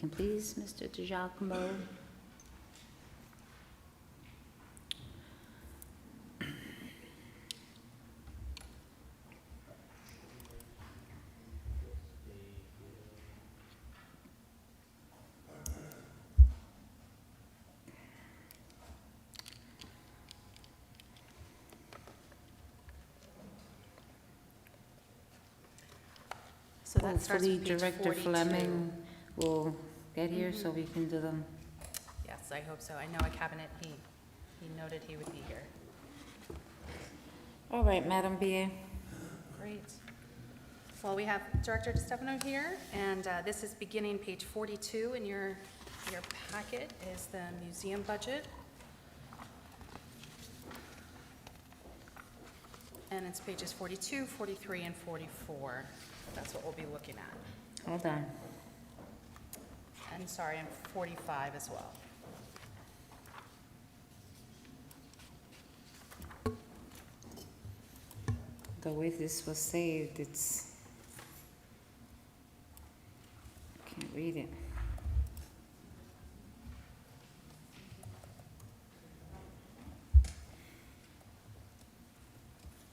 can please, Mr. DiGiacomo. So that starts Hopefully with page Director 42. Fleming will get here so we can do them. Yes, I hope so. I know a cabinet, he noted he would be here. All right, Madam BA. Great. Well, we have Director DiStefano here, and this is beginning page 42 in your packet is the museum budget. And it's pages 42, 43, and 44. That's what we'll be looking at. Hold on. And sorry, and 45 as well. The way this was saved, it's, I can't read it.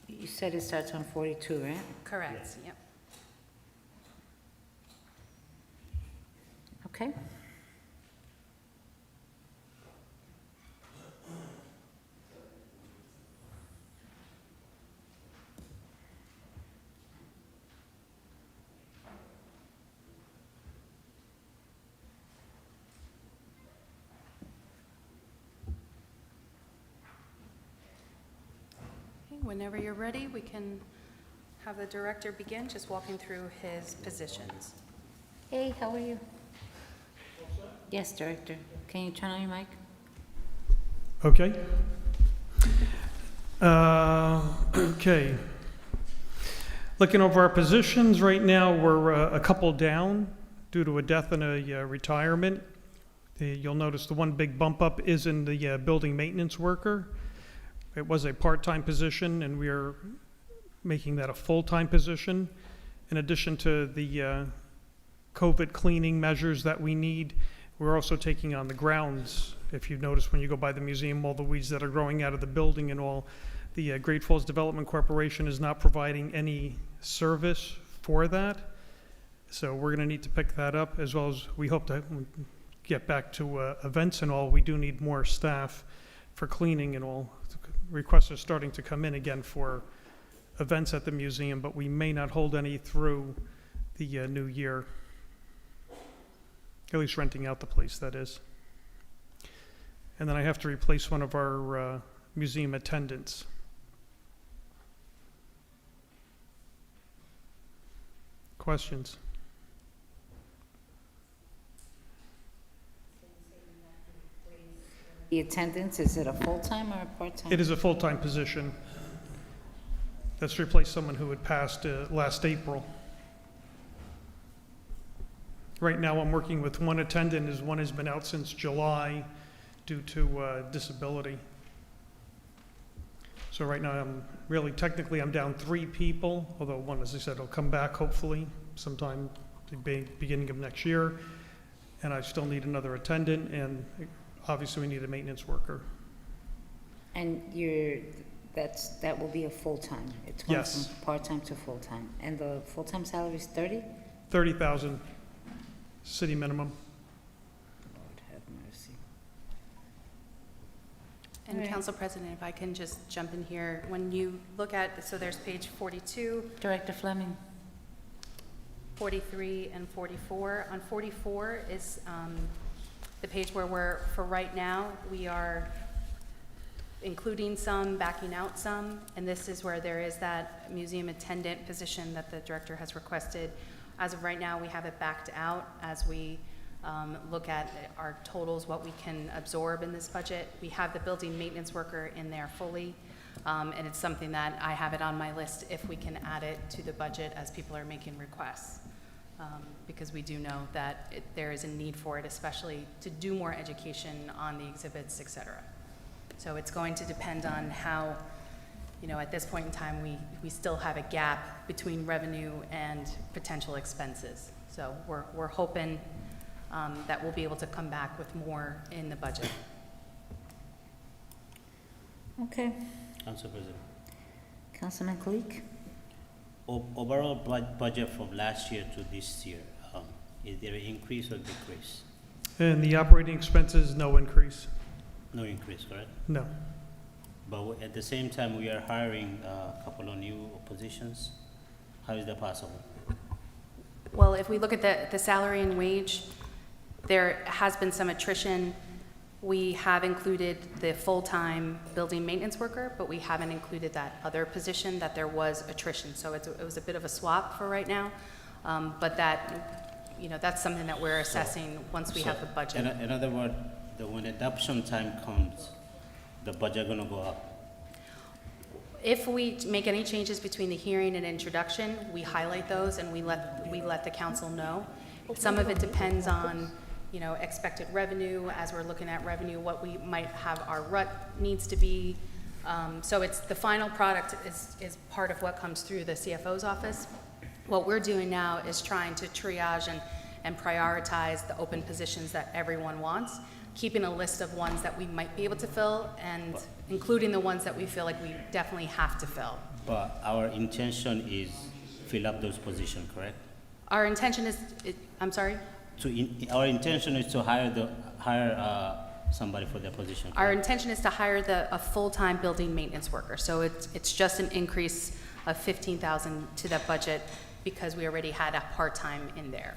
You said it starts on 42, right? Correct, yep. Okay. Okay, whenever you're ready, we can have the director begin, just walking through his positions. Hey, how are you? Yes, Director. Can you turn on your mic? Okay. Okay. Looking over our positions right now, we're a couple down due to a death and a retirement. You'll notice the one big bump up is in the building maintenance worker. It was a part-time position, and we are making that a full-time position. In addition to the COVID cleaning measures that we need, we're also taking on the grounds. If you notice when you go by the museum, all the weeds that are growing out of the building and all, the Great Falls Development Corporation is not providing any service for that. So we're going to need to pick that up, as well as we hope to get back to events and all. We do need more staff for cleaning and all. Requests are starting to come in again for events at the museum, but we may not hold any through the new year. At least renting out the place, that is. And then I have to replace one of our museum attendants. Questions? The attendance, is it a full-time or a part-time? It is a full-time position. That's replaced someone who had passed last April. Right now, I'm working with one attendant, as one has been out since July due to disability. So right now, technically, I'm down 3 people, although one, as I said, will come back hopefully sometime the beginning of next year. And I still need another attendant, and obviously we need a maintenance worker. And that will be a full-time? It's going Yes. from part-time to full-time. And the full-time salary is 30? 30,000 city minimum. Lord have mercy. And All right. Council President, if I can just jump in here, when you look at, so there's page 42, Director Fleming? 43, and 44. On 44 is the page where for right now, we are including some, backing out some, and this is where there is that museum attendant position that the director has requested. As of right now, we have it backed out as we look at our totals, what we can absorb in this budget. We have the building maintenance worker in there fully, and it's something that I have it on my list if we can add it to the budget as people are making requests. Because we do know that there is a need for it, especially to do more education on the exhibits, et cetera. So it's going to depend on how, at this point in time, we still have a gap between revenue and potential expenses. So we're hoping that we'll be able to come back with more in the budget. Okay. Council President, Councilman Kalik? overall budget from last year to this year, is there an increase or decrease? And the operating expenses, no increase. No increase, correct? No. But at the same time, we are hiring a couple of new positions. How is that possible? Well, if we look at the salary and wage, there has been some attrition. We have included the full-time building maintenance worker, but we haven't included that other position that there was attrition. So it was a bit of a swap for right now. But that, that's something that we're assessing once we have the budget. In other words, when adoption time comes, the budget gonna go up. If we make any changes between the hearing and introduction, we highlight those and we let the council know. Some of it depends on, expected revenue, as we're looking at revenue, what we might have our RUT needs to be. So it's the final product is part of what comes through the CFO's office. What we're doing now is trying to triage and prioritize the open positions that everyone wants, keeping a list of ones that we might be able to fill and including the ones that we feel like we definitely have to fill. But our intention is fill up those positions, correct? Our intention is, I'm sorry? Our intention is to hire somebody for their position. Our correct? intention is to hire a full-time building maintenance worker. So it's just an increase of $15,000 to that budget because we already had a part-time in there.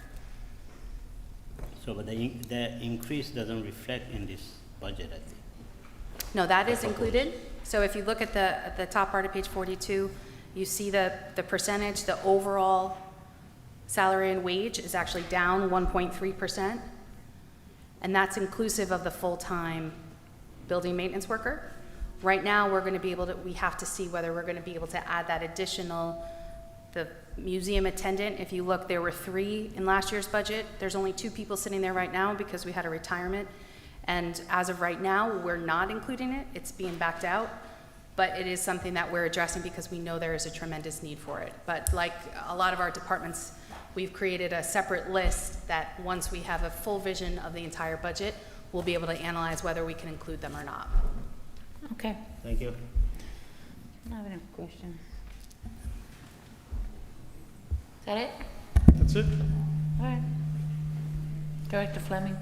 So, but the increase doesn't reflect in this budget, I think. No, that is included. So if you look at the top part of page 42, you see the percentage, the overall salary and wage is actually down 1.3%. And that's inclusive of the full-time building maintenance worker. Right now, we have to see whether we're gonna be able to add that additional, the museum attendant. If you look, there were 3 in last year's budget. There's only 2 people sitting there right now because we had a retirement. And as of right now, we're not including it. It's being backed out. But it is something that we're addressing because we know there is a tremendous need for it. But like a lot of our departments, we've created a separate list that once we have a full vision of the entire budget, we'll be able to analyze whether we can include them or not. Okay. Thank you. I don't have any questions. Is that it? That's it? All right. Director Fleming,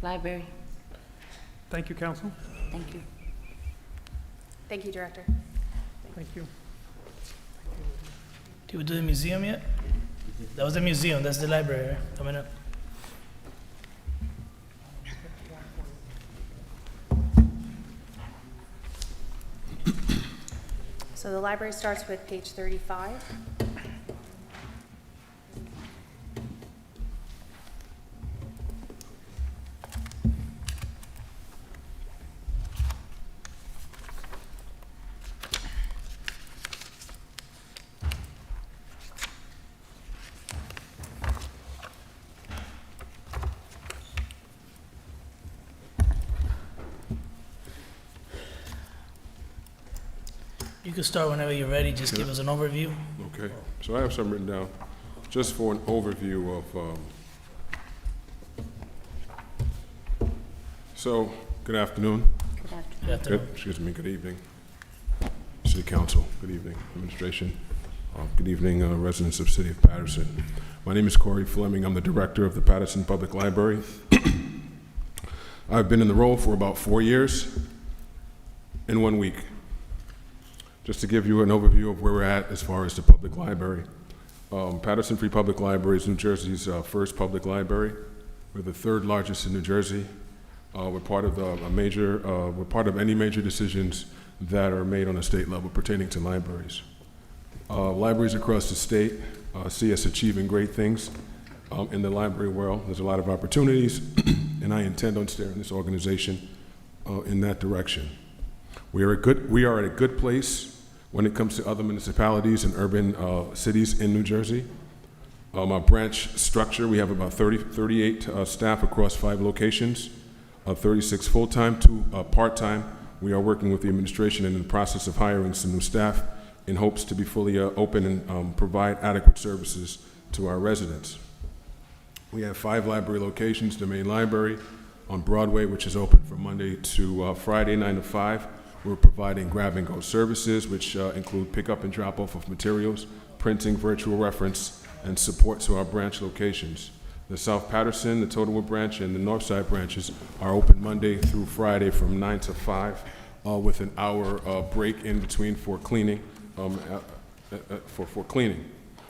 Library. Thank you, council. Thank you. Thank you, Director. Thank you. Did we do the museum yet? That was the museum, that's the library, right? Coming up. So the library starts with page 35. You can start whenever you're ready, just give us an overview. Okay, so I have some written down, just for an overview of, so, good afternoon. Good afternoon. Good afternoon. Excuse me, good evening. City Council, good evening, administration. Good evening, residents of City of Paterson. My name is Corey Fleming. I'm the director of the Paterson Public Library. I've been in the role for about 4 years in 1 week. Just to give you an overview of where we're at as far as the public library. Paterson Free Public Library is New Jersey's first public library. We're the 3rd largest in New Jersey. We're part of we're part of any major decisions that are made on a state level pertaining to libraries. Libraries across the state see us achieving great things in the library world. There's a lot of opportunities, and I intend on steering this organization in that direction. We are at a good place when it comes to other municipalities and urban cities in New Jersey. Our branch structure, we have about 38 staff across 5 locations, 36 full-time, 2 part-time. We are working with the administration and in the process of hiring some new staff in hopes to be fully open and provide adequate services to our residents. We have 5 library locations: the main library on Broadway, which is open from Monday to Friday, 9 to 5. We're providing grab-and-go services, which include pickup and drop-off of materials, printing, virtual reference, and support to our branch locations. The South Paterson, the Totowa branch, and the Northside branches are open Monday through Friday from 9 to 5, with an hour break in between for cleaning. For cleaning.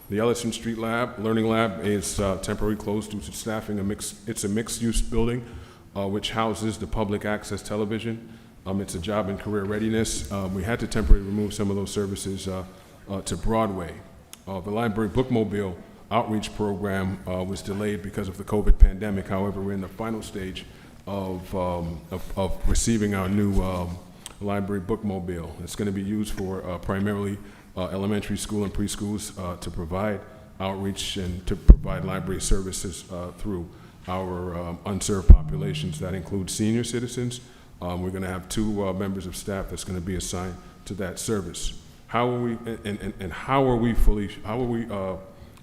The Ellison Street Learning Lab is temporarily closed due to staffing. It's a mixed-use building which houses the public access television. It's a job and career readiness. We had to temporarily remove some of those services to Broadway. The library bookmobile outreach program was delayed because of the COVID pandemic. However, we're in the final stage of receiving our new library bookmobile. It's going to be used for primarily elementary school and preschools to provide outreach and to provide library services through our unserved populations. That includes senior citizens. We're going to have 2 members of staff that's going to be assigned to that service. How are we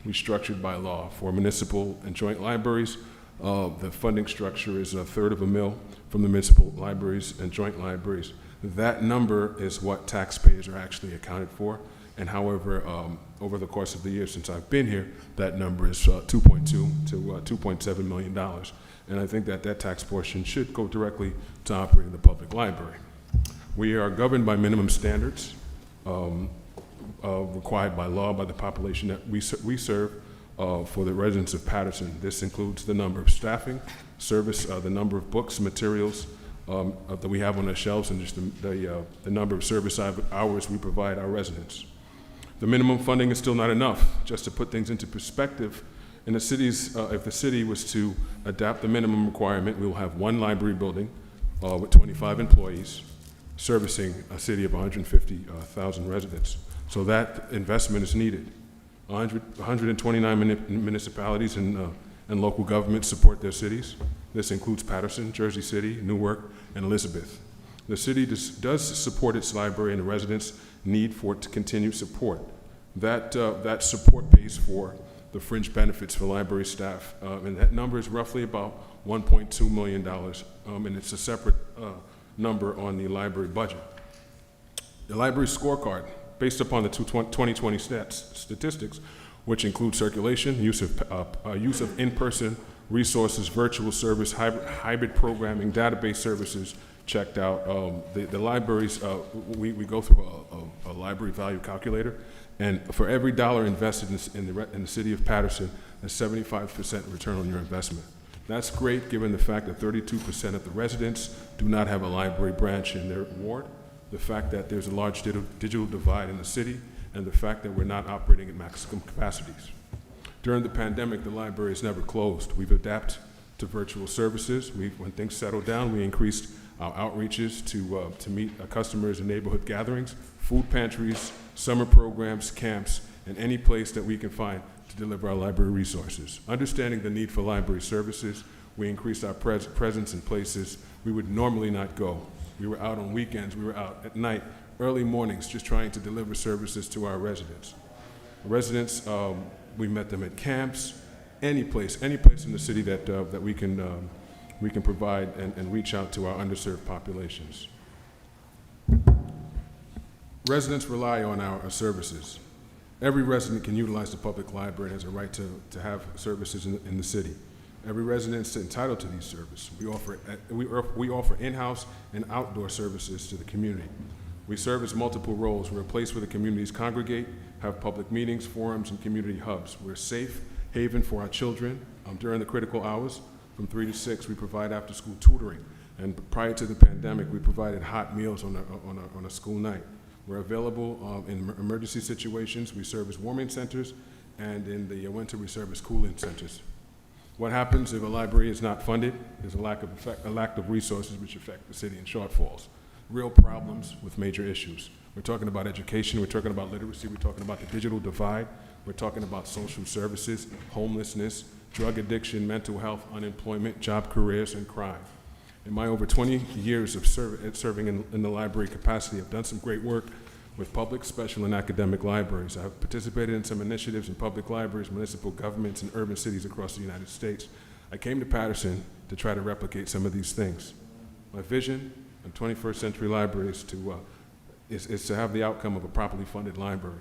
we structured by law for municipal and joint libraries? The funding structure is $1/3 from the municipal libraries and joint libraries. That number is what taxpayers are actually accounted for. And however, over the course of the year since I've been here, that number is $2.2 to $2.7 million. And I think that tax portion should go directly to operating the public library. We are governed by minimum standards required by law by the population that we serve for the residents of Paterson. This includes the number of staffing, service, the number of books, materials that we have on the shelves, and just the number of service hours we provide our residents. The minimum funding is still not enough. Just to put things into perspective, in the cities, if the city was to adapt the minimum requirement, we will have 1 library building with 25 employees servicing a city of 150,000 residents. So that investment is needed. 129 municipalities and local governments support their cities. This includes Paterson, Jersey City, Newark, and Elizabeth. The city does support its library, and the residents need for it to continue support. That support pays for the fringe benefits for library staff, and that number is roughly about $1.2 million, and it's a separate number on the library budget. The library scorecard, based upon the 2020 statistics, which include circulation, use of in-person resources, virtual service, hybrid programming, database services checked out. The libraries, we go through a library value calculator, and for every dollar invested in the city of Paterson, there's 75% return on your investment. That's great given the fact that 32% of the residents do not have a library branch in their ward, the fact that there's a large digital divide in the city, and the fact that we're not operating at maximum capacities. During the pandemic, the library has never closed. We've adapted to virtual services. When things settled down, we increased our outreaches to meet customers in neighborhood gatherings, food pantries, summer programs, camps, and any place that we can find to deliver our library resources. Understanding the need for library services, we increased our presence in places we would normally not go. We were out on weekends, we were out at night, early mornings, just trying to deliver services to our residents. We met them at camps, any place in the city that we can provide and reach out to our underserved populations. Residents rely on our services. Every resident can utilize the public library and has a right to have services in the city. Every resident is entitled to these services. We offer in-house and outdoor services to the community. We serve as multiple roles. We're a place where the communities congregate, have public meetings, forums, and community hubs. We're a safe haven for our children. During the critical hours, from 3 to 6, we provide after-school tutoring. And prior to the pandemic, we provided hot meals on a school night. We're available in emergency situations. We serve as warming centers, and in the winter, we serve as cooling centers. What happens if a library is not funded? There's a lack of resources which affect the city in shortfalls. Real problems with major issues. We're talking about education, we're talking about literacy, we're talking about the digital divide, we're talking about social services, homelessness, drug addiction, mental health, unemployment, job careers, and crime. In my over 20 years of serving in the library capacity, I've done some great work with public, special, and academic libraries. I have participated in some initiatives in public libraries, municipal governments, and urban cities across the United States. I came to Paterson to try to replicate some of these things. My vision on 21st century libraries is to have the outcome of a properly funded library,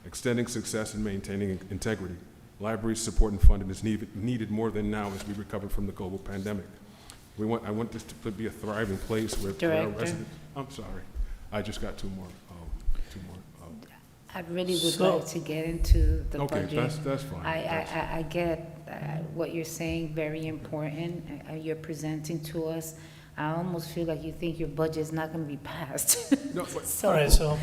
extending success and maintaining integrity. Library support and funding is needed more than now as we recover from the global pandemic. I want this to be a thriving place where our Director. residents. I'm sorry, I just got two more. I really would So- like to get into the Okay, budget. that's fine. I get what you're saying, very important. You're presenting to us. I almost feel like you think your budget's not gonna be passed. No, but- All right, so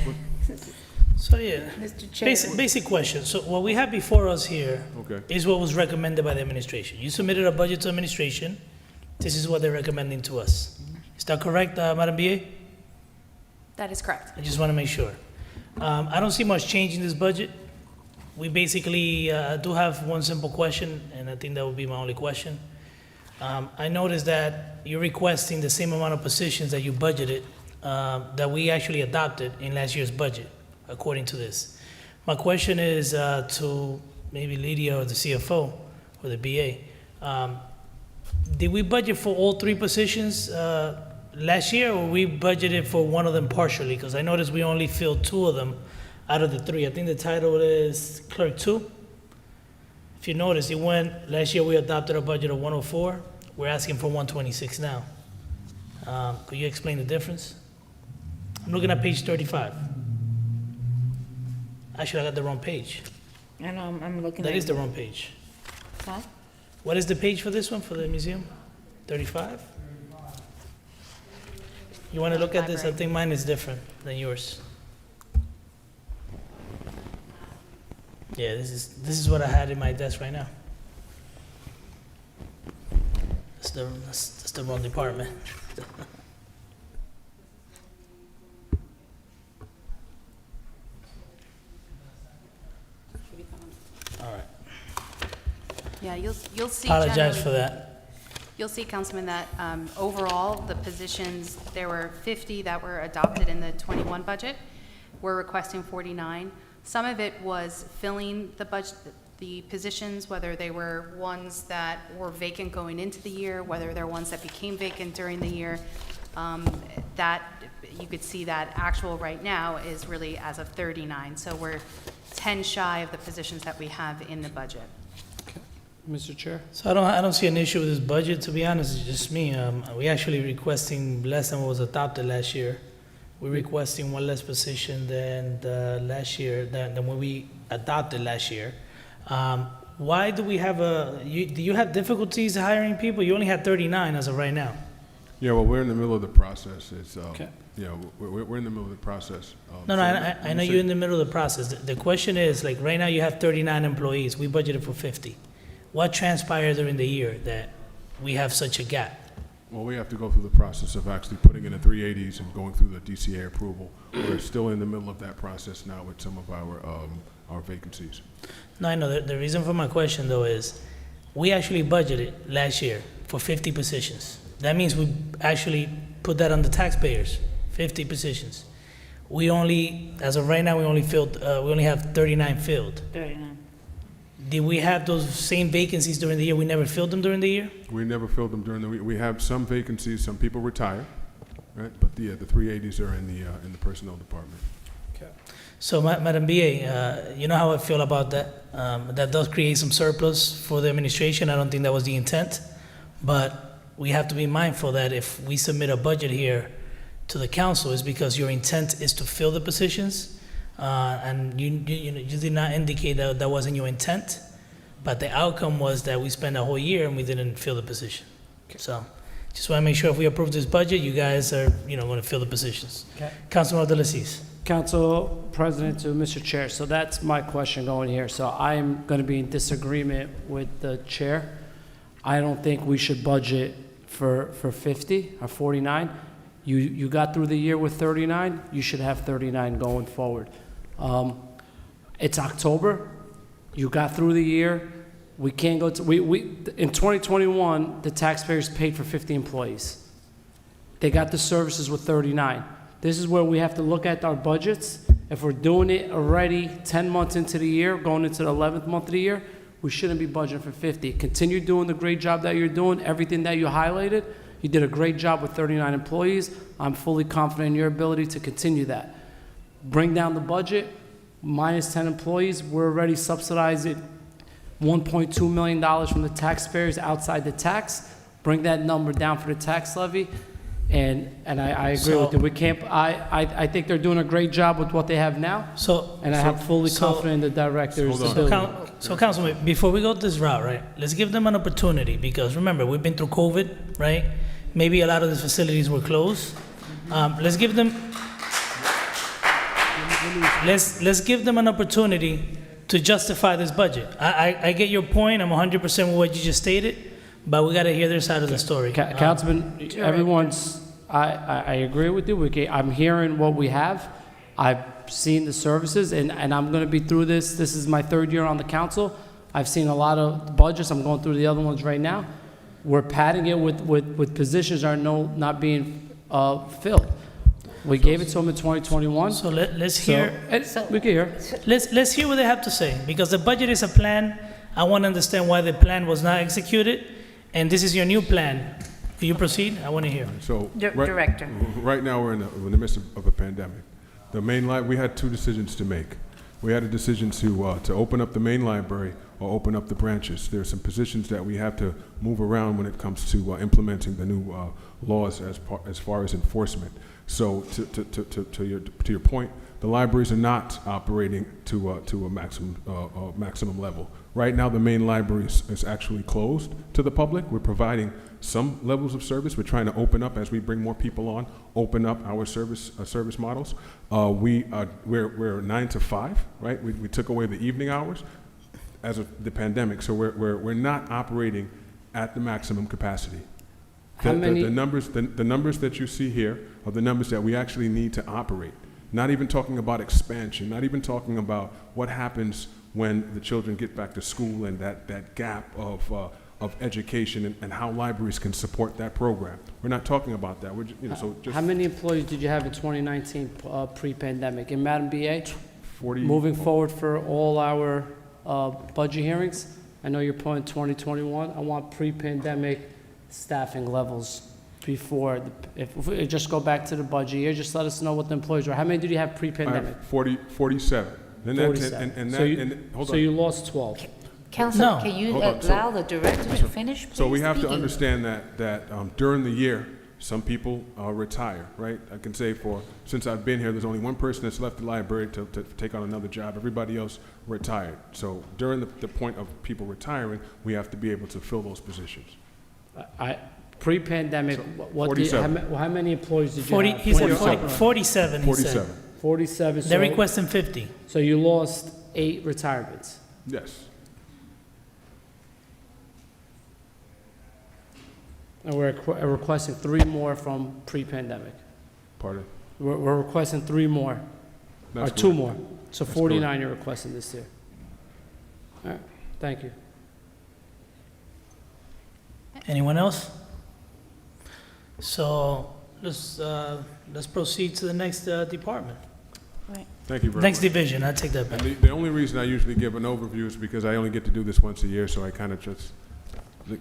yeah, Mr. Chair. basic question. So what we have before us here Okay. is what was recommended by the administration. You submitted a budget to administration. This is what they're recommending to us. Is that correct, Madam BA? That is correct. I just want to make sure. I don't see much change in this budget. We basically do have one simple question, and I think that would be my only question. I noticed that you're requesting the same amount of positions that you budgeted, that we actually adopted in last year's budget, according to this. My question is to maybe Lydia or the CFO or the BA. Did we budget for all three positions last year, or we budgeted for one of them partially? Because I noticed we only filled two of them out of the three. I think the title is Clerk 2. If you notice, last year we adopted a budget of 104. We're asking for 126 now. Could you explain the difference? I'm looking at page 35. Actually, I got the wrong page. I know, I'm looking at. That is the wrong page. Huh? What is the page for this one, for the museum? 35? You want to look at this? I think mine is different than yours. Yeah, this is what I had in my desk right now. That's the wrong department. All right. Yeah, you'll see. Apologize generally- for that. You'll see, Councilman, that overall, the positions, there were 50 that were adopted in the 21 budget. We're requesting 49. Some of it was filling the budget, the positions, whether they were ones that were vacant going into the year, whether they're ones that became vacant during the year. That, you could see that actual right now is really as of 39. So we're 10 shy of the positions that we have in the budget. Mr. Chair? So I don't see an issue with this budget, to be honest, it's just me. We actually requesting less than what was adopted last year. We're requesting one less position than the last year, than when we adopted last year. Why do we have do you have difficulties hiring people? You only had 39 as of right now. Yeah, well, we're in the middle of the process. It's, Okay. yeah, we're in the middle of the process. No, I know you're in the middle of the process. The question is, like, right now you have 39 employees, we budgeted for 50. What transpired during the year that we have such a gap? Well, we have to go through the process of actually putting in the 380s and going through the DCA approval. We're still in the middle of that process now with some of our vacancies. No, I know, the reason for my question though is, we actually budgeted last year for 50 positions. That means we actually put that on the taxpayers, 50 positions. We only, as of right now, we only have 39 filled. 39. Did we have those same vacancies during the year? We never filled them during the year? We never filled them during the week. We have some vacancies, some people retire, right? But the 380s are in the personnel department. So, Madam BA, you know how I feel about that. That does create some surplus for the administration. I don't think that was the intent. But we have to be mindful that if we submit a budget here to the council, it's because your intent is to fill the positions. And you did not indicate that that wasn't your intent. But the outcome was that we spent a whole year and we didn't fill the position. So, just want to make sure if we approve this budget, you guys are, going to fill the positions. Okay. Councilman Abdelaziz. Council President to Mr. Chair, so that's my question going here. So I'm going to be in disagreement with the chair. I don't think we should budget for 50 or 49. You got through the year with 39, you should have 39 going forward. It's October, you got through the year, we can't go to, in 2021, the taxpayers paid for 50 employees. They got the services with 39. This is where we have to look at our budgets If we're doing it already 10 months into the year, going into the 11th month of the year, we shouldn't be budgeting for 50. Continue doing the great job that you're doing, everything that you highlighted. You did a great job with 39 employees. I'm fully confident in your ability to continue that. Bring down the budget, minus 10 employees. We're already subsidizing $1.2 million from the taxpayers outside the tax. Bring that number down for the tax levy. And I agree with you. We can't, I think they're doing a great job with what they have now. And I have fully confidence in the director's ability. So Councilman, before we go this route, right, let's give them an opportunity, because remember, we've been through COVID, right? Maybe a lot of the facilities were closed. Let's give them an opportunity to justify this budget. I get your point, I'm 100% with what you just stated, but we gotta hear their side of the story. Councilman, I agree with you. I'm hearing what we have. I've seen the services, and I'm gonna be through this. This is my 3rd year on the council. I've seen a lot of budgets. I'm going through the other ones right now. We're padding it with positions that are not being filled. We gave it to them in 2021. So let's hear, We can hear. let's hear what they have to say, because the budget is a plan. I wanna understand why the plan was not executed, and this is your new plan. Can you proceed? I wanna hear. So, Director. right now, we're in the midst of a pandemic. The main we had 2 decisions to make. We had a decision to open up the main library or open up the branches. There are some positions that we have to move around when it comes to implementing the new laws as far as enforcement. So to your point, the libraries are not operating to a maximum level. Right now, the main library is actually closed to the public. We're providing some levels of service. We're trying to open up as we bring more people on, open up our service models. We're 9 to 5, right? We took away the evening hours as of the pandemic, so we're not operating at the maximum capacity. The numbers that you see here are the numbers that we actually need to operate. Not even talking about expansion, not even talking about what happens when the children get back to school and that gap of education and how libraries can support that program. We're not talking about that. How many employees did you have in 2019 pre-pandemic? And Madam BA, 40. moving forward for all our budget hearings, I know you're pulling 2021. I want pre-pandemic staffing levels before. If we just go back to the budget year, just let us know what the employees were. How many did you have pre-pandemic? 47. And 47. Hold So on. you lost 12. Council, No. can you Hold on. allow the director to finish, please? So we have to speaking? understand that during the year, some people retire, right? I can say since I've been here, there's only one person that's left the library to take on another job. Everybody else retired. So during the point of people retiring, we have to be able to fill those positions. Pre-pandemic, how many employees did you 40, have? he said 47. 47, he said. 47. 47. They're requesting 50. So you lost 8 retirements. Yes. And we're requesting 3 more from pre-pandemic. Pardon? We're requesting 3 more, or That's 2 correct. more. So That's 49 you're requesting this year. All right, thank you. Anyone else? So let's proceed to the next department. Thank you very much. Next division, I take that And back. the only reason I usually give an overview is because I only get to do this once a year, so I kind of just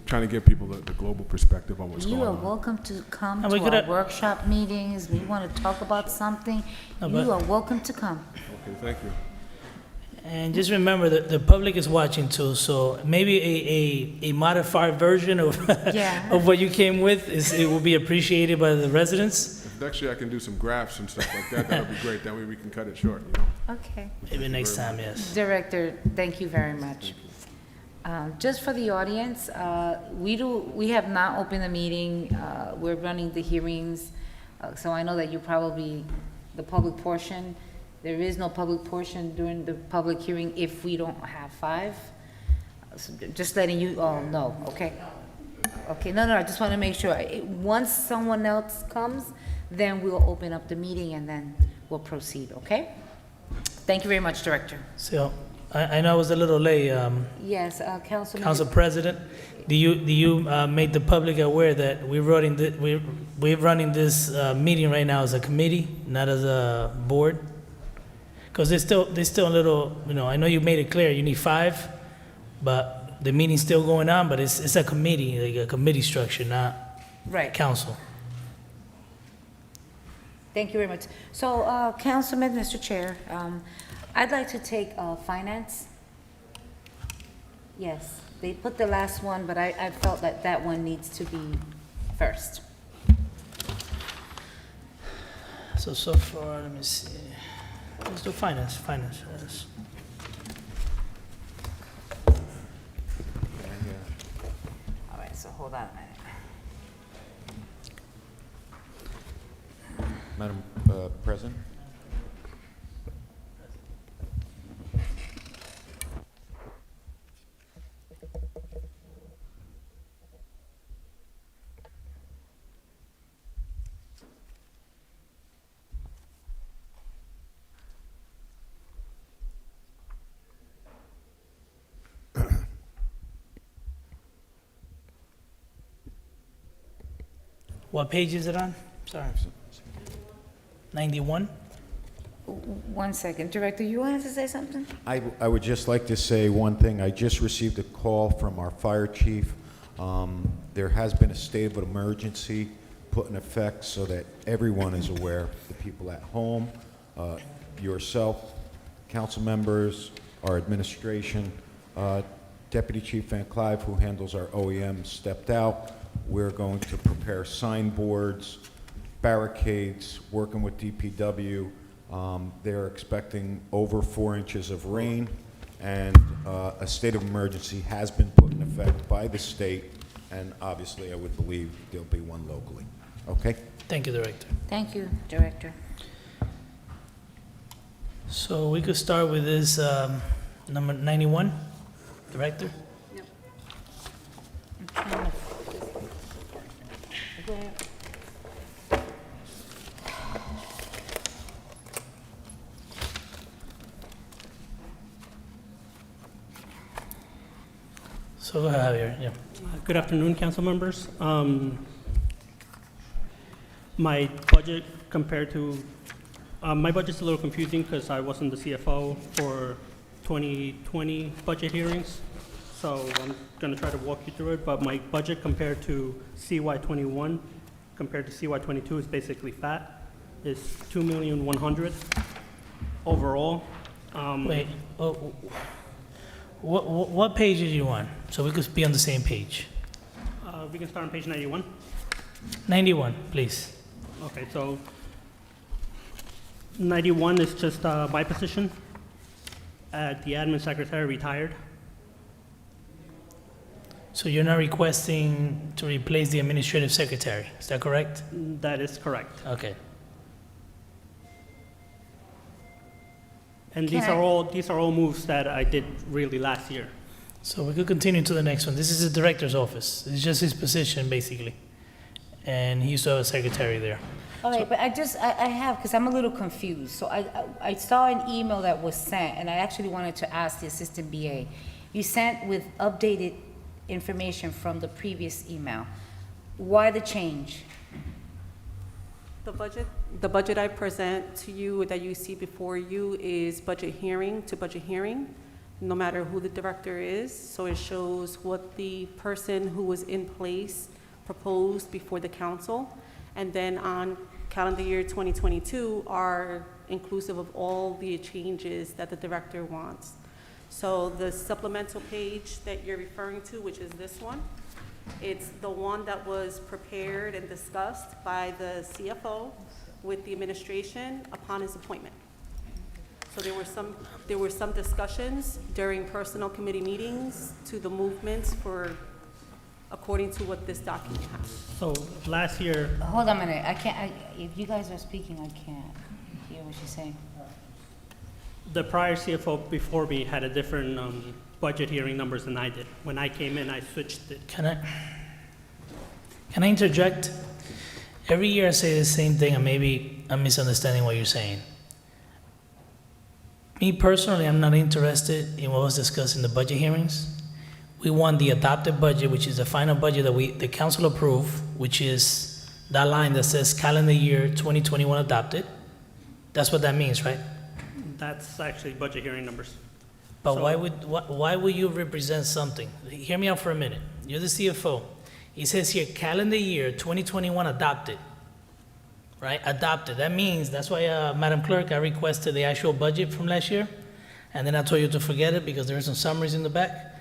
trying to give people the global perspective on what's You going are on. welcome to come And we to could our have- workshop meetings. We want to talk about something. No, but- You are welcome to come. Okay, thank you. And just remember that the public is watching too, so maybe a modified version of, Yeah. of what you came with it will be appreciated by the residents. If next year I can do some graphs and stuff like that, that would be great. That way we can cut it short, you know? Okay. Maybe next time, yes. Director, thank you very much. Just for the audience, we have not opened the meeting. We're running the hearings. So I know that you probably, the public portion, there is no public portion during the public hearing if we don't have 5. So just letting you all know, okay? Okay, no, I just want to make sure. Once someone else comes, then we'll open up the meeting and then we'll proceed, okay? Thank you very much, Director. So I know I was a little late, Yes, Councilman. Council President. Do you make the public aware that we're running this meeting right now as a committee, not as a board? Because there's still a little, I know you made it clear, you need 5, but the meeting's still going on, but it's a committee, like a committee structure, not Right. council. Thank you very much. So, Councilman, Mr. Chair, I'd like to take finance. Yes, they put the last one, but I felt that that one needs to be first. So far, let me see. Let's do finance first. All right, so hold on a minute. Madam President? What page is it on? Sorry. 91? 1 second, Director, you wanted to say something? I would just like to say one thing. I just received a call from our fire chief. There has been a state of emergency put in effect so that everyone is aware, the people at home, yourself, council members, our administration. Deputy Chief Van Clive, who handles our OEM, stepped out. We're going to prepare signboards, barricades, working with DPW. They're expecting over 4 inches of rain, and a state of emergency has been put in effect by the state, and obviously I would believe there'll be one locally. Okay? Thank you, Director. Thank you, Director. So we could start with this number 91, Director? So go ahead, Javier. Yeah. Good afternoon, council members. My budget compared to, my budget's a little confusing because I wasn't the CFO for 2020 budget hearings. So I'm going to try to walk you through it, but my budget compared to CY21 compared to CY22 is basically flat. It's $2,100,000 overall. Wait, what page did you on? So we could be on the same page. We can start on page 91. 91, please. Okay, so 91 is just my position. The admin secretary retired. So you're not requesting to replace the administrative secretary, is that correct? That is correct. Okay. And Can these are all moves that I did really last year. So we could continue to the next one. This is the director's office. It's just his position, basically. And he used to have a secretary there. All right, but I have, because I'm a little confused. So I saw an email that was sent, and I actually wanted to ask the assistant BA. You sent with updated information from the previous email. Why the change? The budget I present to you that you see before you is budget hearing to budget hearing, no matter who the director is. So it shows what the person who was in place proposed before the council. And then on calendar year 2022 are inclusive of all the changes that the director wants. So the supplemental page that you're referring to, which is this one, it's the one that was prepared and discussed by the CFO with the administration upon his appointment. So there were some discussions during personnel committee meetings to the movements according to what this document has. So last year, Hold on a minute, if you guys are speaking, I can't hear what she's saying. the prior CFO before me had a different budget hearing numbers than I did. When I came in, I switched it. Can I interject? Every year I say the same thing, and maybe I'm misunderstanding what you're saying. Me personally, I'm not interested in what was discussed in the budget hearings. We want the adopted budget, which is the final budget that the council approved, which is that line that says calendar year 2021 adopted. That's what that means, right? That's actually budget hearing numbers. But So- why would you represent something? Hear me out for a minute. You're the CFO. It says here, calendar year 2021 adopted, right? Adopted. That means, that's why, Madam Clerk, I requested the actual budget from last year. And then I told you to forget it because there are some summaries in the back.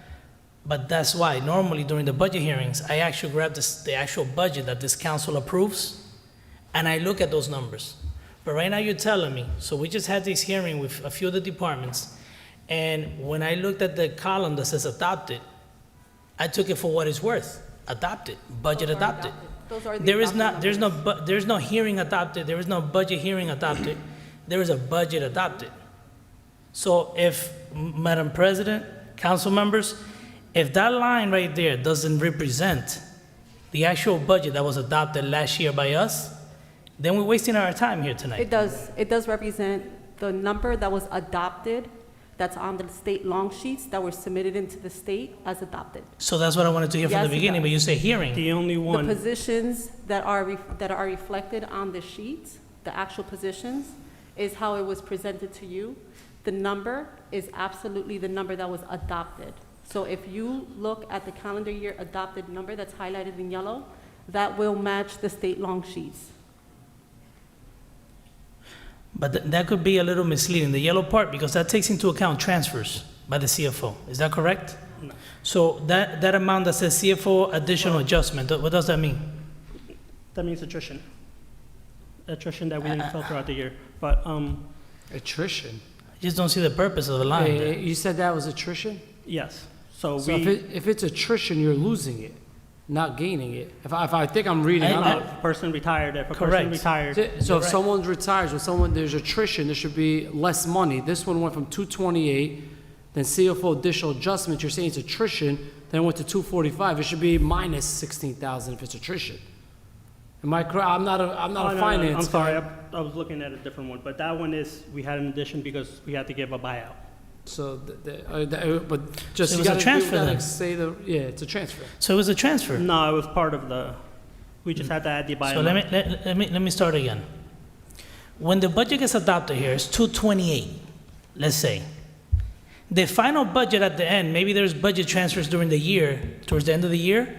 But that's why, normally during the budget hearings, I actually grab the actual budget that this council approves, and I look at those numbers. But right now you're telling me, so we just had this hearing with a few of the departments, and when I looked at the column that says adopted, I took it for what it's worth. Adopted, budget adopted. Those are the There is adopted not, numbers. there's no hearing adopted, there is no budget hearing adopted, there is a budget adopted. So if, Madam President, council members, if that line right there doesn't represent the actual budget that was adopted last year by us, then we're wasting our time here tonight. It does represent the number that was adopted, that's on the state long sheets that were submitted into the state as adopted. So that's what I wanted to hear from Yes, the it beginning, but does. you say hearing. The only The one, positions that are reflected on the sheets, the actual positions, is how it was presented to you. The number is absolutely the number that was adopted. So if you look at the calendar year adopted number that's highlighted in yellow, that will match the state long sheets. But that could be a little misleading, the yellow part, because that takes into account transfers by the CFO. Is that correct? No. So that amount that says CFO additional adjustment, what does that mean? that means attrition. Attrition that we didn't fill throughout the year. But, Attrition? I just don't see the purpose of the line there. You said that was attrition? yes, so So we, if it's attrition, you're losing it, not gaining it. If I think I'm reading, I- I'm if a person retired, if a person Correct. retired, so if right. someone retires, there's attrition, there should be less money. This one went from 228, then CFO additional adjustment, you're saying it's attrition, then it went to 245. It should be minus 16,000 if it's attrition. Am I correct? I'm not Oh, a no, finance I'm sorry, guy. I was looking at a different one, but that one is, we had an addition because we had to give a buyout. So, but just, So it you was a gotta, transfer you gotta then? say yeah, it's a transfer. So it was a transfer. No, it was part of the, we just had to add the buyout. So let me start again. When the budget gets adopted here, it's 228, let's say. The final budget at the end, maybe there's budget transfers during the year, towards the end of the year,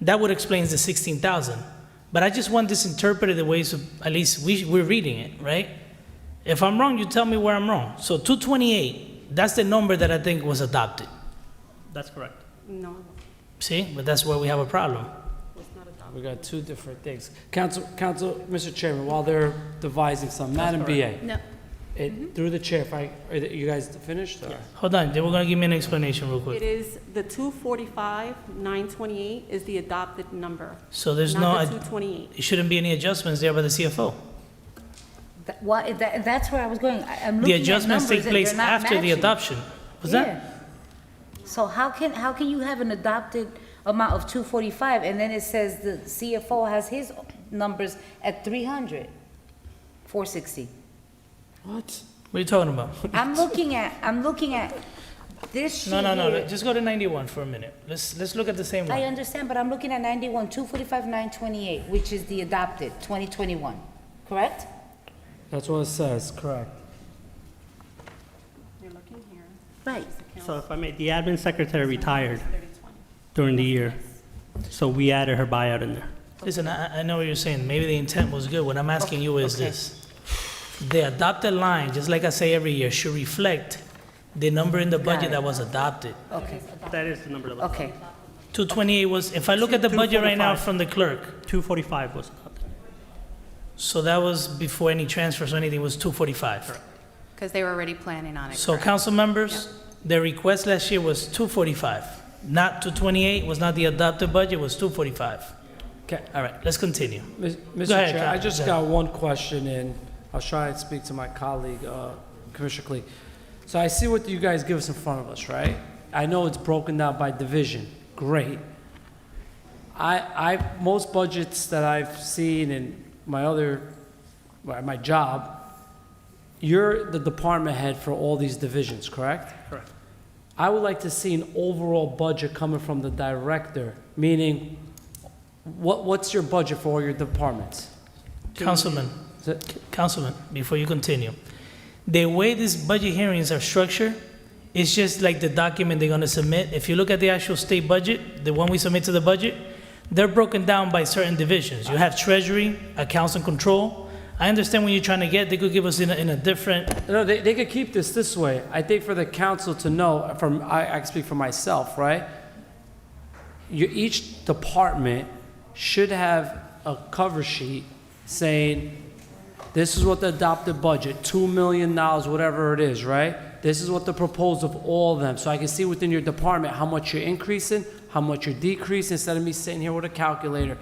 that would explain the 16,000. But I just want this interpreted the way, so at least we're reading it, right? If I'm wrong, you tell me where I'm wrong. So 228, that's the number that I think was adopted. That's correct. No, See, but that's where we have a problem. it's not adopted. We got two different things. Council, Mr. Chairman, while they're devising some, Madam BA, No, through the chair, are you guys finished? or- Hold on, they were gonna give me an explanation real It quick. is the 245, 928 is the adopted number, So there's not the no, 228. it shouldn't be any adjustments there by the CFO. That's where I was going. I'm The looking at adjustments take numbers and place they're not after the matching. adoption. Was that? Yeah. So how can you have an adopted amount of 245 and then it says the CFO has his numbers at 300, 460? What? What are you talking about? I'm looking at this sheet No, here. just go to 91 for a minute. Let's look at the same I one. understand, but I'm looking at 91, 245, 928, which is the adopted 2021, correct? That's what it says, correct. You're looking here. Right. So if I may, the admin secretary retired during the year, so we added her buyout in there. Listen, I know what you're saying. Maybe the intent was good. What I'm asking you is Okay. this. The adopted line, just like I say every year, should reflect the number in the budget it. that was adopted. Okay, That is the number that was. okay. 228 was, if I look at the budget right now 245. from the clerk, 245 was adopted. so that was before any transfers or anything, was 245. because they were already planning on it. So correct? council members, the request last year was 245, not 228, was not the adopted budget, was 245. Okay. All right, let's continue. Mr. Go ahead, Chair, Cap. I just Go got one question, and I'll try and speak to my colleague, Commissioner Klee. So I see what you guys give us in front of us, right? I know it's broken down by division, great. Most budgets that I've seen in my job, you're the department head for all these divisions, correct? Correct. I would like to see an overall budget coming from the director, meaning, what's your budget for all your departments? Councilman, Is it- Councilman, before you continue, The way these budget hearings are structured, it's just like the document they're gonna submit. If you look at the actual state budget, the one we submit to the budget, they're broken down by certain divisions. You have treasury, accounts and control. I understand what you're trying to get. They could give us in a different, No, they could keep this way. I think for the council to know, I speak for myself, right? Each department should have a cover sheet saying, this is what the adopted budget, $2 million, whatever it is, right? This is what the proposal of all of them, so I can see within your department how much you're increasing, how much you're decreasing, instead of me sitting here with a calculator.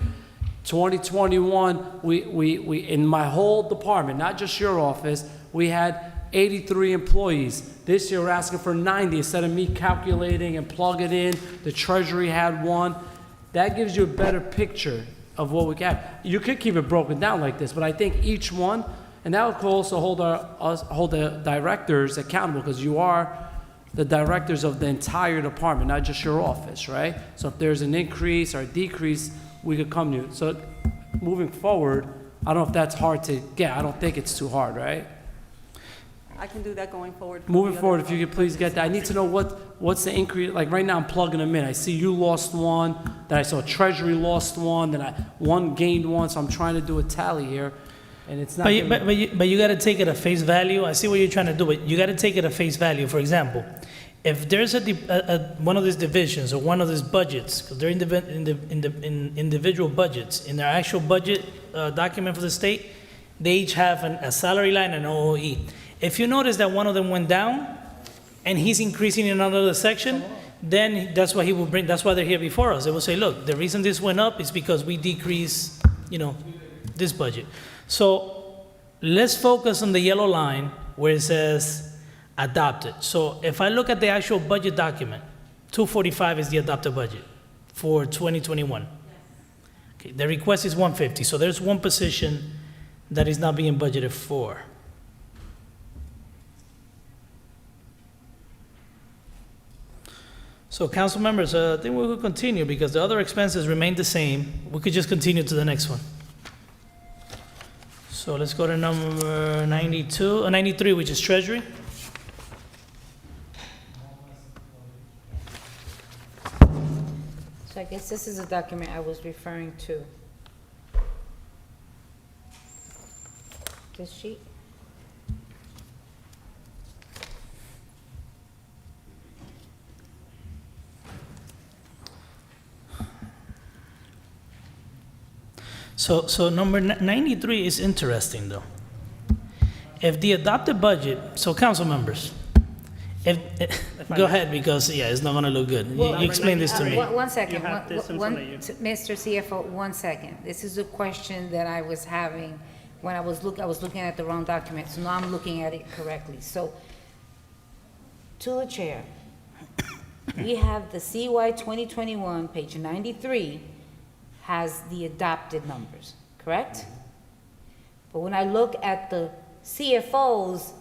2021, we in my whole department, not just your office, we had 83 employees. This year, we're asking for 90, instead of me calculating and plugging in. The treasury had 1. That gives you a better picture of what we got. You could keep it broken down like this, but I think each one, and that will also hold the directors accountable, because you are the directors of the entire department, not just your office, right? So if there's an increase or a decrease, we could come to you. So moving forward, I don't know if that's hard to get. I don't think it's too hard, right? I can do that going forward. for Moving the forward, other if you could please get that. I need to know what's the increase, like right now I'm plugging them in. I see you lost 1, then I saw Treasury lost 1, then one gained 1, so I'm trying to do a tally here, and it's not. but you gotta take it at face value. I see what you're trying to do, but you gotta take it at face value. For example, if there's one of these divisions or one of these budgets, because they're in individual budgets, in their actual budget document for the state, they each have a salary line and an OOE. If you notice that one of them went down and he's increasing in another section, then that's why that's why they're here before us. They will say, look, the reason this went up is because we decreased, this budget. So let's focus on the yellow line where it says adopted. So if I look at the actual budget document, 245 is the adopted budget for 2021. Okay, the request is 150. So there's one position that is not being budgeted for. So council members, I think we will continue because the other expenses remain the same. We could just continue to the next one. So let's go to number 93, which is Treasury. So I guess this is a document I was referring to. This sheet? So number 93 is interesting though. If the adopted budget, so council members, go ahead because it's not gonna look good. You explain this to me. One second, You have this in front of you. Mr. CFO, 1 second. This is a question that I was having when I was looking at the wrong document, so now I'm looking at it correctly. So, to the chair, we have the CY 2021, page 93, has the adopted numbers, correct? But when I look at the CFO's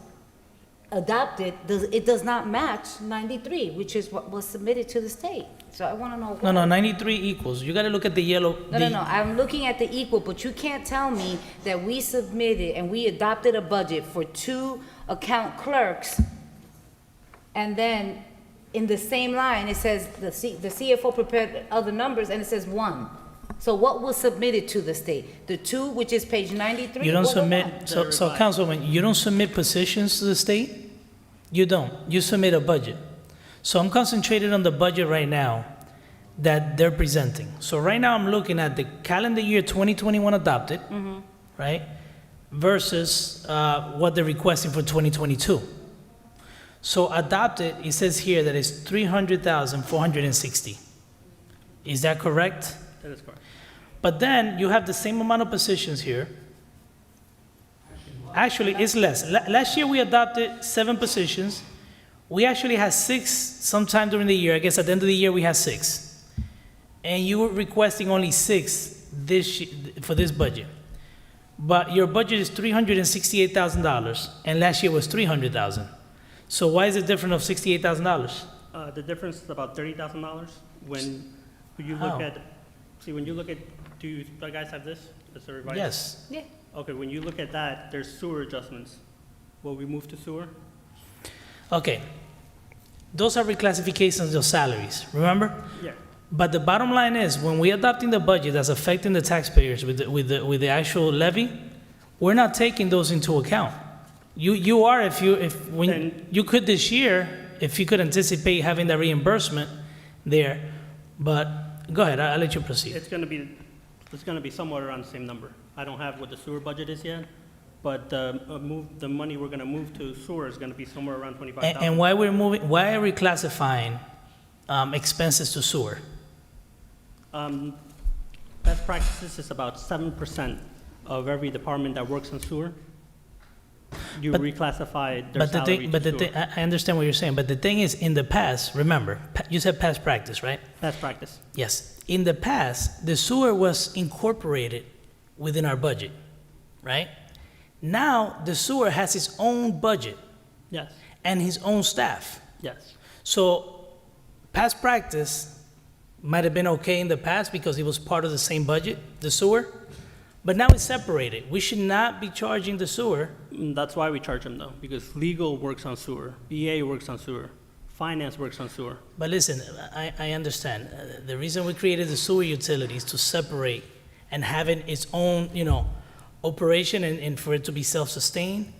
adopted, it does not match 93, which is what was submitted to the state. So I want to know why. No, 93 equals. You gotta look at the yellow. No, I'm looking at the equal, but you can't tell me that we submitted and we adopted a budget for 2 account clerks, and then in the same line, it says the CFO prepared other numbers, and it says 1. So what was submitted to the state? The 2, which is page 93? You don't or the submit, 1? so Councilman, you don't submit positions to the state? You don't. You submit a budget. So I'm concentrated on the budget right now that they're presenting. So right now I'm looking at the calendar year 2021 adopted, right? Versus what they're requesting for 2022. So adopted, it says here that it's 300,460. Is that correct? That is correct. But then you have the same amount of positions here. Actually, it's less. Last year we adopted 7 positions. We actually had 6 sometime during the year. I guess at the end of the year we had 6. And you were requesting only 6 for this budget. But your budget is $368,000, and last year was $300,000. So why is it different of $68,000? The difference is about $30,000 when you look at, do you guys have this? Is there revised? Yes. Yeah. Okay, when you look at that, there's sewer adjustments, what we moved to sewer. Okay. Those are reclassifications of salaries, remember? Yeah. But the bottom line is, when we adopting the budget that's affecting the taxpayers with the actual levy, we're not taking those into account. You are when Then- you could this year, if you could anticipate having that reimbursement there, but go ahead, I'll let you proceed. It's gonna be somewhere around the same number. I don't have what the sewer budget is yet, but the money we're gonna move to sewer is gonna be somewhere around 25,000. And why are we classifying expenses to sewer? Best practices is about 7% of every department that works on sewer. You But- reclassify their But the salary thing, to but the sewer. thing, I understand what you're saying, but the thing is, in the past, remember, you said past practice, right? Best practice. Yes. In the past, the sewer was incorporated within our budget, right? Now, the sewer has its own budget Yes, and his own staff. yes. So, past practice might have been okay in the past because it was part of the same budget, the sewer, but now it's separated. We should not be charging the sewer. That's why we charge them though, because legal works on sewer, BA works on sewer, finance works on sewer. But listen, I understand. The reason we created the sewer utilities to separate and having its own, operation and for it to be self-sustained.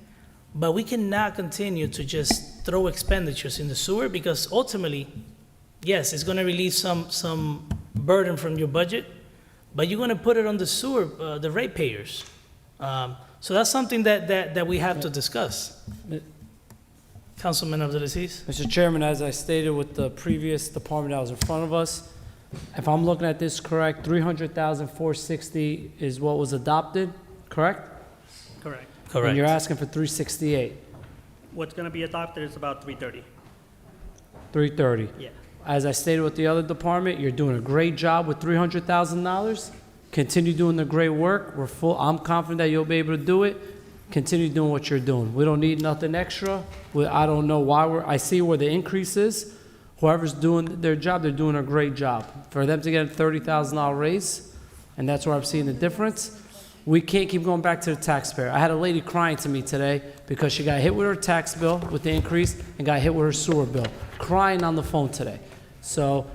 But we cannot continue to just throw expenditures in the sewer because ultimately, yes, it's going to relieve some burden from your budget, but you're going to put it on the sewer, the ratepayers. So that's something that we have to discuss. Councilman Abdelaziz? Mr. Chairman, as I stated with the previous department that was in front of us, if I'm looking at this correct, 300,460 is what was adopted, correct? Correct. And you're Correct. asking for 368, What's gonna be adopted is about 330. 330. Yeah. As I stated with the other department, you're doing a great job with $300,000. Continue doing the great work. I'm confident that you'll be able to do it. Continue doing what you're doing. We don't need nothing extra. I don't know why I see where the increase is. Whoever's doing their job, they're doing a great job. For them to get a $30,000 raise, and that's where I'm seeing the difference. We can't keep going back to the taxpayer. I had a lady crying to me today because she got hit with her tax bill with the increase and got hit with her sewer bill, crying on the phone today. So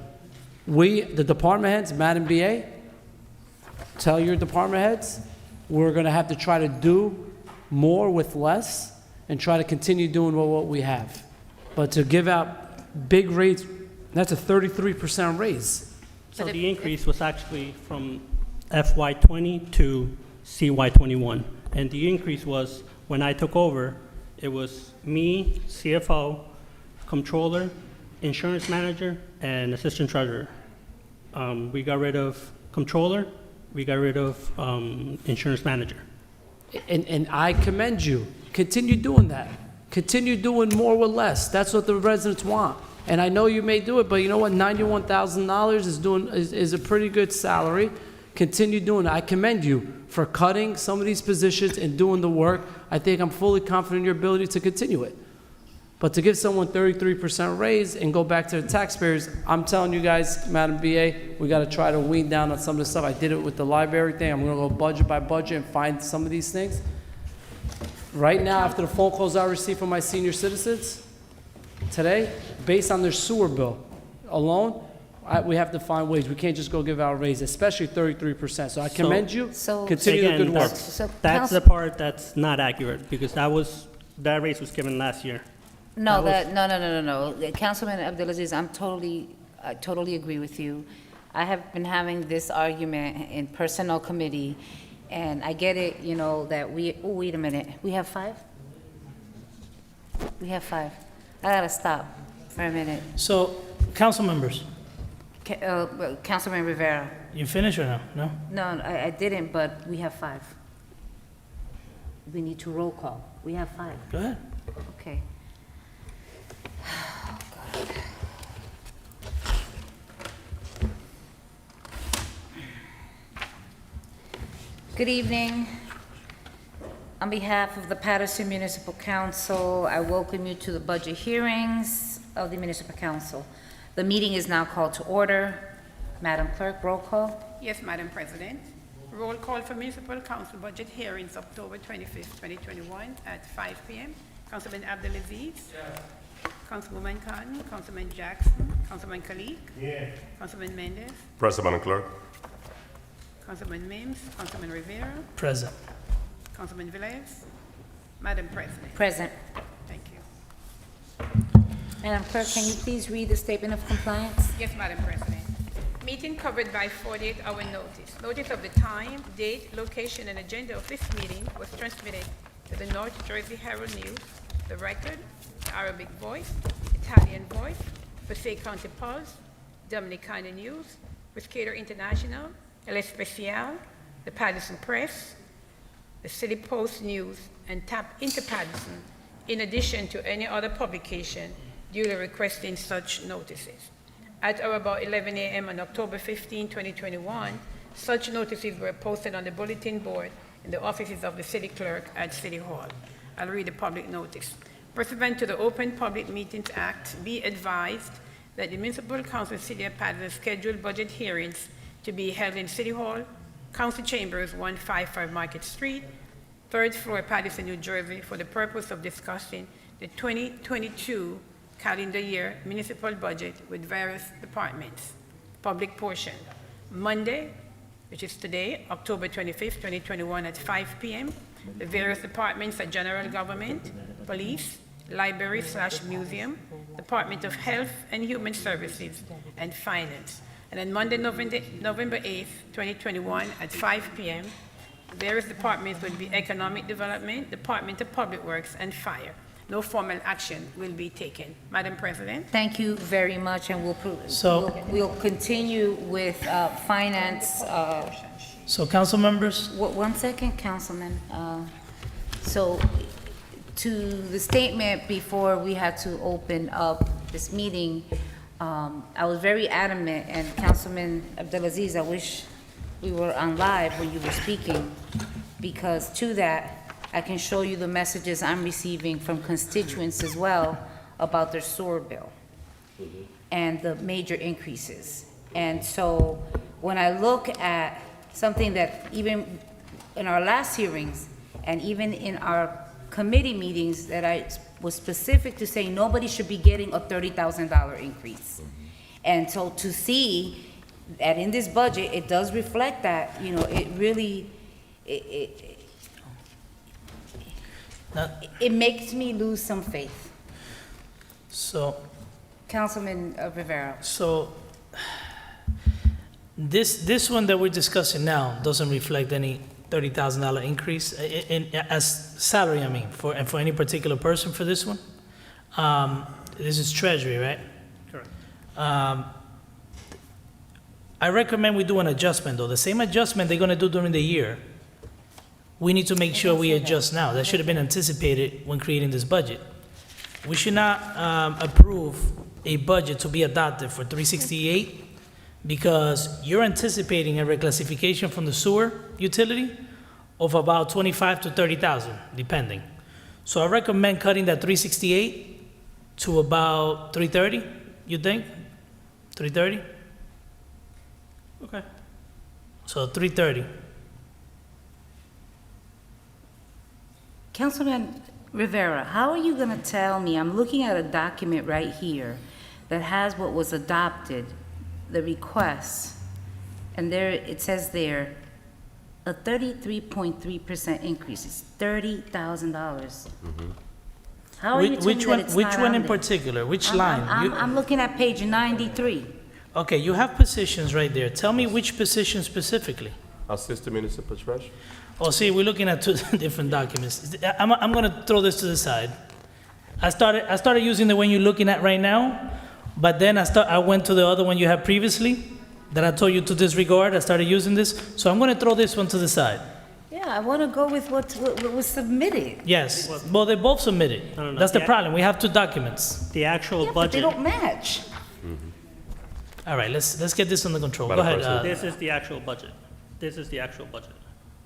the department heads, Madam BA, tell your department heads, we're gonna have to try to do more with less and try to continue doing what we have. But to give out big rates, that's a 33% raise. So But the increase was actually from FY '20 to CY '21. And the increase was, when I took over, it was me, CFO, controller, insurance manager, and assistant treasurer. We got rid of controller, we got rid of insurance manager. And I commend you. Continue doing that. Continue doing more with less. That's what the residents want. And I know you may do it, but you know what? $91,000 is a pretty good salary. Continue doing it. I commend you for cutting some of these positions and doing the work. I think I'm fully confident in your ability to continue it. But to give someone 33% raise and go back to the taxpayers, I'm telling you guys, Madam BA, we got to try to wean down on some of this stuff. I did it with the library thing. I'm going to go budget by budget and find some of these things. Right now, after the phone calls I received from my senior citizens today, based on their sewer bill alone, we have to find ways. We can't just go give out a raise, especially 33%. So I commend you. So- Continue the Again, good work. So That's the part that's not accurate, because that raise was given last year. No, no. Councilman Abdelaziz, I totally agree with you. I have been having this argument in personnel committee, and I get it, that wait a minute, we have 5? We have 5. I gotta stop for a minute. So, council members, Councilman Rivera. you finished or no? No? No, I didn't, but we have 5. We need to roll call. We have 5. Go ahead. Okay. Good evening. On behalf of the Paterson Municipal Council, I welcome you to the budget hearings of the Municipal Council. The meeting is now called to order. Madam Clerk, roll call. Yes, Madam President. Roll call for Municipal Council budget hearings October 25th, 2021 at 5 p.m. Councilman Abdelaziz. Councilwoman Cotton, Councilman Jackson, Councilman Kalik. Councilman Mendez, Present, Madam Clerk. Councilman Mims, Councilman Rivera, Present. Councilman Velez. Madam President. Present. Thank you. Madam Clerk, can you please read the statement of compliance? Yes, Madam President. Meeting covered by 48-hour notice. Notice of the time, date, location, and agenda of this meeting was transmitted to the North Jersey Herald News, The Record, Arabic Voice, Italian Voice, Passaic County Pulse, Dominicana News, Pescator International, El Especial, the Paterson Press, the City Post News, and Tap into Paterson, in addition to any other publication duly requesting such notices. At or about 11 a.m. on October 15, 2021, such notices were posted on the bulletin board in the offices of the city clerk at City Hall. I'll read the public notice. Pursuant to the Open Public Meetings Act, be advised that the Municipal Council City of Paterson scheduled budget hearings to be held in City Hall, Council Chambers, 155 Market Street, 3rd floor, Paterson, New Jersey, for the purpose of discussing the 2022 calendar year municipal budget with various departments. Public portion, Monday, which is today, October 25th, 2021 at 5 p.m. The various departments are General Government, Police, Library/Museum, Department of Health and Human Services, and Finance. And then Monday, November 8th, 2021 at 5 p.m., various departments will be Economic Development, Department of Public Works, and Fire. No formal action will be taken. Madam President. Thank you very much, and we'll continue with finance. So council members, One second, Councilman. So to the statement before we had to open up this meeting, I was very adamant, and Councilman Abdelaziz, I wish we were on live when you were speaking, because to that, I can show you the messages I'm receiving from constituents as well about their sewer bill and the major increases. And so when I look at something that even in our last hearings and even in our committee meetings that I was specific to say nobody should be getting a $30,000 increase. And so to see that in this budget, it does reflect that, you know, it really, it makes me lose some faith. so, Councilman Rivera. so this one that we're discussing now doesn't reflect any $30,000 increase as salary, I mean, for any particular person for this one. This is Treasury, right? Correct. I recommend we do an adjustment, though. The same adjustment they're gonna do during the year, we need to make sure we adjust now. That should have been anticipated when creating this budget. We should not approve a budget to be adopted for 368 because you're anticipating a reclassification from the sewer utility of about 25 to 30,000, depending. So I recommend cutting that 368 to about 330, you think? 330? Okay. So 330. Councilman Rivera, how are you gonna tell me, I'm looking at a document right here that has what was adopted, the requests, and there, it says there, a 33.3% increase, it's $30,000. How are you telling me that it's Which not one on in there? particular? Which line? I'm looking at page 93. Okay, you have positions right there. Tell me which position specifically. Assistant Municipal Treasurer. Oh, see, we're looking at two different documents. I'm gonna throw this to the side. I started using the one you're looking at right now, but then I went to the other one you had previously that I told you to disregard. I started using this, so I'm gonna throw this one to the side. Yeah, I wanna go with what was submitted. Yes, well, they both submitted. No. That's the problem. We have two documents. The actual Yeah, but they budget, don't match. All right, let's get this under control. Go Madam ahead. President. this is the actual budget. This is the actual budget.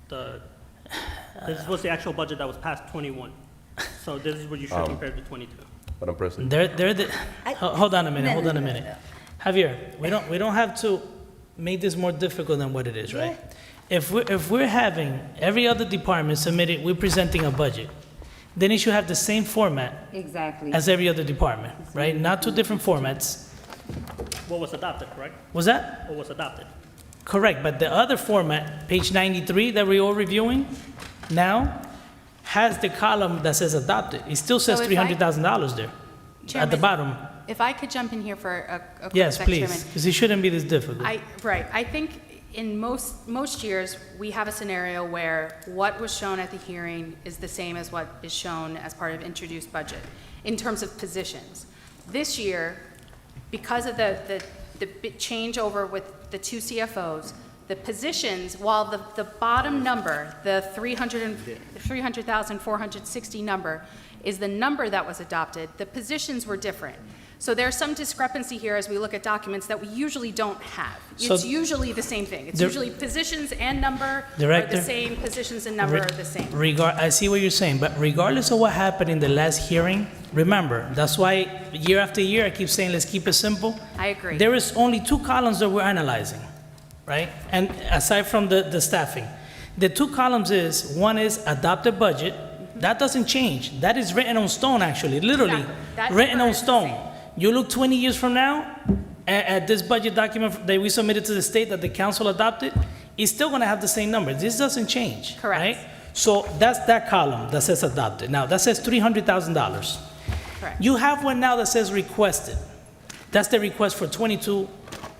This was the actual budget that was passed 21. So this is what you should compare to 22. Madam President. They're the, hold on a minute. Javier, we don't have to make this more difficult than what it is, right? If we're having every other department submitted, we're presenting a budget. then it should have the same format Exactly. as every other department, right? Not two different formats. What was adopted, correct? Was that? What was adopted? Correct, but the other format, page 93 that we're all reviewing now, has the column that says adopted. It still says So if I- $300,000 there, at the Chairman, bottom. If I could jump in here for a quick Yes, sec, please, Chairman. because it shouldn't be this difficult. Right, I think in most years, we have a scenario where what was shown at the hearing is the same as what is shown as part of introduced budget, in terms of positions. This year, because of the big changeover with the two CFOs, the positions, while the bottom number, the 300,460 number, is the number that was adopted, the positions were different. So there's some discrepancy here as we look at documents that we usually don't have. So- It's usually the same thing. It's Dir- usually positions and number are Director? the same, positions and number are the same. I see what you're saying, but regardless of what happened in the last hearing, remember, that's why year after year, I keep saying, let's keep it simple. I agree. There is only two columns that we're analyzing, right? And aside from the staffing, the two columns is, one is adopted budget, that doesn't change. That is written on stone, actually, literally, Exactly. That written number on is the stone. same. You look 20 years from now, at this budget document that we submitted to the state that the council adopted, it's still gonna have the same number. This doesn't change, Correct. right? So that's that column that says adopted. Now, that says $300,000. Correct. You have one now that says requested. That's the request for 22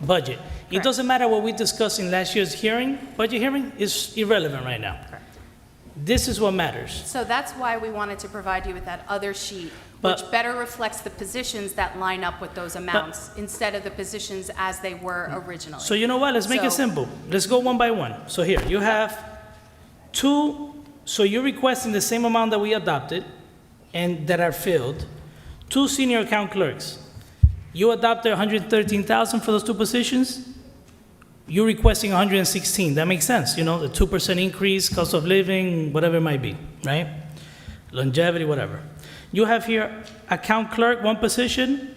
budget. It Correct. doesn't matter what we discussed in last year's hearing, budget hearing, is irrelevant right now. Correct. This is what matters. So that's why we wanted to provide you with that other sheet, But- which better reflects the positions that line up with those amounts instead of the positions as they were originally. So you know what, let's make it So- simple. Let's go one by one. So here, you have two, so you're requesting the same amount that we adopted and that are filled, two senior account clerks. You adopted 113,000 for those two positions. You're requesting 116, that makes sense, you know, the 2% increase, cost of living, whatever it might be, right? Longevity, whatever. You have here account clerk, one position.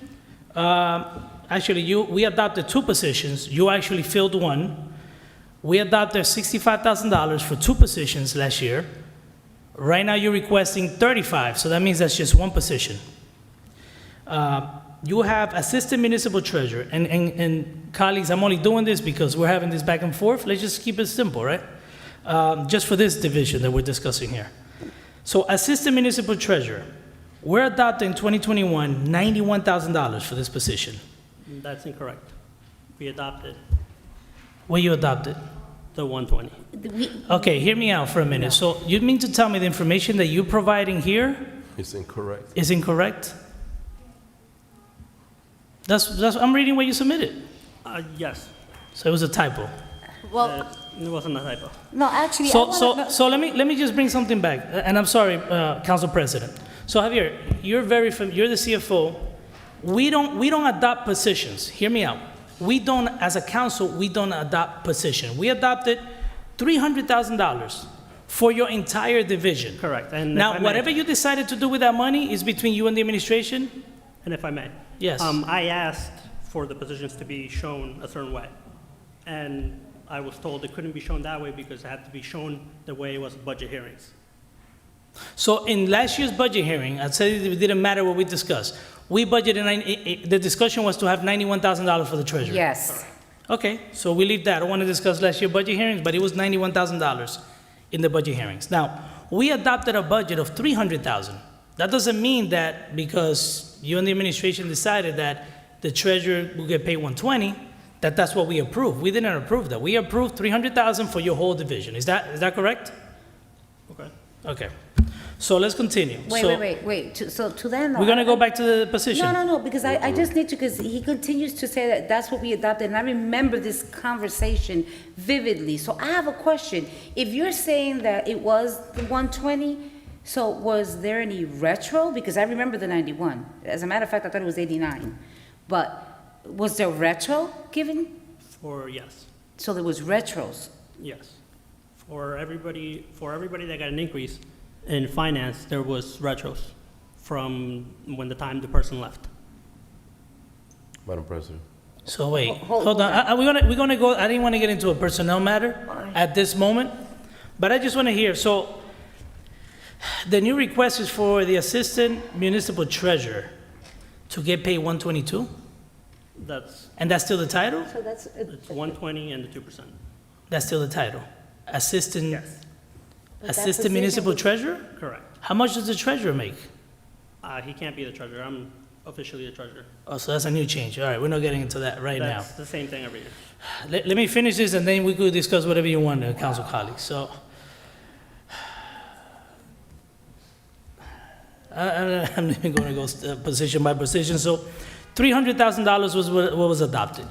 Actually, we adopted two positions, you actually filled one. We adopted $65,000 for two positions last year. Right now, you're requesting 35, so that means that's just one position. You have assistant municipal treasurer, and colleagues, I'm only doing this because we're having this back and forth. Let's just keep it simple, right? Just for this division that we're discussing here. So assistant municipal treasurer, we're adopting 2021, $91,000 for this position. That's incorrect. We adopted What you adopted? the 120. Okay, hear me out for a minute. So you mean to tell me the information that you're providing here It's incorrect. is incorrect? I'm reading what you submitted. Yes, So it was a typo. Well, it wasn't a typo. No, actually, I So, wanna know- so let me just bring something back, and I'm sorry, Council President. So Javier, you're you're the CFO. We don't adopt positions. Hear me out. We don't, as a council, we don't adopt position. We adopted $300,000 for your entire division. Correct. And if I Now, may- whatever you decided to do with that money is between you and the administration. And if I may. Yes. I asked for the positions to be shown a certain way. And I was told it couldn't be shown that way because it had to be shown the way it was budget hearings. So in last year's budget hearing, I said it didn't matter what we discussed. We budgeted, the discussion was to have $91,000 for the treasurer. Yes. Okay, so we leave that. I don't want to discuss last year's budget hearings, but it was $91,000 in the budget hearings. Now, we adopted a budget of $300,000. That doesn't mean that because you and the administration decided that the treasurer will get paid $120, that's what we approved. We didn't approve that. We approved $300,000 for your whole division. Is that correct? Okay. Okay. So let's continue. Wait, So wait. So to that. we're gonna go back to the position. No, because I just need to, because he continues to say that that's what we adopted, and I remember this conversation vividly. So I have a question. If you're saying that it was the 120, so was there any retro? Because I remember the 91. As a matter of fact, I thought it was 89. But was there retro given? Yes. So there was retros. Yes. For everybody that got an increase in finance, there was retros from when the time the person left. Madam President. So wait, Hold hold on. We're gonna go, I didn't want to get into a personnel matter at this moment, but I just want to hear, so The new request is for the assistant municipal treasurer to get paid 122, That's, and that's still the title? So that's, it's 120 and the 2%. That's still the title? Assistant, Yes, assistant municipal treasurer? correct. How much does the treasurer make? He can't be the treasurer. I'm officially a treasurer. Oh, so that's a new change. All right, we're not getting into that right now. That's the same thing every year. Let me finish this, and then we could discuss whatever you want, council colleagues. So, I'm not even going to go position by position. So, $300,000 was what was adopted.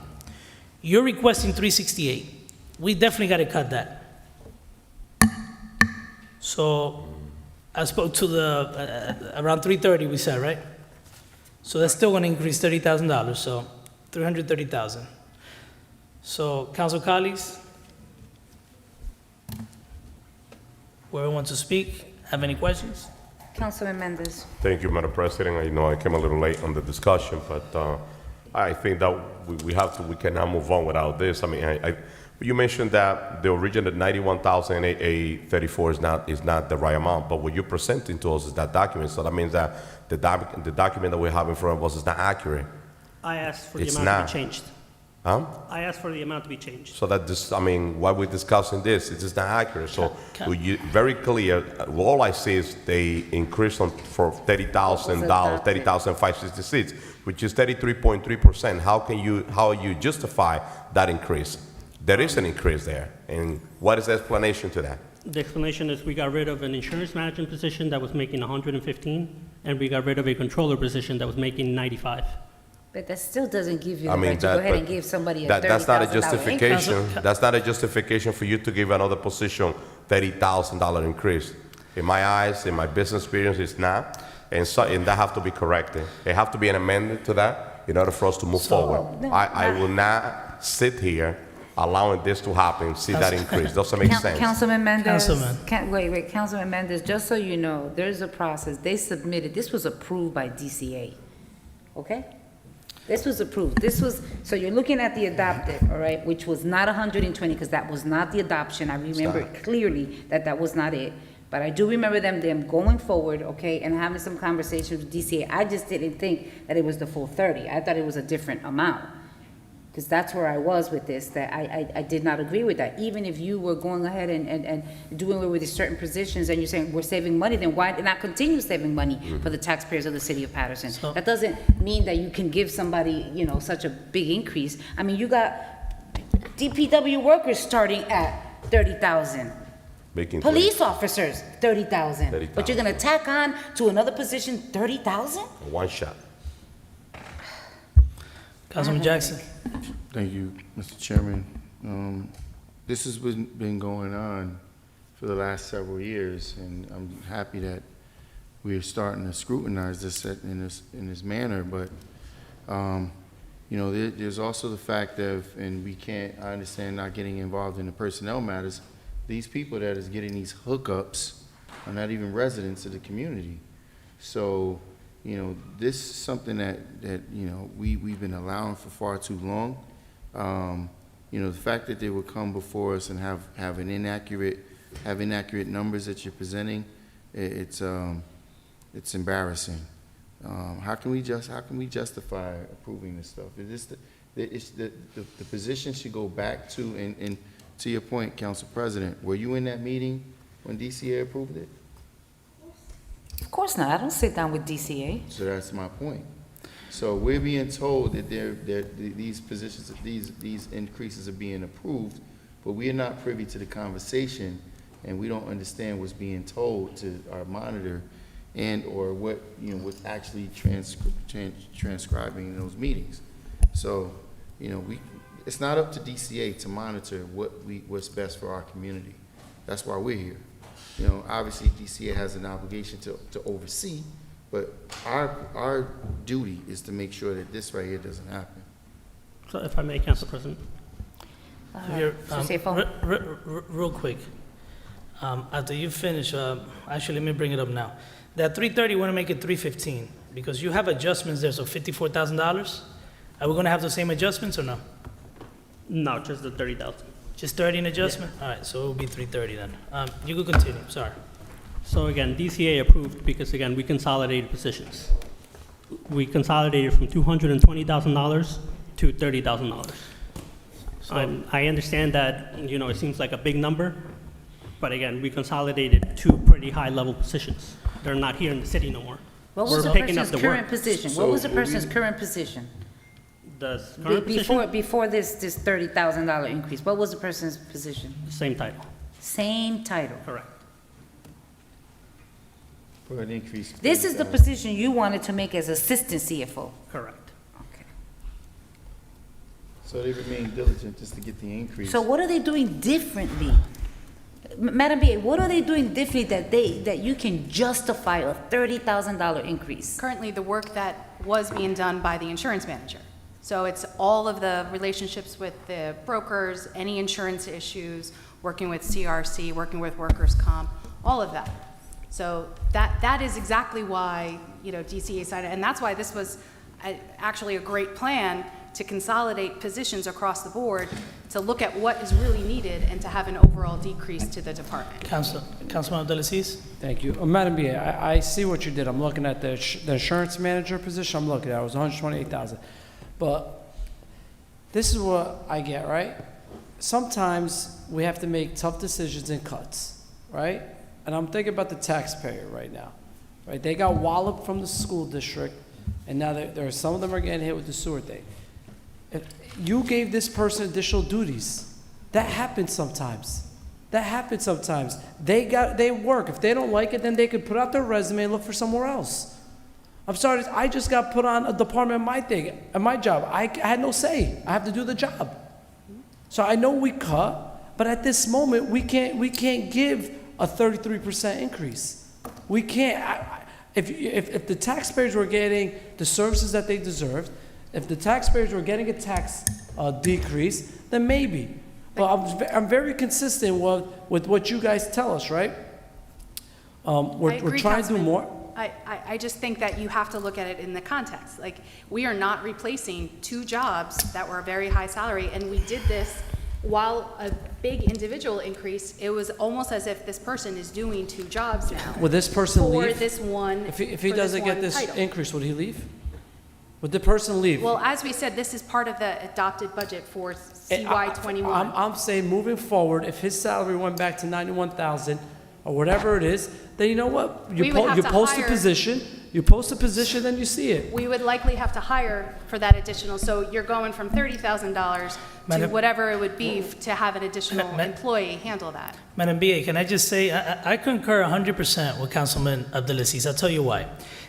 You're requesting 368. We definitely got to cut that. So, I spoke to the around 330. We said, right? So that's still going to increase $30,000. So, 330,000. So, council colleagues, whoever wants to speak, have any questions? Councilman Mendez. Thank you, Madam President. I know I came a little late on the discussion, but I think that we cannot move on without this. I mean, you mentioned that the original 91,834 is not the right amount, but what you're presenting to us is that document. So that means that the document that we have in front of us is not accurate. I asked for the It's amount not. to be changed. Huh? I asked for the amount to be changed. So that this, I mean, why we're discussing this, it's just not accurate. So very clear, all I see is they increased on for $30,000, $30,566, which is 33.3%. How you justify that increase? There is an increase there. And what is the explanation to that? The explanation is we got rid of an insurance management position that was making 115, and we got rid of a controller position that was making 95. But that still doesn't give you I the mean, right to go that- ahead and but give somebody a That's not a $30,000 increase. justification. That's not a justification for you to give another position $30,000 increase. In my eyes, in my business experience, it's not. And that have to be corrected. There have to be an amendment to that in order for us to move forward. no, I will not sit here allowing this to happen, see that increase. Doesn't make sense. Councilman Mendez. Councilman. Wait, Councilman Mendez, just so you know, there's a process. They submitted, this was approved by DCA, okay? This was approved. So you're looking at the adopted, all right, which was not 120, because that was not the adoption. I remember clearly that was not it. But I do remember them going forward, okay, and having some conversations with DCA. I just didn't think that it was the full 30. I thought it was a different amount. Because that's where I was with this, that I did not agree with that. Even if you were going ahead and doing away with these certain positions and you're saying we're saving money, then why not continue saving money for the taxpayers of the city of Paterson? So- That doesn't mean that you can give somebody, such a big increase. I mean, you got DPW workers starting at 30,000. Making Police officers, 30,000. But 30,000. you're gonna tack on to another position, 30,000? one shot. Councilman Jackson? Thank you, Mr. Chairman. This has been going on for the last several years, and I'm happy that we are starting to scrutinize this in this manner. But there's also the fact of, and I understand not getting involved in the personnel matters. These people that is getting these hookups are not even residents of the community. So, this is something that we've been allowing for far too long. The fact that they would come before us and have inaccurate numbers that you're presenting, it's embarrassing. How can we justify approving this stuff? The position should go back to, and to your point, Council President, were you in that meeting when DCA approved it? Of course not. I don't sit down with DCA. So that's my point. So we're being told that these positions, these increases are being approved, but we are not privy to the conversation, and we don't understand what's being told to our monitor, and or what's actually transcribing in those meetings. So, it's not up to DCA to monitor what's best for our community. That's why we're here. Obviously DCA has an obligation to oversee, but our duty is to make sure that this right here doesn't happen. So if I may, Council President. Real quick, after you finish, actually, let me bring it up now. That 330, we want to make it 315, because you have adjustments there, so $54,000. Are we going to have the same adjustments or no? No, just the 30,000. Just 30 in adjustment? All right, so it will be 330 then. You could continue, sorry. So again, DCA approved because again, we consolidated positions. We consolidated from $220,000 to $30,000. I understand that, it seems like a big number, but again, we consolidated two pretty high-level positions. They're not here in the city no more. What was the We're picking up person's the current work. position? What was the person's current position? The current position, Before this $30,000 increase, what was the person's position? same title, Same title. correct. For an increase. This is the position you wanted to make as assistant CFO. Correct. Okay. So they remain diligent just to get the increase. So what are they doing differently? Madam BA, what are they doing differently that you can justify a $30,000 increase? Currently, the work that was being done by the insurance manager. So it's all of the relationships with the brokers, any insurance issues, working with CRC, working with workers' comp, all of that. So that is exactly why, DCA decided, and that's why this was actually a great plan to consolidate positions across the board, to look at what is really needed and to have an overall decrease to the department. Councilman Abdelaziz? Thank you. Madam BA, I see what you did. I'm looking at the insurance manager position. I'm looking at it. It was 128,000. But this is what I get, right? Sometimes we have to make tough decisions and cuts, right? And I'm thinking about the taxpayer right now, right? They got walloped from the school district, and now some of them are getting hit with the sewer thing. If you gave this person additional duties, that happens sometimes. That happens sometimes. They work. If they don't like it, then they could put out their resume and look for somewhere else. I'm sorry, I just got put on a department at my job. I had no say. I have to do the job. So I know we cut, but at this moment, we can't give a 33% increase. We can't. If the taxpayers were getting the services that they deserved, if the taxpayers were getting a tax decrease, then maybe. But I'm very consistent with what you guys tell us, right? We're trying to do more. I just think that you have to look at it in the context. Like, we are not replacing two jobs that were a very high salary, and we did this while a big individual increase. It was almost as if this person is doing two jobs now. Would this person for leave? this one, If he for doesn't get one this title. increase, would he leave? Would the person leave? Well, as we said, this is part of the adopted budget for CY '21. I'm saying moving forward, if his salary went back to 91,000 or whatever it is, then you know what? We would have You to post a hire- position, you post a position, then you see it. We would likely have to hire for that additional, so you're going from $30,000 to Madam- whatever it would be to have an additional Ma- employee handle that. Madam BA, can I just say, I concur 100% with Councilman Abdelaziz. I'll tell you why.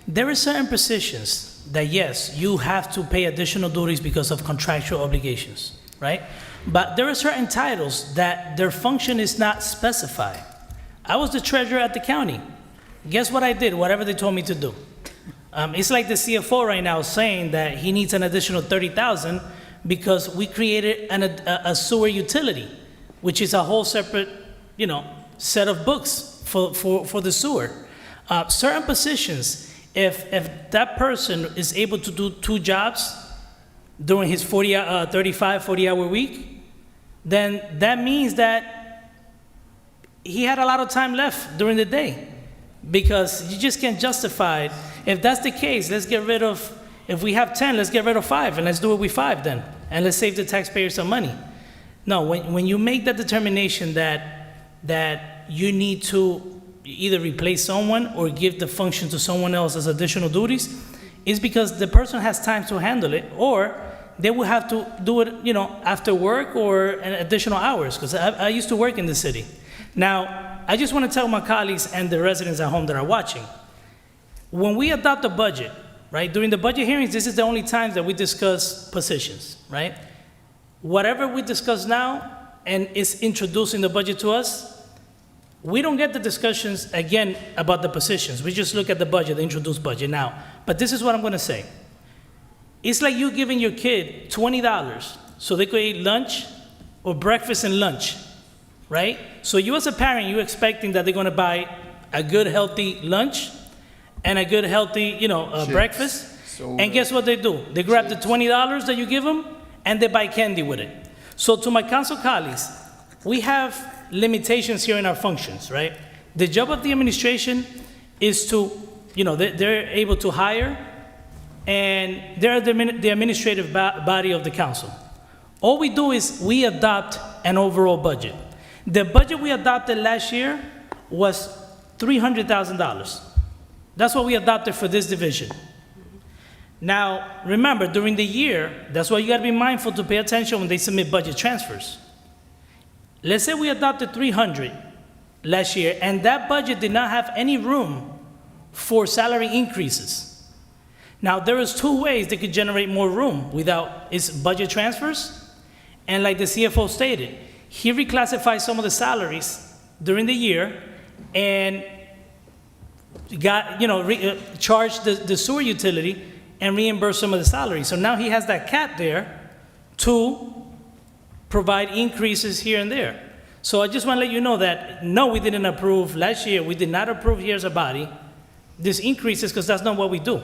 There are certain positions that, yes, you have to pay additional duties because of contractual obligations, right? But there are certain titles that their function is not specified. I was the treasurer at the county. Guess what I did? Whatever they told me to do. It's like the CFO right now saying that he needs an additional 30,000 because we created a sewer utility, which is a whole separate, set of books for the sewer. Certain positions, if that person is able to do two jobs during his 40-hour week, then that means that he had a lot of time left during the day, because you just can't justify it. If that's the case, if we have 10, let's get rid of 5, and let's do it with 5 then, and let's save the taxpayers some money. No, when you make that determination that you need to either replace someone or give the function to someone else as additional duties, it's because the person has time to handle it, or they will have to do it, after work or an additional hours, because I used to work in the city. Now, I just want to tell my colleagues and the residents at home that are watching, when we adopt a budget, right, during the budget hearings, this is the only time that we discuss positions, right? Whatever we discuss now and is introduced in the budget to us, we don't get the discussions again about the positions. We just look at the budget, the introduced budget now. But this is what I'm going to say. It's like you giving your kid $20 so they could eat lunch or breakfast and lunch, right? So you as a parent, you're expecting that they're going to buy a good, healthy lunch and a good, healthy, breakfast. And guess what they do? They grab the $20 that you give them and they buy candy with it. So to my council colleagues, we have limitations here in our functions, right? The job of the administration is to, they're able to hire, and they're the administrative body of the council. All we do is we adopt an overall budget. The budget we adopted last year was $300,000. That's what we adopted for this division. Now, remember, during the year, that's why you gotta be mindful to pay attention when they submit budget transfers. Let's say we adopted 300 last year, and that budget did not have any room for salary increases. Now, there is two ways they could generate more room without its budget transfers, and like the CFO stated, he reclassified some of the salaries during the year and got, charged the sewer utility and reimbursed some of the salaries. So now he has that cap there to provide increases here and there. So I just want to let you know that, no, we didn't approve last year. We did not approve here as a body these increases because that's not what we do.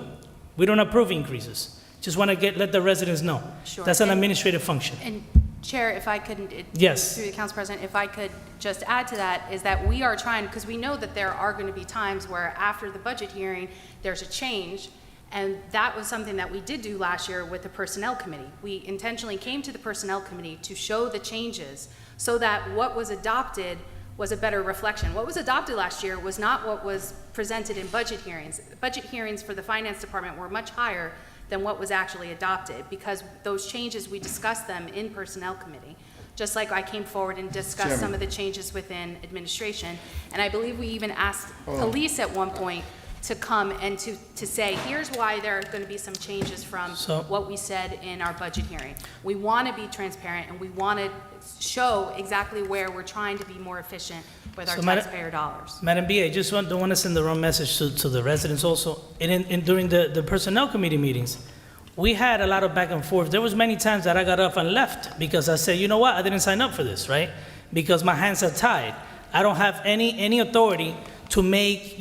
We don't approve increases. Just want to let the residents know. Sure. That's an administrative function. And Chair, if I could, Yes. through the Council President, if I could just add to that, is that we are trying, because we know that there are going to be times where after the budget hearing, there's a change, and that was something that we did do last year with the Personnel Committee. We intentionally came to the Personnel Committee to show the changes so that what was adopted was a better reflection. What was adopted last year was not what was presented in budget hearings. Budget hearings for the Finance Department were much higher than what was actually adopted, because those changes, we discussed them in Personnel Committee. Just like I came forward and discussed some of the changes within administration. And I believe we even asked police at one point to come and to say, here's why there are going to be some changes from what we said in our budget hearing. We want to be transparent, and we want to show exactly where we're trying to be more efficient with our taxpayer dollars. Madam B, I just don't want to send the wrong message to the residents also. During the Personnel Committee meetings, we had a lot of back and forth. There was many times that I got up and left because I said, you know what, I didn't sign up for this, right? Because my hands are tied. I don't have any authority to make,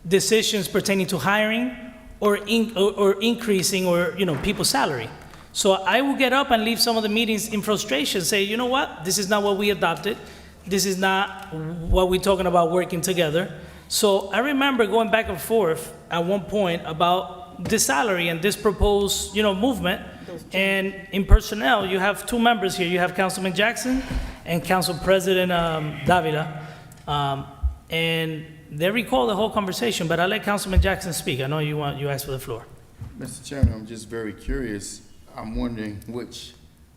decisions pertaining to hiring or increasing or, people's salary. So I will get up and leave some of the meetings in frustration, say, you know what, this is not what we adopted. This is not what we're talking about working together. So I remember going back and forth at one point about this salary and this proposed, movement. And in personnel, you have two members here. You have Councilman Jackson and Council President Davila. And they recall the whole conversation, but I'll let Councilman Jackson speak. I know you asked for the floor. Mr. Chairman, I'm just very curious. I'm wondering which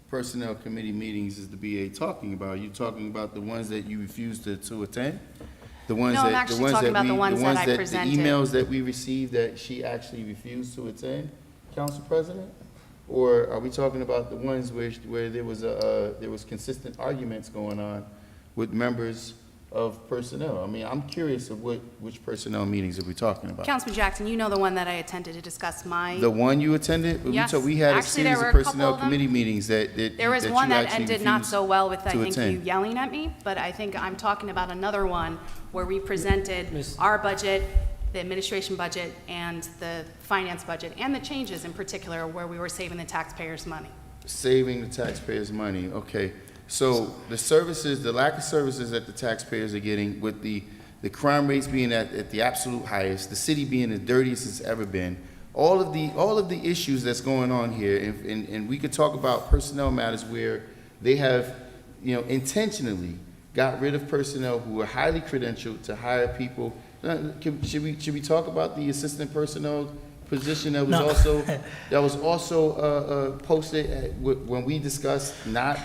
Personnel Committee meetings is the BA talking about? Are you talking about the ones that you refused to attend? The ones No, I'm actually talking about the ones that I presented. The emails that we received that she actually refused to attend, Council President? Or are we talking about the ones where there was consistent arguments going on with members of personnel? I mean, I'm curious of which personnel meetings are we talking about? Councilman Jackson, you know the one that I attended to discuss my. The one you attended? Yes. We had a Actually, there series were of a couple personnel of them. committee meetings that There was that one you that actually ended not refused so well with, I to think, you attend. yelling at me, but I think I'm talking about another one where we presented our budget, the administration budget, and the finance budget, and the changes in particular where we were saving the taxpayers' money. Saving the taxpayers' money, okay. So the services, the lack of services that the taxpayers are getting, with the crime rates being at the absolute highest, the city being the dirtiest it's ever been, all of the issues that's going on here, and we could talk about personnel matters where they have, intentionally got rid of personnel who are highly credentialed to hire people. Should we talk about the assistant personnel position that was also posted when we discussed not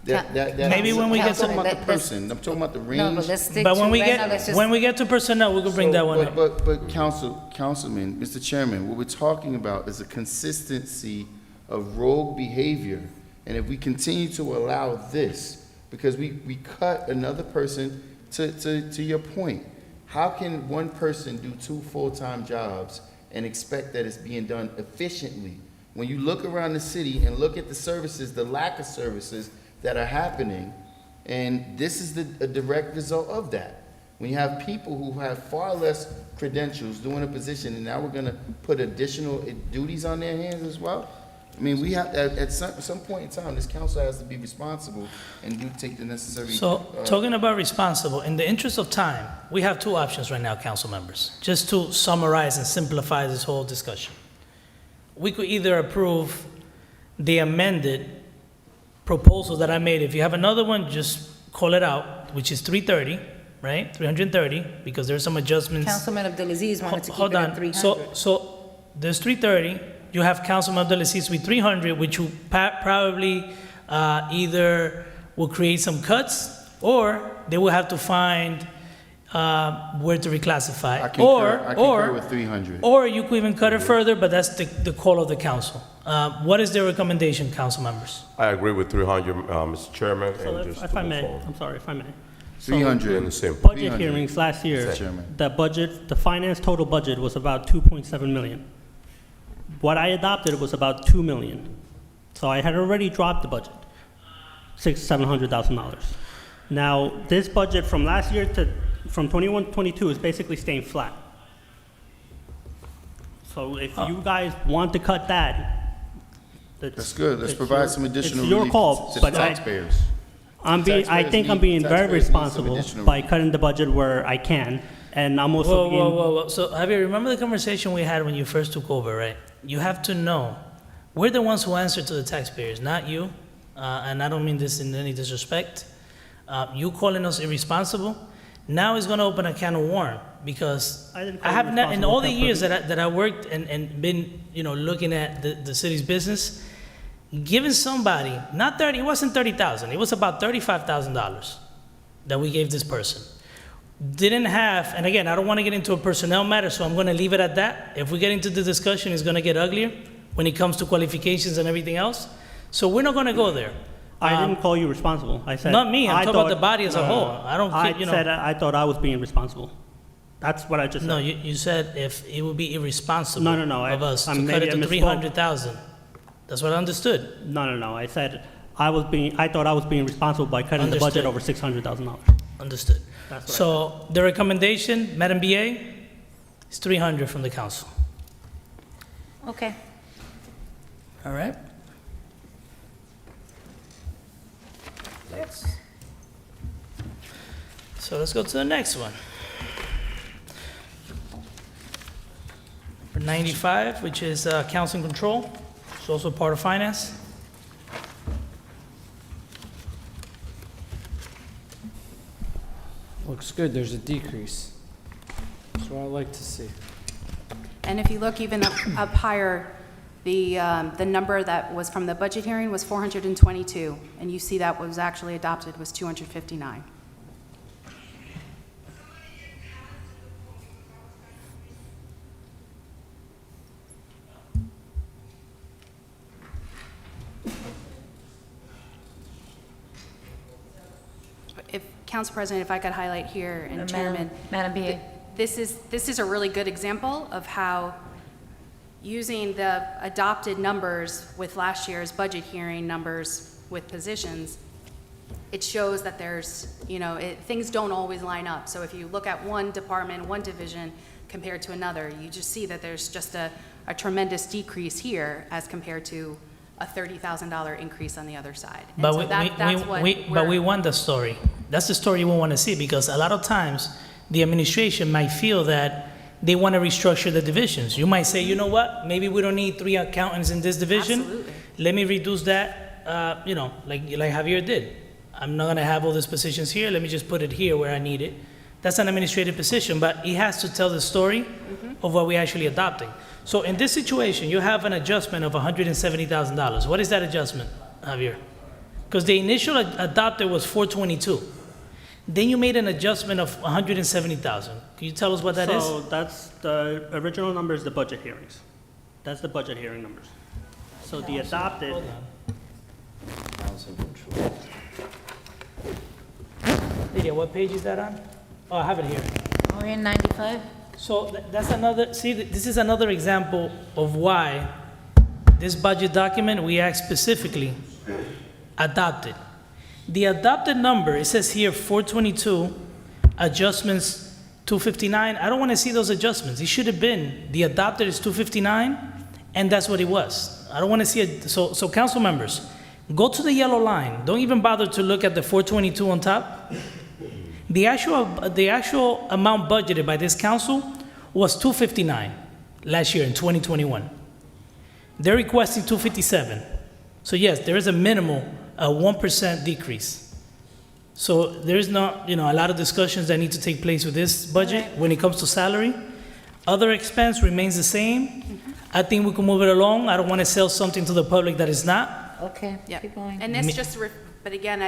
that Maybe when we get I'm talking to- about the person. I'm talking about the range. No, but let's stick But to, when we right now, let's get, just. when we get to personnel, we can bring that one up. But Councilman, Mr. Chairman, what we're talking about is a consistency of rogue behavior. And if we continue to allow this, because we cut another person, to your point, how can one person do two full-time jobs and expect that it's being done efficiently? When you look around the city and look at the services, the lack of services that are happening, and this is a direct result of that. When you have people who have far less credentials doing a position, and now we're gonna put additional duties on their hands as well? I mean, we have, at some point in time, this council has to be responsible and do take the necessary. So, talking about responsible, in the interest of time, we have two options right now, council members, just to summarize and simplify this whole discussion. We could either approve the amended proposal that I made. If you have another one, just call it out, which is 330, right? 330, because there's some adjustments. Councilman Abdulaziz wanted to keep Hold it at on. 300. So there's 330. You have Councilman Abdulaziz with 300, which will probably either will create some cuts, or they will have to find where to reclassify. I concur with 300. Or you could even cut it further, but that's the call of the council. What is their recommendation, council members? I agree with 300, Mr. Chairman, So and just if to I move may, forward. I'm sorry, if I may. So 300. In the same. Budget 300. hearings last year, Mr. Chairman. the finance total budget was about 2.7 million. What I adopted was about 2 million. So I had already dropped the budget, $700,000. Now, this budget from last year from 21-22 is basically staying flat. So if you guys want to cut that, That's good. Let's provide some additional it's your relief call, to the but taxpayers. I think I'm being very Taxpayers need some responsible additional by relief. cutting the budget where I can, and I'm also Whoa, being. whoa, whoa, whoa. So, Javier, remember the conversation we had when you first took over, right? You have to know, we're the ones who answer to the taxpayers, not you. And I don't mean this in any disrespect. You calling us irresponsible, now it's gonna open a can of worms, because I didn't call I have you not, in irresponsible, all the Council years that I worked and been, looking at the city's business, giving somebody, not 30, it wasn't 30,000, it was about $35,000 that we gave this person. Didn't have, and again, I don't want to get into a personnel matter, so I'm going to leave it at that. If we get into the discussion, it's going to get uglier when it comes to qualifications and everything else. So we're not going to go there. I didn't call you responsible. I said. Not me, I'm I talking about thought- the body as a no, no, whole. no. I don't, I you know. said I thought I was being responsible. That's what I just said. No, you said if it would be irresponsible No, no, no, of us to maybe cut it I to misspoke. 300,000. That's what I understood. No. I said I thought I was being responsible by cutting the budget Understood. over $600,000. Understood. That's what I So the recommendation, Madam BA, is 300 from the council. Okay. All right? So let's go to the next one. Number 95, which is council and control. It's also part of finance. Looks good, there's a decrease. That's what I like to see. And if you look even up higher, the number that was from the budget hearing was 422, and you see that was actually adopted was 259. If, Council President, if I could highlight here, and Chairman. Madam BA. This is a really good example of how using the adopted numbers with last year's budget hearing numbers with positions, it shows that there's, things don't always line up. So if you look at one department, one division compared to another, you just see that there's just a tremendous decrease here as compared to a $30,000 increase on the other side. And But so that's what we want the story. That's the story we want to see, because a lot of times the administration might feel that they want to restructure the divisions. You might say, you know what, maybe we don't need 3 accountants in this division. Absolutely. Let me reduce that, like Javier did. I'm not going to have all these positions here. Let me just put it here where I need it. That's an administrative position, but he has to tell the story of what we're actually adopting. So in this situation, you have an adjustment of $170,000. What is that adjustment, Javier? Because the initial adopted was 422. Then you made an adjustment of 170,000. Can you tell us what that is? So that's the original number is the budget hearings. That's the budget hearing numbers. So the adopted. Hold on. Lydia, what page is that on? Oh, I have it here. We're in 95? So that's another, see, this is another example of why this budget document, we asked specifically, adopted. The adopted number, it says here 422, adjustments 259. I don't want to see those adjustments. It should have been, the adopted is 259, and that's what it was. I don't want to see it. So council members, go to the yellow line. Don't even bother to look at the 422 on top. The actual amount budgeted by this council was 259 last year in 2021. They're requesting 257. So yes, there is a minimal, a 1% decrease. So there is not, a lot of discussions that need to take place with this budget when it comes to salary. Other expense remains the same. I think we can move it along. I don't want to sell something to the public that is not. Okay, Yeah. keep going. And this just, but again,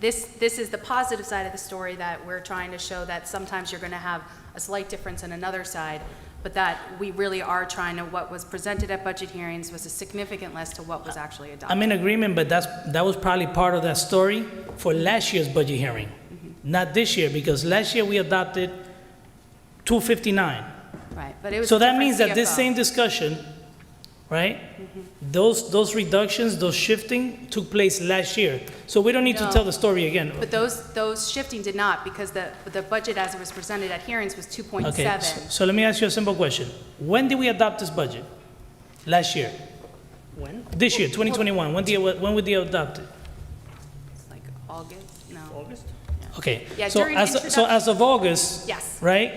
this is the positive side of the story that we're trying to show that sometimes you're going to have a slight difference in another side, but that we really are trying to, what was presented at budget hearings was a significant less to what was actually adopted. I'm in agreement, but that was probably part of that story for last year's budget hearing, not this year, because last year we adopted 259. Right, but it was. So a that different means that this CFO. same discussion, right? Those reductions, those shifting took place last year. So we don't need to No. tell the story again. But those shifting did not, because the budget as it was presented at hearings was 2.7. Okay, so let me ask you a simple question. When did we adopt this budget? Last year? When? This year, 2021, when would they adopt it? It's like August, no. August? Okay, Yeah, so during as introduction- of August, Yes. right?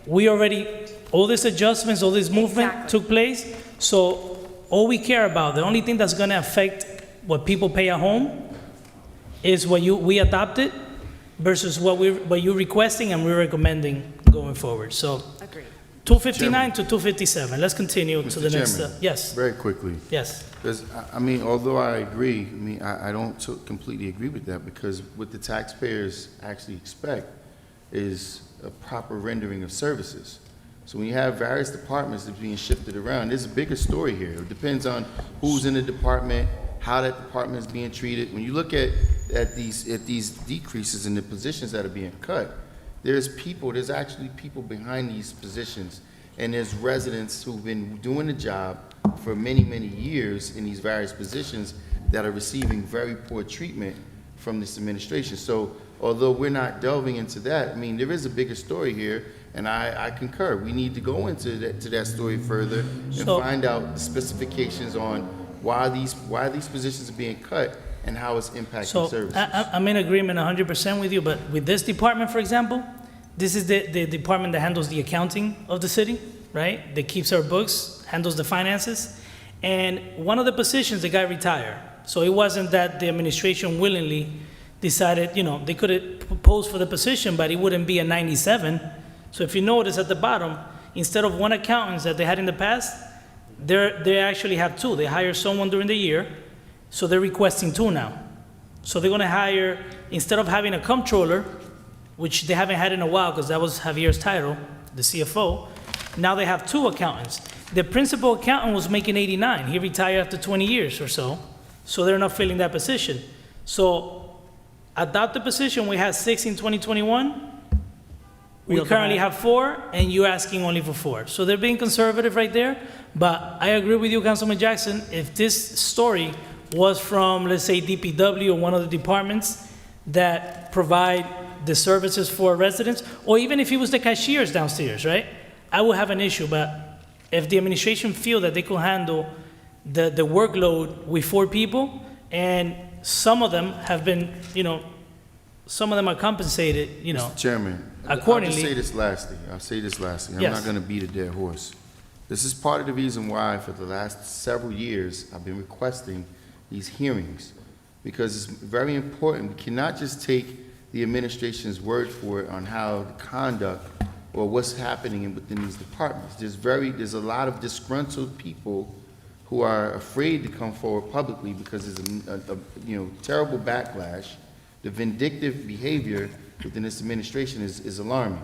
We already, all these adjustments, all this movement Exactly. took place. So all we care about, the only thing that's gonna affect what people pay at home is what we adopted versus what you're requesting and we're recommending going forward. So Agreed. 259 to 257. Let's continue to Mr. the next. Chairman, Yes, Very quickly. yes. Because, I mean, although I agree, I don't completely agree with that, because what the taxpayers actually expect is a proper rendering of services. So when you have various departments that are being shifted around, there's a bigger story here. It depends on who's in the department, how that department is being treated. When you look at these decreases in the positions that are being cut, there's actually people behind these positions, and there's residents who've been doing the job for many, many years in these various positions that are receiving very poor treatment from this administration. So although we're not delving into that, I mean, there is a bigger story here, and I concur. We need to go into that story further and So- find out the specifications on why these positions are being cut and how it's impacting So services. I'm in agreement 100% with you, but with this department, for example, this is the department that handles the accounting of the city, right? That keeps our books, handles the finances. And one of the positions, the guy retired. So it wasn't that the administration willingly decided, they could have posed for the position, but it wouldn't be a 97. So if you notice at the bottom, instead of one accountant that they had in the past, they actually have two. They hire someone during the year, so they're requesting two now. So they're gonna hire, instead of having a comptroller, which they haven't had in a while because that was Javier's title, the CFO, now they have two accountants. The principal accountant was making 89. He retired after 20 years or so, so they're not filling that position. So adopt the position, we had 6 in 2021. We also currently have- have 4, and you're asking only for 4. So they're being conservative right there, but I agree with you, Councilman Jackson. If this story was from, let's say, DPW or one of the departments that provide the services for residents, or even if it was the cashiers downstairs, right? I would have an issue, but if the administration feel that they could handle the workload with 4 people, and some of them have been, some of them are compensated, Mr. Chairman, accordingly. I'll just say this lastly. I'm Yes. not going to beat a dead horse. This is part of the reason why for the last several years I've been requesting these hearings, because it's very important. We cannot just take the administration's word for it on how the conduct or what's happening within these departments. There's a lot of disgruntled people who are afraid to come forward publicly because there's a terrible backlash. The vindictive behavior within this administration is alarming.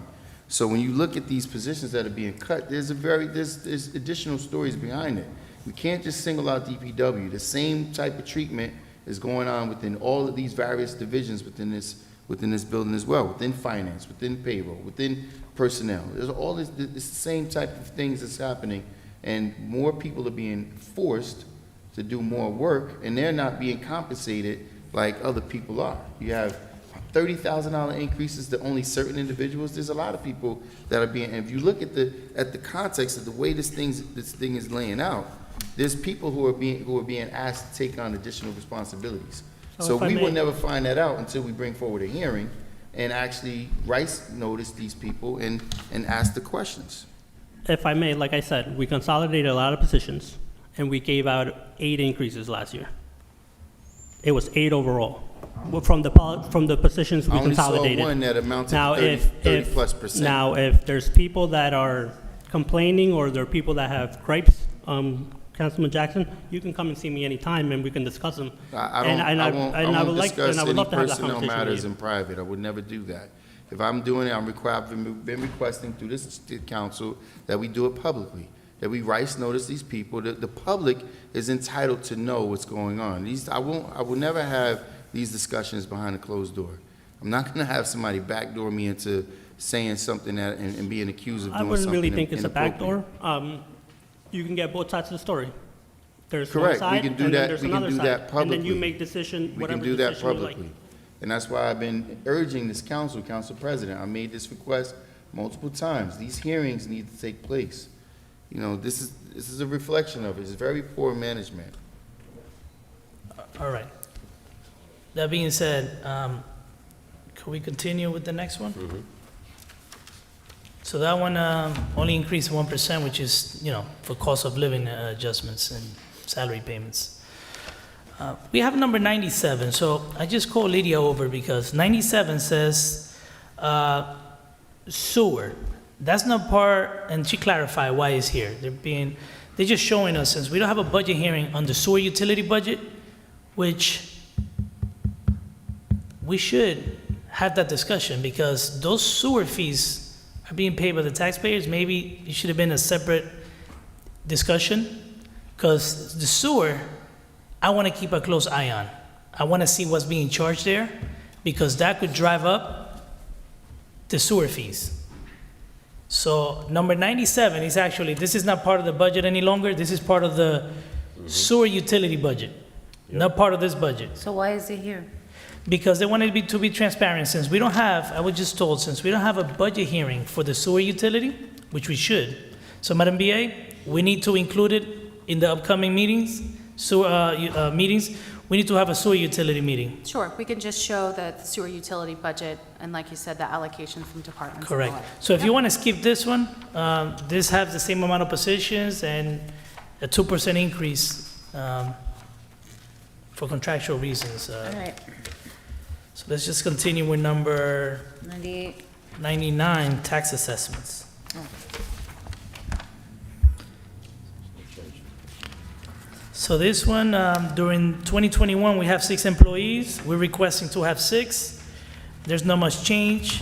So when you look at these positions that are being cut, there's additional stories behind it. We can't just single out DPW. The same type of treatment is going on within all of these various divisions within this building as well, within finance, within payroll, within personnel. There's all this, it's the same type of things that's happening, and more people are being forced to do more work, and they're not being compensated like other people are. You have $30,000 increases to only certain individuals. There's a lot of people that are being, and if you look at the context of the way this thing is laying out, There's people who are being asked to take on additional responsibilities. So So if I we will may- never find that out until we bring forward a hearing and actually notice these people and ask the questions. If I may, like I said, we consolidated a lot of positions, and we gave out 8 increases last year. It was 8 overall, from the positions we I only saw consolidated. one that amounted Now, to 30+%. Now, if there's people that are complaining, or there are people that have gripes, Councilman Jackson, you can come and see me anytime, and we can discuss them. I would won't like, discuss and I would any love to have that personnel conversation with matters you. in private. I would never do that. If I'm doing it, I've been requesting through this council that we do it publicly, that we notice these people, that the public is entitled to know what's going on. I will never have these discussions behind a closed door. I'm not gonna have somebody backdoor me into saying something and being accused of I doing wouldn't something really think it's a inappropriate. backdoor. You can get both sides of the story. There's one Correct. We side, can and do then that. there's We can another do side. that And publicly. then you make decision, We whatever can do that decision you like. publicly. And that's why I've been urging this council president, I made this request multiple times. These hearings need to take place. You know, this is a reflection of it. It's very poor management. All right. That being said, can we continue with the next one? So that one only increased 1%, which is, for cost of living adjustments and salary payments. We have number 97, so I just called Lydia over because 97 says sewer. That's not part, and she clarified why it's here. They're just showing us, since we don't have a budget hearing on the sewer utility budget, which we should have that discussion, because those sewer fees are being paid by the taxpayers. Maybe it should have been a separate discussion, because the sewer, I want to keep a close eye on. I want to see what's being charged there, because that could drive up the sewer fees. So number 97 is actually, this is not part of the budget any longer. This is part of the sewer utility budget, not part of this budget. So why is it here? Because they wanted to be transparent. Since we don't have, I was just told, since we don't have a budget hearing for the sewer utility, which we should. So Madam BA, we need to include it in the upcoming meetings, meetings. We need to have a sewer utility meeting. Sure, we can just show the sewer utility budget, and like you said, the allocation from departments. and Correct. all that. So if you want to skip this one, this has the same amount of positions and a 2% increase for contractual reasons. All right, So let's just continue with number 98. 99, tax assessments. So this one, during 2021, we have 6 employees. We're requesting to have 6. There's not much change.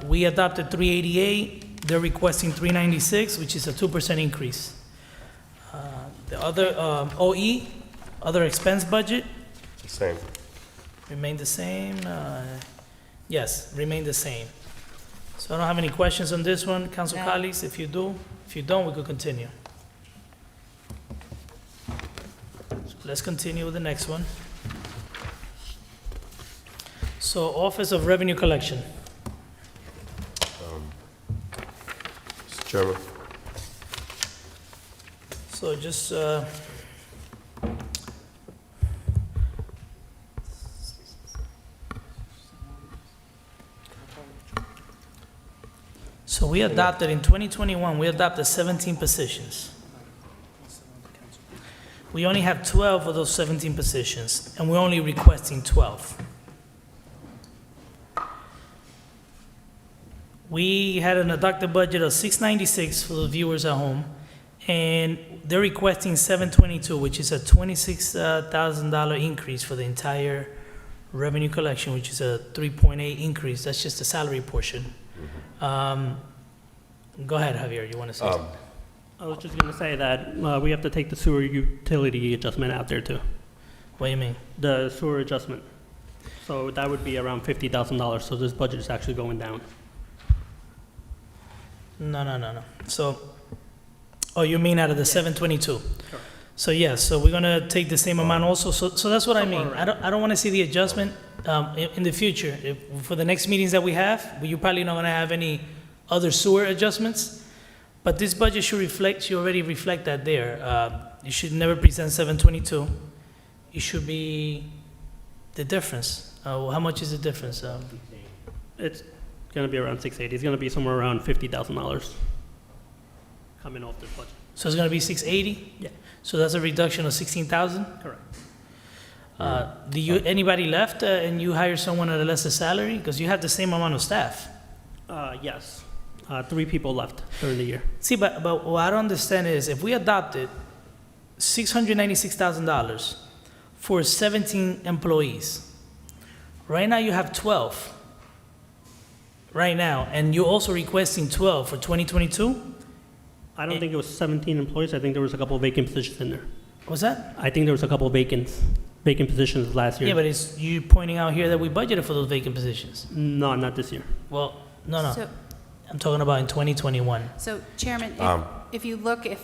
We adopted 388. They're requesting 396, which is a 2% increase. The other, OE, other expense budget, Same. remain the same. Yes, remain the same. So I don't have any questions on this one, council No. colleagues. If you do, if you don't, we could continue. So let's continue with the next one. So Office of Revenue Collection. Mr. Chairman. So just, so we adopted, in 2021, we adopted 17 positions. We only have 12 of those 17 positions, and we're only requesting 12. We had an adopted budget of 696 for the viewers at home, and they're requesting 722, which is a $26,000 increase for the entire revenue collection, which is a 3.8 increase. That's just the salary portion. Go ahead, Javier, you want to say something? I was just going to say that we have to take the sewer utility adjustment out there too, What do you mean? the sewer adjustment. So that would be around $50,000, so this budget is actually going down. No. So, oh, you mean out of the 722? So yes, so we're gonna take the same amount also, so that's what I mean. I don't wanna see the adjustment, in the future. For the next meetings that we have, you're probably not gonna have any other sewer adjustments. But this budget should already reflect that there. You should never present 722. It should be the difference. How much is the difference? It's gonna be around 680. It's gonna be somewhere around $50,000 coming off this budget. So it's gonna be 680? Yeah. So that's a reduction of 16,000? Correct. Anybody left and you hire someone at a lesser salary? Because you have the same amount of staff. Yes. 3 people left during the year. See, but what I don't understand is if we adopted $696,000 for 17 employees, right now you have 12. Right now, and you're also requesting 12 for 2022? I don't think it was 17 employees. I think there was a couple of vacant positions in there. What's that? I think there was a couple of vacant positions last year. Yeah, but it's you pointing out here that we budgeted for those vacant positions. No, not this year. Well, no. So- I'm talking about in 2021. So Chairman, if you look at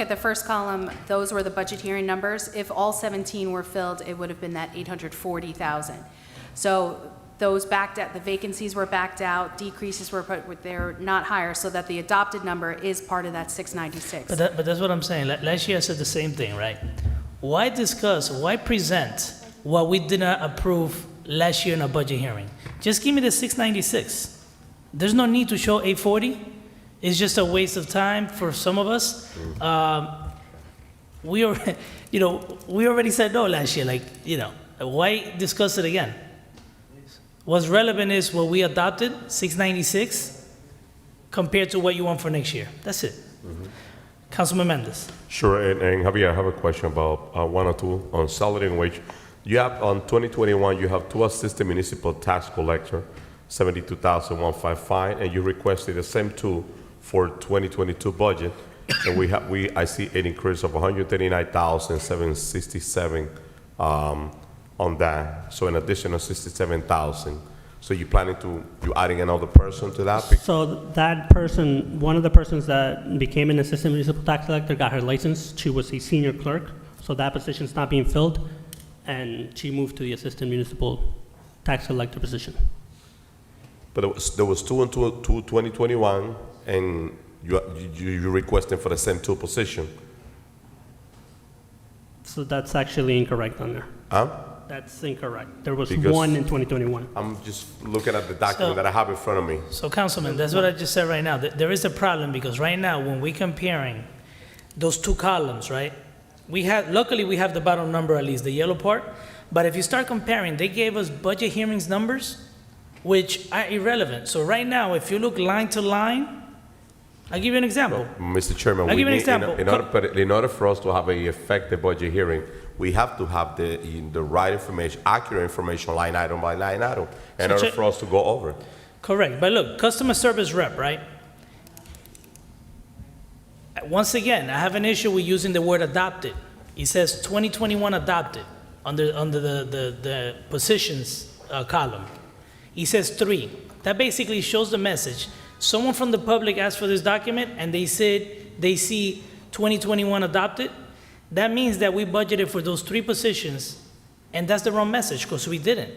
the first column, those were the budget hearing numbers. If all 17 were filled, it would have been that 840,000. So those backed out, the vacancies were backed out, decreases were they're not higher, so that the adopted number is part of that 696. But that's what I'm saying. Last year I said the same thing, right? Why present what we did not approve last year in a budget hearing? Just give me the 696. There's no need to show 840. It's just a waste of time for some of us. We already said no last year. Why discuss it again? What's relevant is what we adopted, 696, compared to what you want for next year. That's it. Councilman Mendez. Sure, and Javier, I have a question about one or two on salary and wage. You have, on 2021, you have 2 assistant municipal tax collector, 72,155, and you requested the same 2 for 2022 budget, and I see an increase of 139,767 on that, so an additional 67,000. So you adding another person to that? So that person, one of the persons that became an assistant municipal tax collector got her license. She was a senior clerk, so that position's not being filled, and she moved to the assistant municipal tax collector position. But there was 2 in 2021, and you requesting for the same 2 position. So that's actually incorrect on there. Huh? That's incorrect. There was Because 1 in 2021. I'm just looking at the document that I have in front of me. So Councilman, that's what I just said right now. There is a problem because right now when we're comparing those 2 columns, right? Luckily we have the bottom number, at least the yellow part. But if you start comparing, they gave us budget hearings numbers, which are irrelevant. So right now, if you look line to line, I'll give you an example. Mr. Chairman, I'll give you an example. in order for us to have an effective budget hearing, we have to have the right information, accurate information, line item by line item, in order for us to go over it. Correct. But look, customer service rep, right? Once again, I have an issue with using the word adopted. It says 2021 adopted under the positions column. It says 3. That basically shows the message. Someone from the public asked for this document and they said they see 2021 adopted. That means that we budgeted for those 3 positions, and that's the wrong message because we didn't.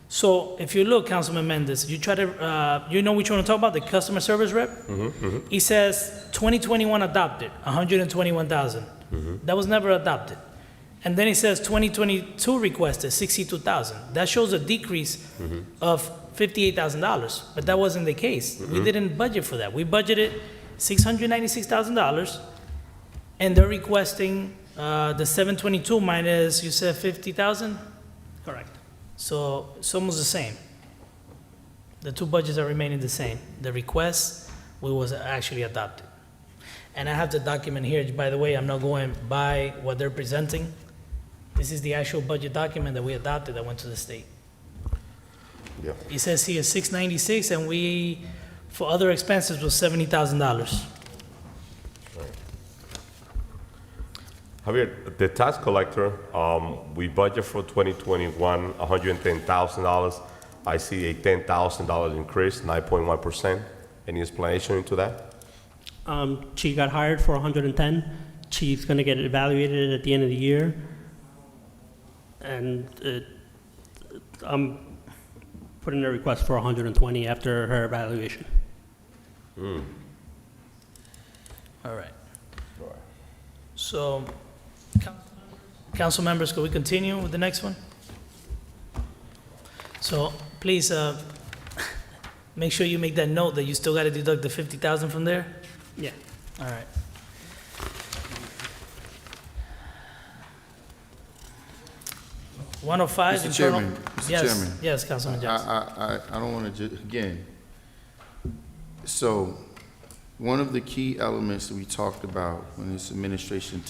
So if you look, Councilman Mendez, you try to, you know which one to talk about, the customer service rep? It says 2021 adopted, 121,000. That was never adopted. And then it says 2022 requested, 62,000. That shows a decrease of $58,000, but that wasn't the case. We didn't budget for that. We budgeted $696,000, and they're requesting the 722 minus, you said 50,000? Correct. So it's almost the same. The 2 budgets are remaining the same. The request was actually adopted. And I have the document here. By the way, I'm not going by what they're presenting. This is the actual budget document that we adopted that went to the state. Yeah. It says here 696, and for other expenses, was $70,000. Javier, the tax collector, we budget for 2021, $110,000. I see a $10,000 increase, 9.1%. Any explanation into that? She got hired for 110. She's going to get evaluated at the end of the year. And I'm putting a request for 120 after her evaluation. All right. So, council members, can we continue with the next one? So, please, make sure you make that note that you still gotta deduct the 50,000 from there? Yeah. All right. $105 Mr. internal. Chairman, Mr. Yes, Chairman. yes, Councilman Johnson. I don't want to, again, so one of the key elements that we talked about when this administration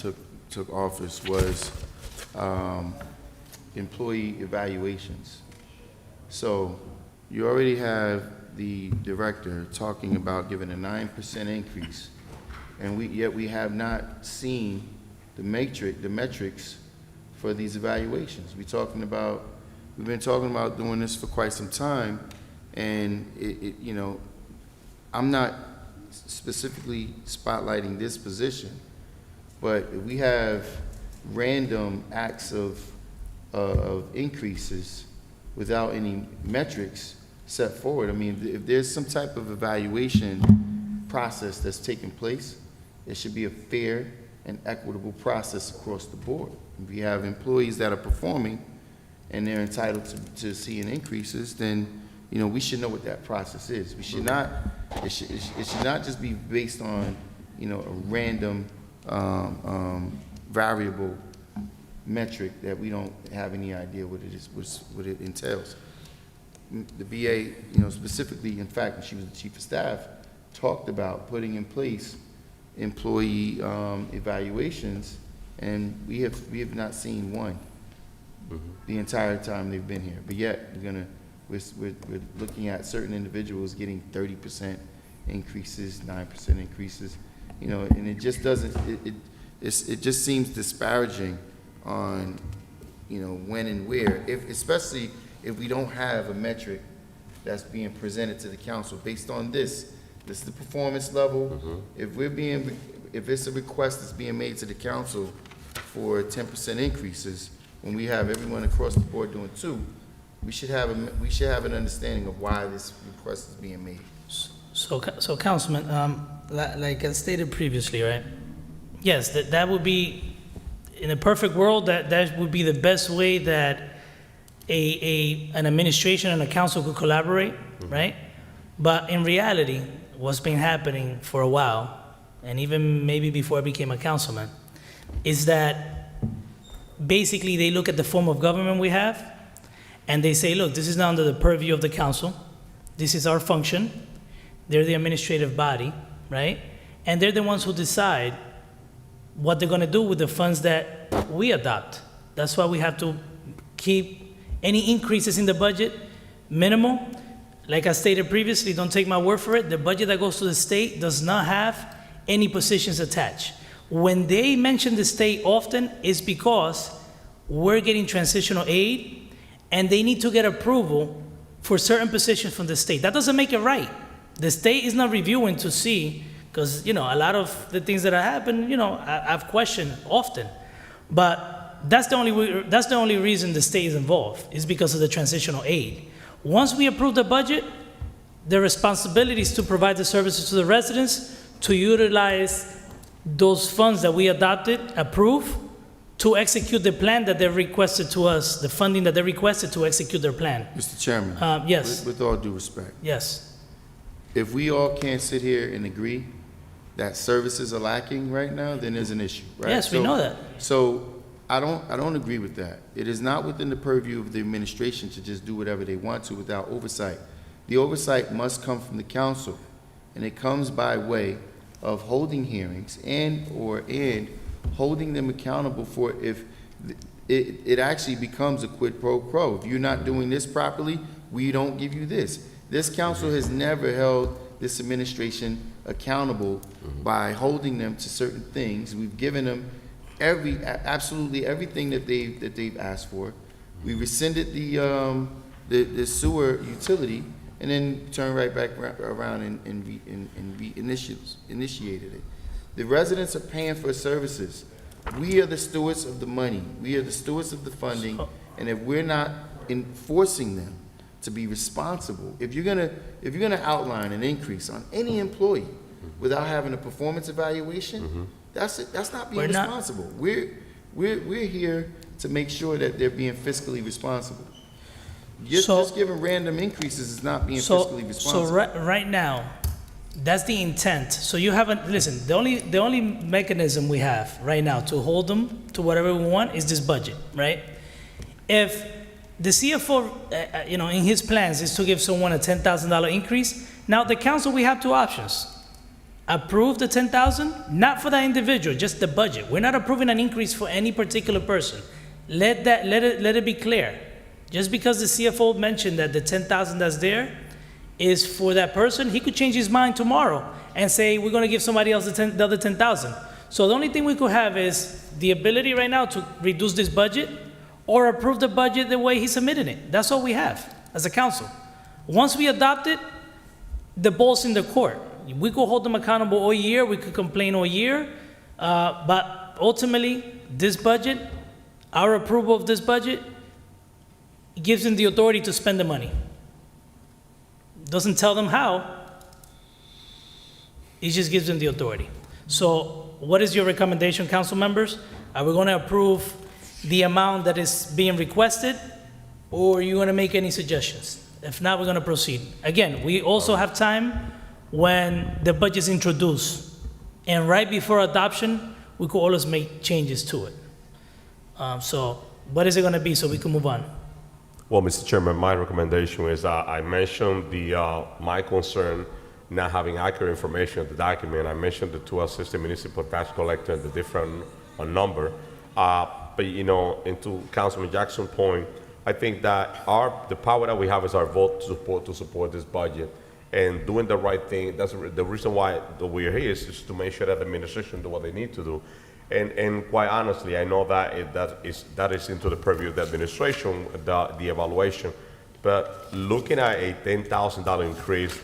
took office was employee evaluations. So you already have the director talking about giving a 9% increase, and yet we have not seen the metrics for these evaluations. We've been talking about doing this for quite some time, and you know, I'm not specifically spotlighting this position, but if we have random acts of increases without any metrics set forward, I mean, if there's some type of evaluation process that's taking place, it should be a fair and equitable process across the board. If we have employees that are performing and they're entitled to seeing increases, then, you know, we should know what that process is. We should not, it should not just be based on, you know, a random variable metric that we don't have any idea what it is, what it entails. The VA, you know, specifically, in fact, when she was the chief of staff, talked about putting in place employee evaluations, and we have not seen one the entire time they've been here. But yet we're looking at certain individuals getting 30% increases, 9% increases, you know, and it just doesn't. It just seems disparaging on, you know, when and where, especially if we don't have a metric that's being presented to the council based on this. This is the performance level. If it's a request that's being made to the council for 10% increases, when we have everyone across the board doing 2%, we should have an understanding of why this request is being made. So Councilman, like I stated previously, right? Yes, that would be, in a perfect world, that would be the best way that an administration and a council could collaborate, right? But in reality, what's been happening for a while, and even maybe before I became a councilman, is that basically they look at the form of government we have, and they say, look, this is not under the purview of the council. This is our function. They're the administrative body, right? And they're the ones who decide what they're gonna do with the funds that we adopt. That's why we have to keep any increases in the budget minimal. Like I stated previously, don't take my word for it, the budget that goes to the state does not have any positions attached. When they mention the state often, it's because we're getting transitional aid and they need to get approval for certain positions from the state. That doesn't make it right. The state is not reviewing to see, because, you know, a lot of the things that have happened, you know, I've questioned often. But that's the only reason the state is involved, is because of the transitional aid. Once we approve the budget, the responsibility is to provide the services to the residents, to utilize those funds that we adopted, approve, to execute the plan that they requested to us, the funding that they requested to execute their plan. Mr. Chairman. Yes. With all due respect. Yes. If we all can't sit here and agree that services are lacking right now, then there's an issue, right? Yes, we know that. So I don't agree with that. It is not within the purview of the administration to just do whatever they want to without oversight. The oversight must come from the council, and it comes by way of holding hearings and holding them accountable for if it actually becomes a quid pro quo. If you're not doing this properly, we don't give you this. This council has never held this administration accountable by holding them to certain things. We've given them absolutely everything that they've asked for. We rescinded the sewer utility and then turned right back around and initiated it. The residents are paying for services. We are the stewards of the money. We are the stewards of the funding, and if we're not enforcing them to be responsible, if you're gonna outline an increase on any employee, without having a performance evaluation, that's not being We're not- responsible. We're here to make sure that they're being fiscally responsible. Just giving random increases is not being fiscally responsible. So right now, that's the intent. So you haven't, listen, the only mechanism we have right now to hold them to whatever we want is this budget, right? If the CFO, in his plans is to give someone a $10,000 increase, now the council, we have two options. Approve the 10,000, not for that individual, just the budget. We're not approving an increase for any particular person. Let it be clear. Just because the CFO mentioned that the 10,000 that's there is for that person, he could change his mind tomorrow and say, we're gonna give somebody else the other 10,000. So the only thing we could have is the ability right now to reduce this budget or approve the budget the way he submitted it. That's all we have as a council. Once we adopt it, the ball's in the court. We could hold them accountable all year, we could complain all year, but ultimately, this budget, our approval of this budget, gives them the authority to spend the money. Doesn't tell them how, it just gives them the authority. So what is your recommendation, council members? Are we gonna approve the amount that is being requested, or are you gonna make any suggestions? If not, we're gonna proceed. Again, we also have time when the budget is introduced, and right before adoption, we could always make changes to it. So what is it gonna be so we can move on? Well, Mr. Chairman, my recommendation is I mentioned my concern not having accurate information of the document. I mentioned the two assistant municipal tax collector and the different number. But into Councilman Jackson's point, I think that the power that we have is our vote to support this budget and doing the right thing. That's the reason why we're here is to make sure that the administration do what they need to do. And quite honestly, I know that that is into the purview of the administration, the evaluation. But looking at a $10,000 increase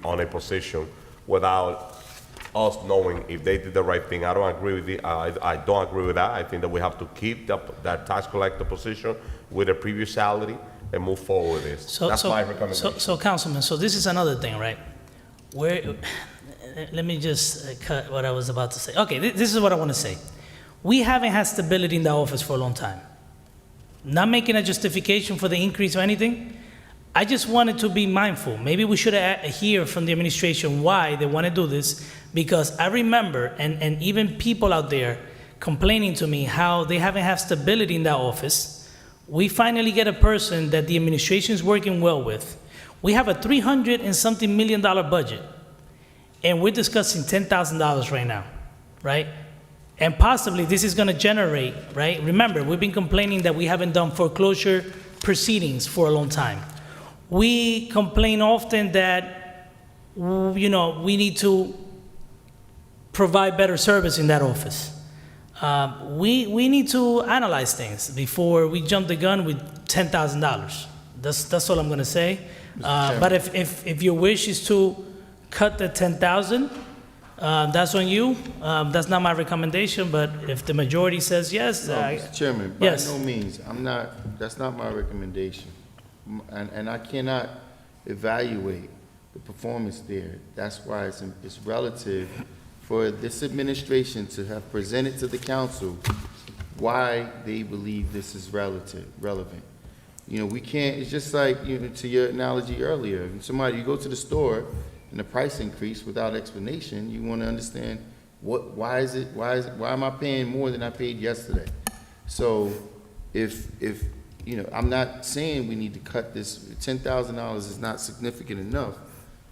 on a position without us knowing if they did the right thing, I don't agree with it. I don't agree with that. I think that we have to keep that tax collector position with a previous salary and move forward with this. That's my recommendation. So Councilman, so this is another thing, right? Let me just cut what I was about to say. Okay, this is what I want to say. We haven't had stability in the office for a long time. Not making a justification for the increase or anything. I just wanted to be mindful. Maybe we should hear from the administration why they want to do this, because I remember, and even people out there complaining to me how they haven't had stability in that office. We finally get a person that the administration is working well with. We have a $300 and something million budget. And we're discussing $10,000 right now, right? And possibly this is gonna generate, right? Remember, we've been complaining that we haven't done foreclosure proceedings for a long time. We complain often that, we need to provide better service in that office. We need to analyze things before we jump the gun with $10,000. That's all I'm gonna say. But if your wish is to cut the 10,000, that's on you. That's not my recommendation, but if the majority says yes, No, Mr. Chairman, by yes. no means, that's not my recommendation. And I cannot evaluate the performance there. That's why it's relative for this administration to have presented to the council why they believe this is relevant. We can't, it's just like, to your analogy earlier, you go to the store and the price increase without explanation, you want to understand why am I paying more than I paid yesterday? So if I'm not saying we need to cut this, $10,000 is not significant enough,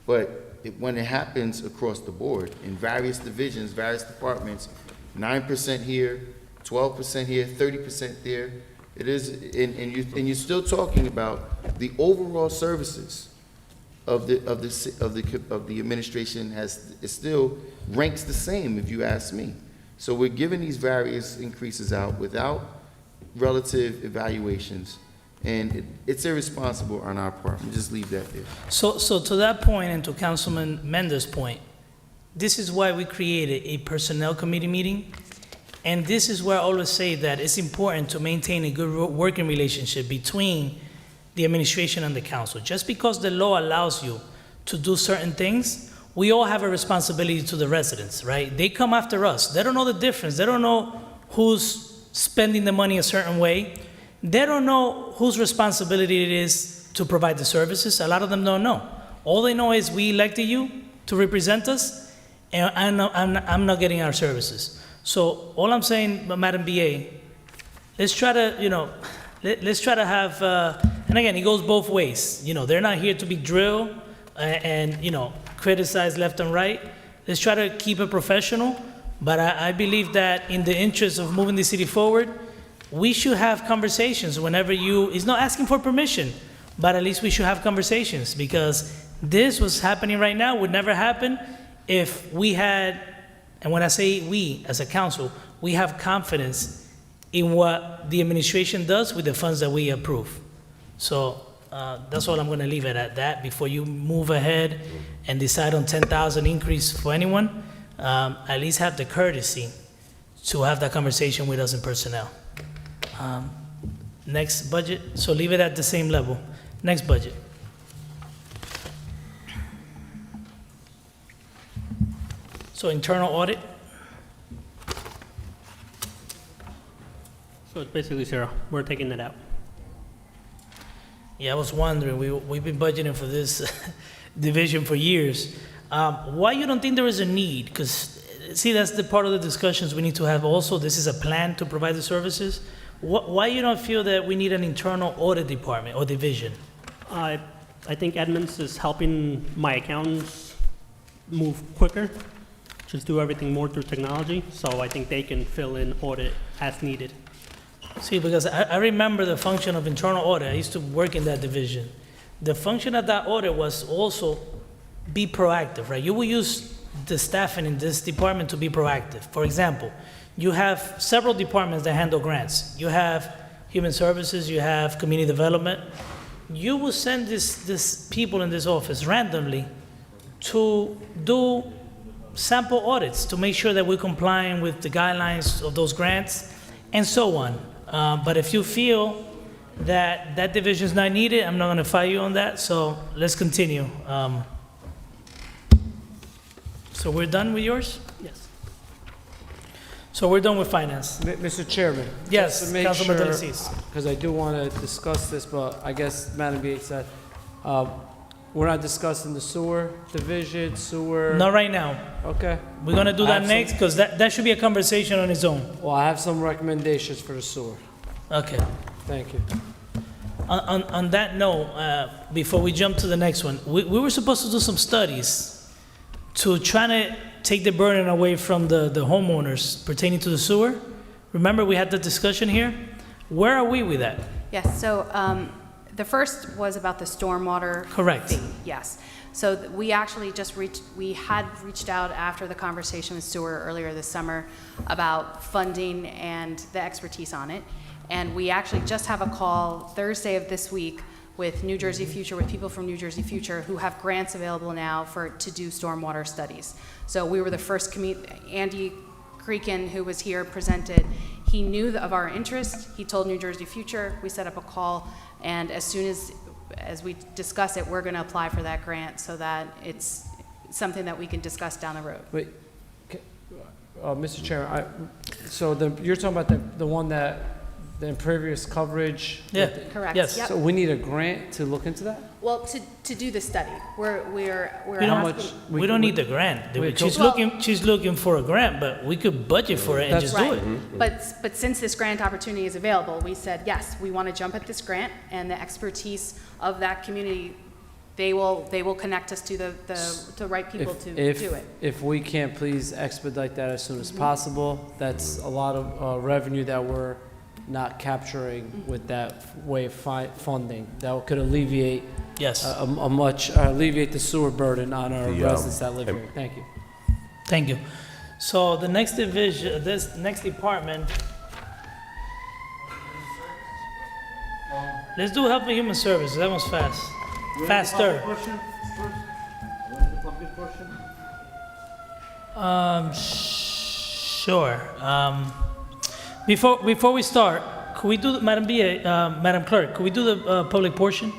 but when it happens across the board in various divisions, various departments, 9% here, 12% here, 30% there, it is, and you're still talking about the overall services of the administration it still ranks the same, if you ask me. So we're giving these various increases out without relative evaluations, and it's irresponsible on our part. We'll just leave that there. So to that point, and to Councilman Mendes' point, this is why we created a personnel committee meeting, and this is where I always say that it's important to maintain a good working relationship between the administration and the council. Just because the law allows you to do certain things, we all have a responsibility to the residents, right? They come after us. They don't know the difference. They don't know who's spending the money a certain way. They don't know whose responsibility it is to provide the services. A lot of them don't know. All they know is we elected you to represent us, and I'm not getting our services. So all I'm saying, Madam BA, let's try to, let's try to have, and again, it goes both ways. They're not here to be drilled and criticized left and right. Let's try to keep it professional, but I believe that in the interest of moving the city forward, we should have conversations whenever it's not asking for permission, but at least we should have conversations, because this was happening right now would never happen if we had, and when I say we as a council, we have confidence in what the administration does with the funds that we approve. So that's all I'm going to leave it at that before you move ahead and decide on 10,000 increase for anyone. At least have the courtesy to have that conversation with us in personnel. Next budget, so leave it at the same level. Next budget. So internal audit, So it's basically zero. We're taking it out. yeah, I was wondering, we've been budgeting for this division for years. Why you don't think there is a need? Because, see, that's the part of the discussions we need to have also. This is a plan to provide the services. Why you don't feel that we need an internal audit department or division? I think admins is helping my accountants move quicker, just do everything more through technology. So I think they can fill in audit as needed. See, because I remember the function of internal audit. I used to work in that division. The function of that audit was also be proactive, right? You will use the staffing in this department to be proactive. For example, you have several departments that handle grants. You have human services, you have community development. You will send this people in this office randomly to do sample audits to make sure that we're complying with the guidelines of those grants and so on. But if you feel that that division is not needed, I'm not going to fight you on that. So let's continue. So we're done with yours? Yes. So we're done with finance. Mr. Chairman? Yes, just to make Councilman sure, Delacis. because I do want to discuss this, but I guess Madam Bates said, we're not discussing the sewer division, sewer. Not right now. Okay. We're going to do I that have next because that should be a conversation on its own. Well, I have some recommendations for the sewer. Okay. Thank you. On that note, before we jump to the next one, we were supposed to do some studies to try to take the burden away from the homeowners pertaining to the sewer. Remember, we had the discussion here? Where are we with that? Yes, so the first was about the stormwater. Correct. fee, yes. So we actually we had reached out after the conversation with sewer earlier this summer about funding and the expertise on it. And we actually just have a call Thursday of this week with New Jersey Future, with people from New Jersey Future who have grants available now to do stormwater studies. So we were the first Andy Creakin, who was here, presented. He knew of our interest. He told New Jersey Future. We set up a call, and as soon as we discuss it, we're going to apply for that grant so that it's something that we can discuss down the road. Wait, Mr. Chairman, so you're talking about the one that, the impervious coverage? Yeah. Correct. Yes. Yep. So we need a grant to look into that? Well, to do the study, we're How asking- much? We don't need the grant. Wait, She's looking for a grant, but we could budget for it and That's just do Right, it. but since this grant opportunity is available, we said, yes, we want to jump at this grant, and the expertise of that community, they will connect us to the right people to do it. If we can't please expedite that as soon as possible, that's a lot of revenue that we're not capturing with that way of funding. That could alleviate Yes. alleviate the sewer burden on our residents that live here. Thank you. Thank you. So the next division, this next department, let's do Health and Human Services. That one's fast. Faster. Sure. Before we start, could we do, Madam Clerk, could we do the public portion?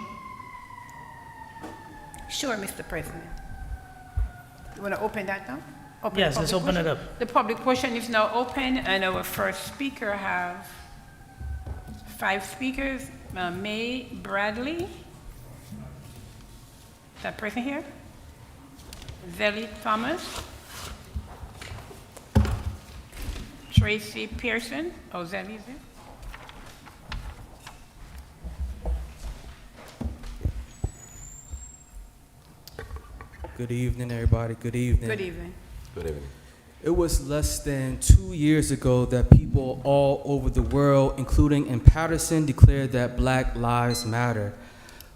Sure, Mr. President. You want to open that now? Open the Yes, let's public open it portion? up. The public portion is now open, and our first speaker have 5 speakers. May Bradley. That person here? Zelly Thomas. Tracy Pearson. Oh, Zelly is there? Good evening, everybody. Good evening. Good evening. Good evening. It was less than 2 years ago that people all over the world, including in Paterson, declared that Black Lives Matter.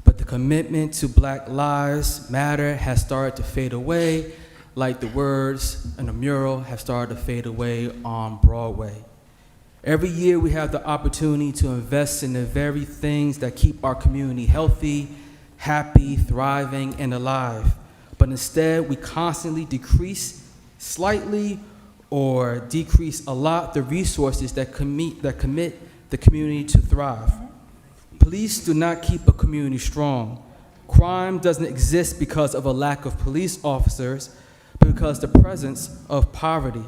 But the commitment to Black Lives Matter has started to fade away, like the words in a mural have started to fade away on Broadway. Every year we have the opportunity to invest in the very things that keep our community healthy, happy, thriving, and alive. But instead, we constantly decrease slightly or decrease a lot the resources that commit the community to thrive. Police do not keep a community strong. Crime doesn't exist because of a lack of police officers, but because of the presence of poverty.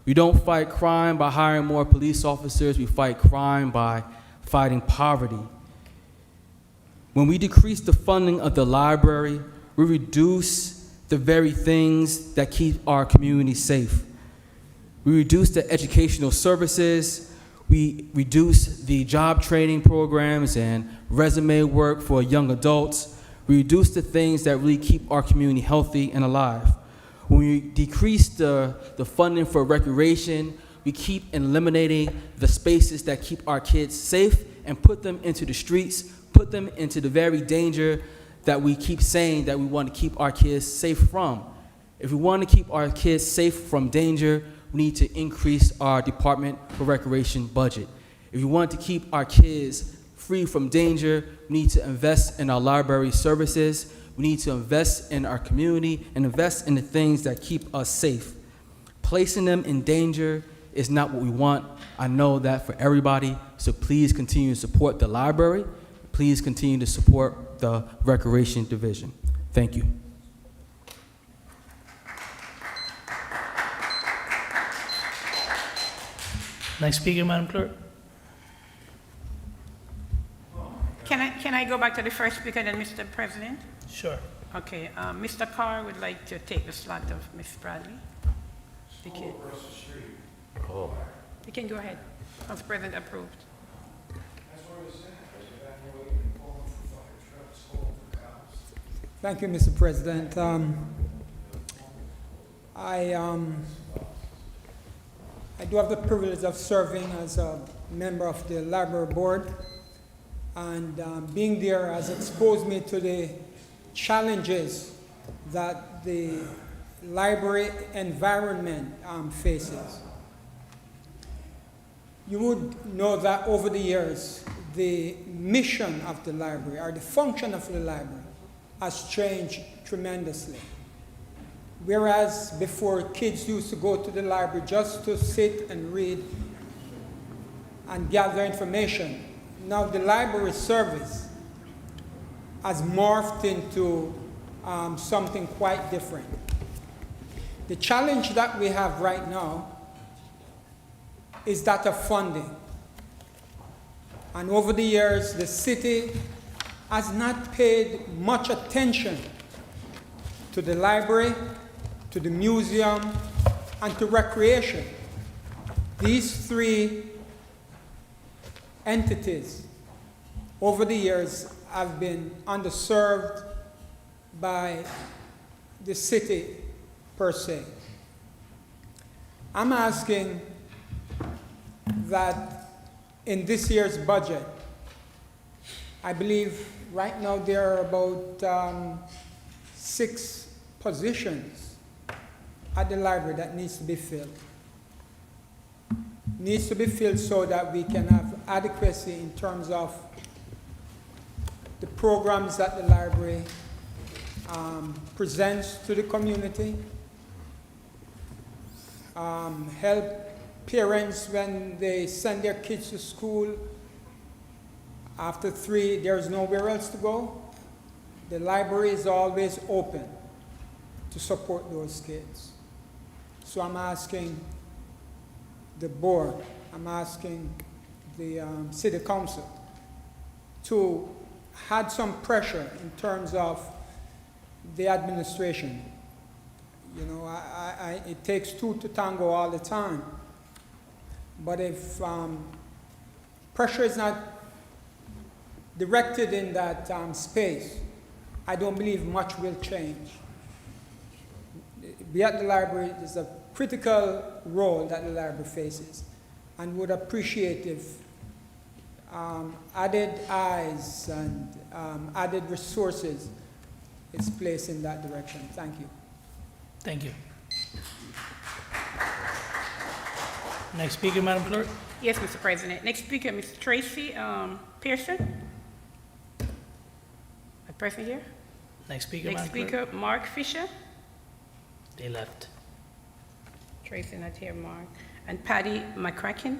We don't fight crime by hiring more police officers, we fight crime by fighting poverty. When we decrease the funding of the library, we reduce the very things that keep our community safe. We reduce the educational services, we reduce the job training programs and resume work for young adults. We reduce the things that really keep our community healthy and alive. When we decrease the funding for recreation, we keep eliminating the spaces that keep our kids safe and put them into the streets, put them into the very danger that we keep saying that we want to keep our kids safe from. If we want to keep our kids safe from danger, we need to increase our Department for Recreation budget. If we want to keep our kids free from danger, we need to invest in our library services, we need to invest in our community and invest in the things that keep us safe. Placing them in danger is not what we want. I know that for everybody, so please continue to support the library. Please continue to support the Recreation Division. Thank you. Next speaker, Madam Clerk. Can I go back to the first speaker then, Mr. President? Sure. Okay, Mr. Carr would like to take the slot of Ms. Bradley. You can, you can go ahead. Council President approved. Thank you, Mr. President. I do have the privilege of serving as a member of the library board, and being there has exposed me to the challenges that the library environment faces. You would know that over the years, the mission of the library, or the function of the library, has changed tremendously. Whereas before, kids used to go to the library just to sit and read and gather information, now the library service has morphed into something quite different. The challenge that we have right now is that of funding. And over the years, the city has not paid much attention to the library, to the museum, and to recreation. These three entities over the years have been underserved by the city per se. I'm asking that in this year's budget, I believe right now there are about 6 positions at the library that needs to be filled. Needs to be filled so that we can have adequacy in terms of the programs that the library presents to the community, help parents when they send their kids to school. After 3, there's nowhere else to go. The library is always open to support those kids. So I'm asking the board, I'm asking the city council to add some pressure in terms of the administration. You know, it takes two to tango all the time. But if pressure is not directed in that space, I don't believe much will change. Be at the library is a critical role that the library faces, and would appreciate if added eyes and added resources is placed in that direction. Thank you. Thank you. Next speaker, Madam Clerk. Yes, Mr. President. Next speaker, Ms. Tracy Pearson. A person here? Next speaker, Next Madam Clerk. speaker, Mark Fisher. They left. Tracy not here, Mark. And Patty McCracken.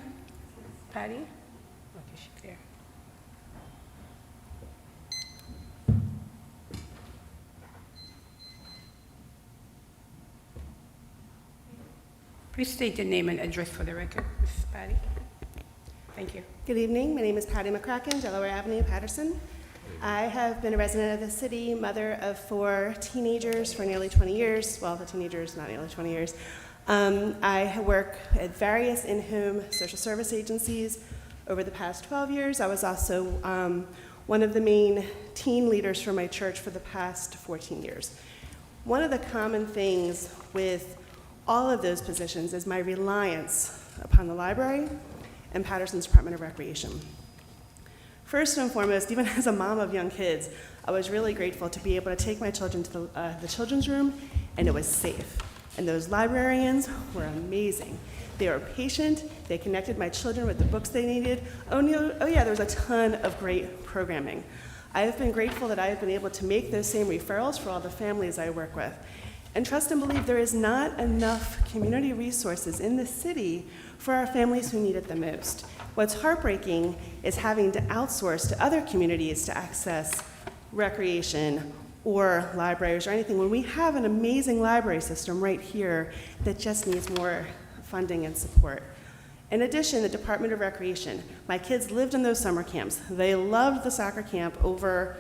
Patty? Okay, she's there. Please state your name and address for the record, Mrs. Patty. Thank you. Good evening. My name is Patty McCracken, Delaware Avenue, Paterson. I have been a resident of the city, mother of 4 teenagers for nearly 20 years. Well, the teenagers, not nearly 20 years. I work at various in-home social service agencies over the past 12 years. I was also one of the main teen leaders for my church for the past 14 years. One of the common things with all of those positions is my reliance upon the library and Paterson's Department of Recreation. First and foremost, even as a mom of young kids, I was really grateful to be able to take my children to the children's room, and it was safe. And those librarians were amazing. They were patient, they connected my children with the books they needed. Oh yeah, there was a ton of great programming. I have been grateful that I have been able to make those same referrals for all the families I work with. And trust and believe there is not enough community resources in the city for our families who need it the most. What's heartbreaking is having to outsource to other communities to access recreation or libraries or anything when we have an amazing library system right here that just needs more funding and support. In addition, the Department of Recreation, my kids lived in those summer camps. They loved the soccer camp over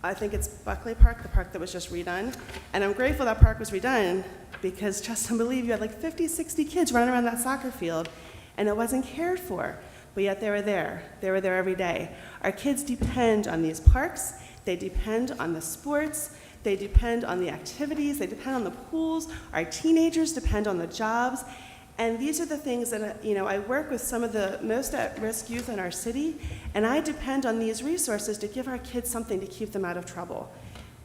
I think it's Buckley Park, the park that was just redone. And I'm grateful that park was redone because trust and believe you had like 50, 60 kids running around that soccer field and it wasn't cared for, but yet they were there. They were there every day. Our kids depend on these parks. They depend on the sports. They depend on the activities. They depend on the pools. Our teenagers depend on the jobs. And these are the things that, I work with some of the most at-risk youth in our city, and I depend on these resources to give our kids something to keep them out of trouble.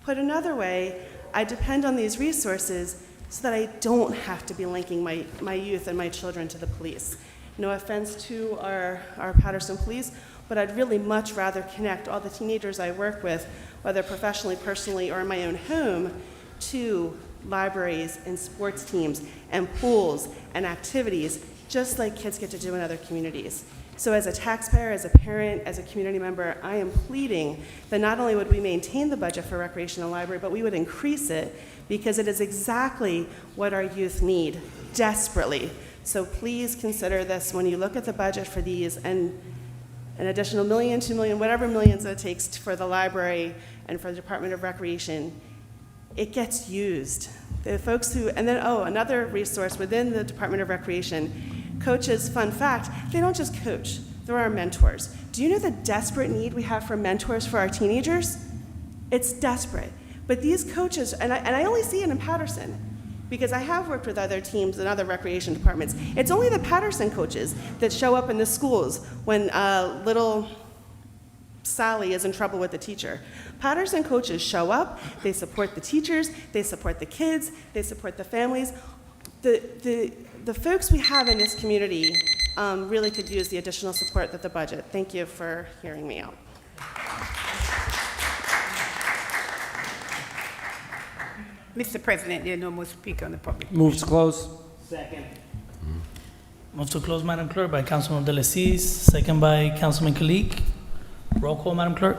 Put another way, I depend on these resources so that I don't have to be linking my youth and my children to the police. No offense to our Paterson police, but I'd really much rather connect all the teenagers I work with, whether professionally, personally, or in my own home, to libraries and sports teams and pools and activities, just like kids get to do in other communities. So as a taxpayer, as a parent, as a community member, I am pleading that not only would we maintain the budget for recreation and library, but we would increase it because it is exactly what our youth need desperately. So please consider this when you look at the budget for these and an additional $1 million, $2 million, whatever millions it takes for the library and for the Department of Recreation. It gets used. The folks who, and then, another resource within the Department of Recreation, coaches, fun fact, they don't just coach, they're our mentors. Do you know the desperate need we have for mentors for our teenagers? It's desperate. But these coaches, and I only see it in Paterson, because I have worked with other teams and other recreation departments. It's only the Paterson coaches that show up in the schools when little Sally is in trouble with the teacher. Paterson coaches show up, they support the teachers, they support the kids, they support the families. The folks we have in this community really could use the additional support that the budget. Thank you for hearing me out. Mr. President, there are no more speakers on the public. Move to close. Second. Move to close, Madam Clerk, by Councilman Abdelaziz, second by Councilman Kalik. Roll call, Madam Clerk.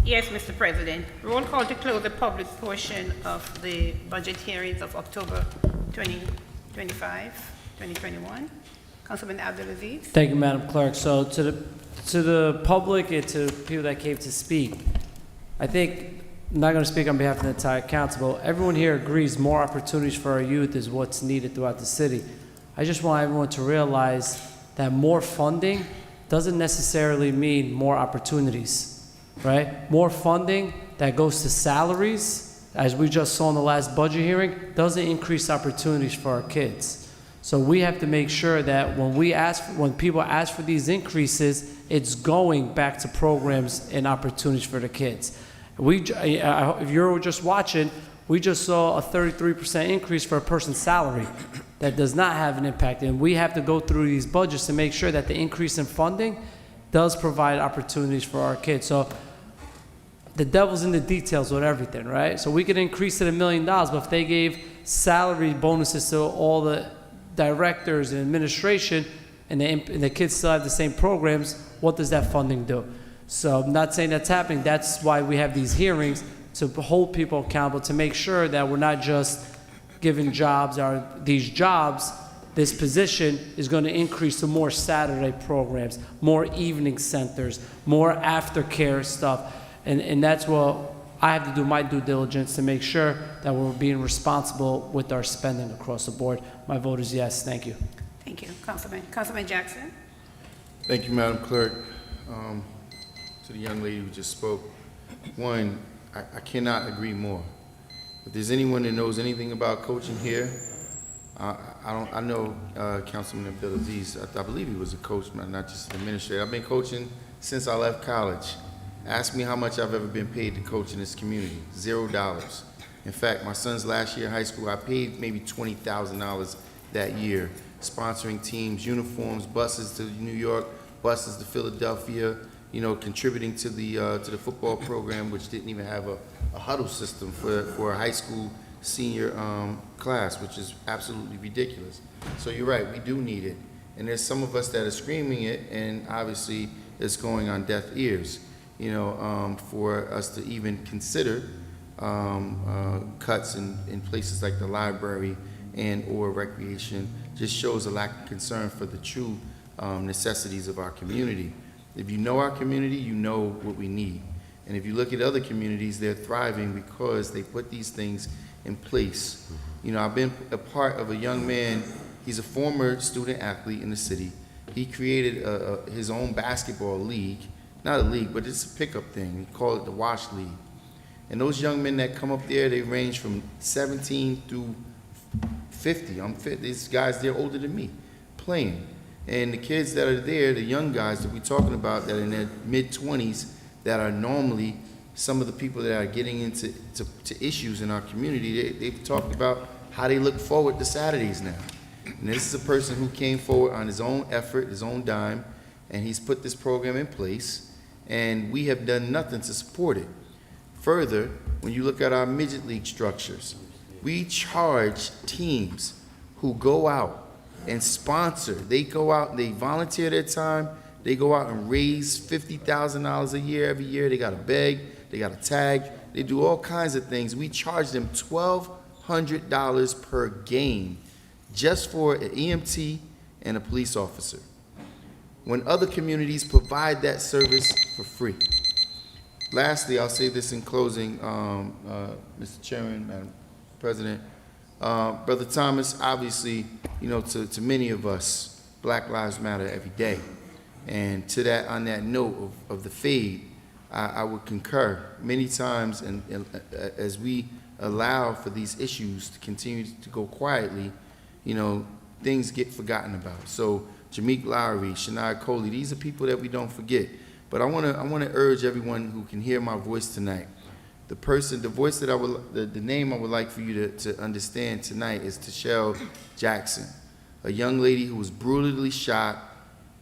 Yes, Mr. President. Roll call to close the public portion of the budget hearings of October 2025, 2021. Councilman Abdulaziz. Thank you, Madam Clerk. So to the public and to people that came to speak, I think, I'm not going to speak on behalf of the entire council, but everyone here agrees more opportunities for our youth is what's needed throughout the city. I just want everyone to realize that more funding doesn't necessarily mean more opportunities, right? More funding that goes to salaries, as we just saw in the last budget hearing, doesn't increase opportunities for our kids. So we have to make sure that when people ask for these increases, it's going back to programs and opportunities for the kids. If you're just watching, we just saw a 33% increase for a person's salary. That does not have an impact. And we have to go through these budgets to make sure that the increase in funding does provide opportunities for our kids. So the devil's in the details with everything, right? So we could increase it $1 million, but if they gave salary bonuses to all the directors and administration, and the kids still have the same programs, what does that funding do? So I'm not saying that's happening. That's why we have these hearings, to hold people accountable, to make sure that we're not just giving jobs, or these jobs, this position is going to increase to more Saturday programs, more evening centers, more aftercare stuff. And that's what I have to do, my due diligence, to make sure that we're being responsible with our spending across the board. My vote is yes. Thank you. Thank you, Councilman Jackson. Thank you, Madam Clerk. To the young lady who just spoke, one, I cannot agree more. If there's anyone that knows anything about coaching here, I know Councilman Abdulaziz. I believe he was a coach, not just an administrator. I've been coaching since I left college. Ask me how much I've ever been paid to coach in this community. $0. In fact, my son's last year in high school, I paid maybe $20,000 that year, sponsoring teams, uniforms, buses to New York, buses to Philadelphia, contributing to the football program, which didn't even have a huddle system for a high school senior class, which is absolutely ridiculous. So you're right, we do need it. And there's some of us that are screaming it, and obviously it's going on deaf ears, for us to even consider cuts in places like the library and or recreation. Just shows a lack of concern for the true necessities of our community. If you know our community, you know what we need. And if you look at other communities, they're thriving because they put these things in place. I've been a part of a young man, he's a former student athlete in the city. He created his own basketball league, not a league, but it's a pickup thing. He called it the Wash League. And those young men that come up there, they range from 17 through 50. These guys, they're older than me, playing. And the kids that are there, the young guys that we're talking about that are in their mid-20s, that are normally some of the people that are getting into issues in our community, they've talked about how they look forward to Saturdays now. And this is a person who came forward on his own effort, his own dime, and he's put this program in place, and we have done nothing to support it. Further, when you look at our midget league structures, we charge teams who go out and sponsor. They go out, they volunteer their time, they go out and raise $50,000 a year every year. They got to beg, they got to tag, they do all kinds of things. We charge them $1,200 per game just for an EMT and a police officer, when other communities provide that service for free. Lastly, I'll say this in closing, Mr. Chairman, Madam President. Brother Thomas, obviously, to many of us, Black Lives Matter every day. And to that, on that note of the fade, I would concur many times, and as we allow for these issues to continue to go quietly, things get forgotten about. So Jameek Lowry, Shania Coley, these are people that we don't forget. But I want to urge everyone who can hear my voice tonight. The name I would like for you to understand tonight is Tashelle Jackson, a young lady who was brutally shot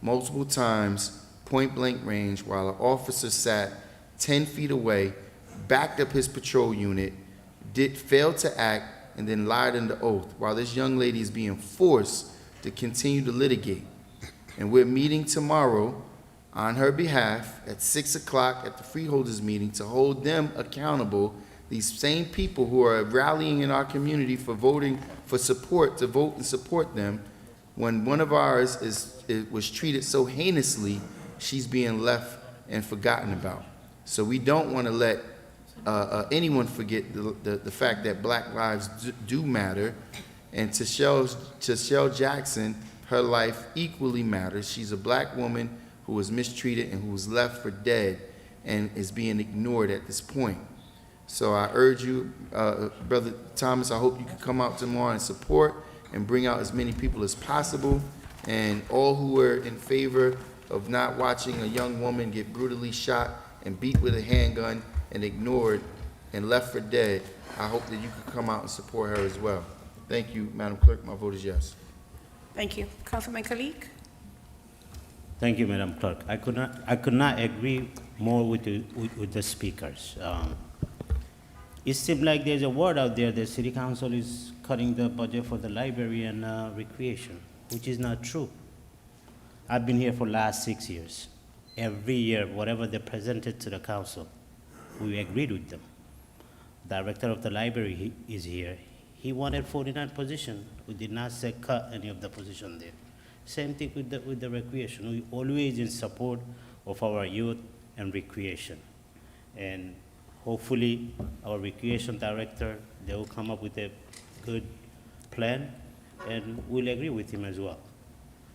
multiple times, point blank range, while an officer sat 10 feet away, backed up his patrol unit, failed to act, and then lied under oath, while this young lady is being forced to continue to litigate. And we're meeting tomorrow on her behalf at 6 o'clock at the freeholders meeting to hold them accountable, these same people who are rallying in our community for voting for support, to vote and support them, when one of ours was treated so heinously, she's being left and forgotten about. So we don't want to let anyone forget the fact that black lives do matter. And to Shell Jackson, her life equally matters. She's a black woman who was mistreated and who was left for dead and is being ignored at this point. So I urge you, Brother Thomas, I hope you can come out tomorrow and support and bring out as many people as possible. And all who are in favor of not watching a young woman get brutally shot and beat with a handgun and ignored and left for dead, I hope that you can come out and support her as well. Thank you, Madam Clerk. My vote is yes. Thank you. Councilman Kalik? Thank you, Madam Clerk. I could not agree more with the speakers. It seems like there's a word out there that City Council is cutting the budget for the library and recreation, which is not true. I've been here for the last 6 years. Every year, whatever they presented to the council, we agreed with them. Director of the library is here. He wanted 49 positions. We did not say cut any of the position there. Same thing with the recreation. We always in support of our youth and recreation. And hopefully our recreation director, they will come up with a good plan and we'll agree with him as well.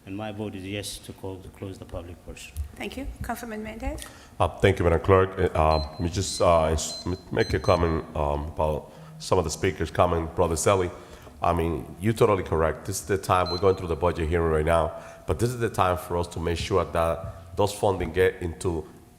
And my vote is yes to close the public portion. Thank you. Councilman Mendez? Thank you, Madam Clerk. Let me just make a comment about some of the speakers' comment, Brother Selly. I mean, you're totally correct. This is the time, we're going through the budget hearing right now, but this is the time for us to make sure that those funding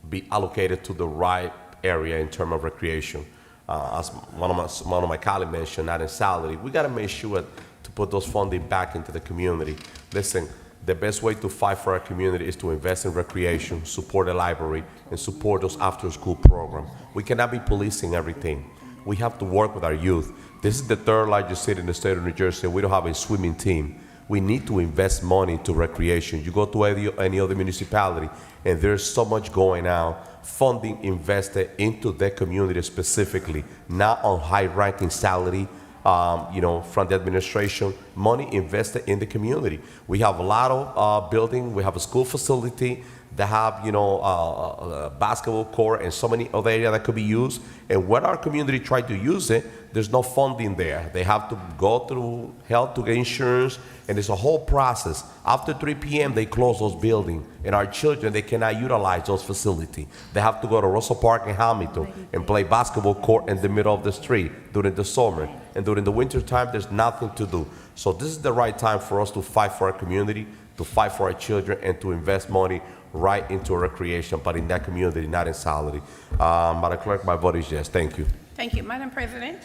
be allocated to the right area in terms of recreation. As one of my colleagues mentioned, not in salary, we got to make sure to put those funding back into the community. Listen, the best way to fight for our community is to invest in recreation, support the library, and support those after-school programs. We cannot be policing everything. We have to work with our youth. This is the third largest city in the state of New Jersey. We don't have a swimming team. We need to invest money into recreation. You go to any other municipality, and there's so much going on, funding invested into their community specifically, not on high-ranking salary, from the administration, money invested in the community. We have a lot of building. We have a school facility that have, a basketball court and so many other areas that could be used. And when our community try to use it, there's no funding there. They have to go through health to get insurance, and it's a whole process. After 3 p.m., they close those buildings, and our children, they cannot utilize those facilities. They have to go to Russell Park in Hamilton and play basketball court in the middle of the street during the summer. And during the winter time, there's nothing to do. So this is the right time for us to fight for our community, to fight for our children, and to invest money right into recreation, but in that community, not in salary. Madam Clerk, my vote is yes. Thank you. Thank you. Madam President?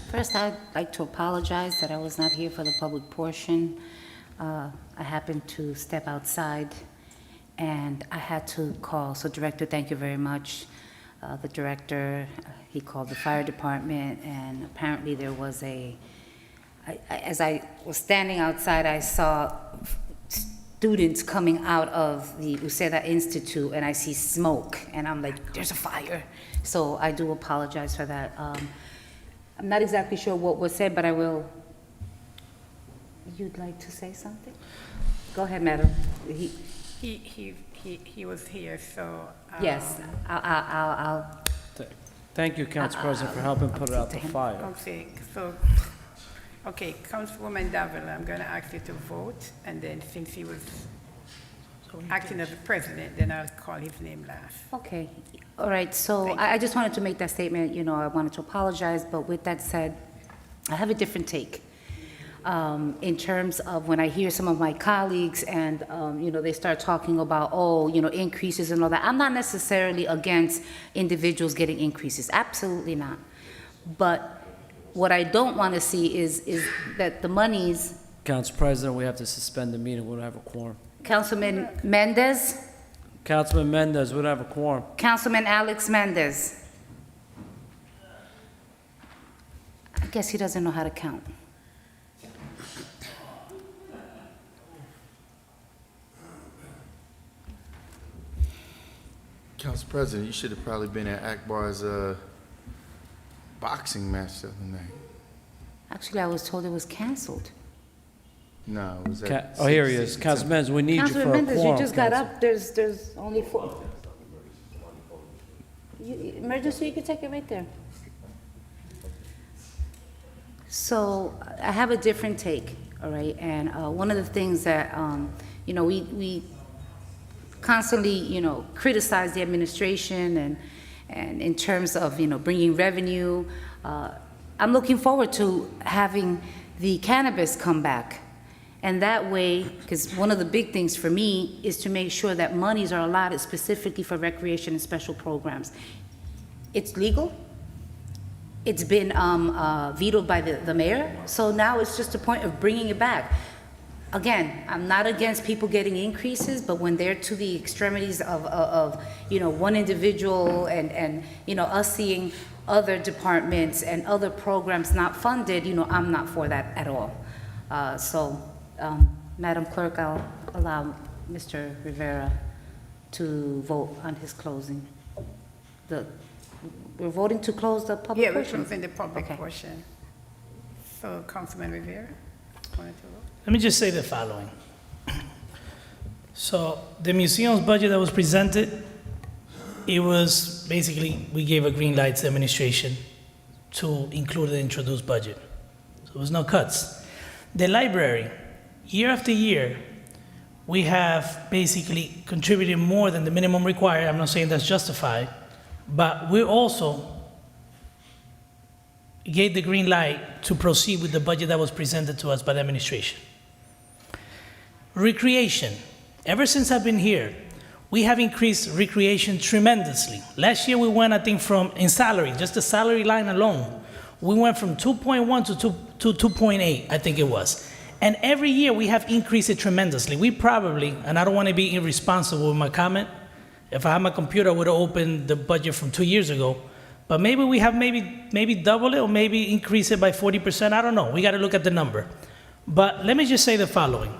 First, I'd like to apologize that I was not here for the public portion. I happened to step outside, and I had to call. So, Director, thank you very much. The director, he called the fire department, and apparently there was as I was standing outside, I saw students coming out of the UCEDA Institute, and I see smoke, and I'm like, there's a fire. So I do apologize for that. I'm not exactly sure what was said, but I will. You'd like to say something? Go ahead, madam. He was here, so. Yes, I'll. Thank you, Council President, for helping put out the fire. Okay, so, Councilwoman Davila, I'm going to ask you to vote, and then since he was acting as the president, then I'll call his name last. Okay, all right, so I just wanted to make that statement, I wanted to apologize, but with that said, I have a different take. In terms of when I hear some of my colleagues and, they start talking about, increases and all that. I'm not necessarily against individuals getting increases, absolutely not. But what I don't want to see is that the monies. Council President, we have to suspend the meeting. We don't have a quorum. Councilman Mendez? Councilman Mendez, we don't have a quorum. Councilman Alex Mendez? I guess he doesn't know how to count. Council President, you should have probably been at Akbar's boxing match the other night. Actually, I was told it was canceled. No, it was Oh, here he is. Councilman Mendes, we need you for a Councilman Mendes, you quorum. just got Council. up, there's only 4. Emergency, you can take it right there. So I have a different take, all right? And one of the things that, we constantly, criticize the administration and in terms of, bringing revenue. I'm looking forward to having the cannabis come back. And that way, because one of the big things for me is to make sure that monies are allotted specifically for recreation and special programs. It's legal. It's been vetoed by the mayor. So now it's just a point of bringing it back. Again, I'm not against people getting increases, but when they're to the extremities of one individual and us seeing other departments and other programs not funded, I'm not for that at all. Madam Clerk, I'll allow Mr. Rivera to vote on his closing. We're voting to close the public Yeah, we're portion? closing the public Okay. portion. So Councilman Rivera, wanted to vote? Let me just say the following. So the museum's budget that was presented, it was basically, we gave a green light to the administration to include the introduced budget. So there was no cuts. The library, year after year, we have basically contributed more than the minimum required. I'm not saying that's justified, but we also gave the green light to proceed with the budget that was presented to us by the administration. Recreation. Ever since I've been here, we have increased recreation tremendously. Last year we went, I think, in salary, just the salary line alone, we went from 2.1 to 2.8, I think it was. And every year we have increased it tremendously. We probably, and I don't want to be irresponsible with my comment, if I had my computer, I would have opened the budget from 2 years ago. But maybe we have maybe double it or maybe increase it by 40%. I don't know. We got to look at the number. But let me just say the following.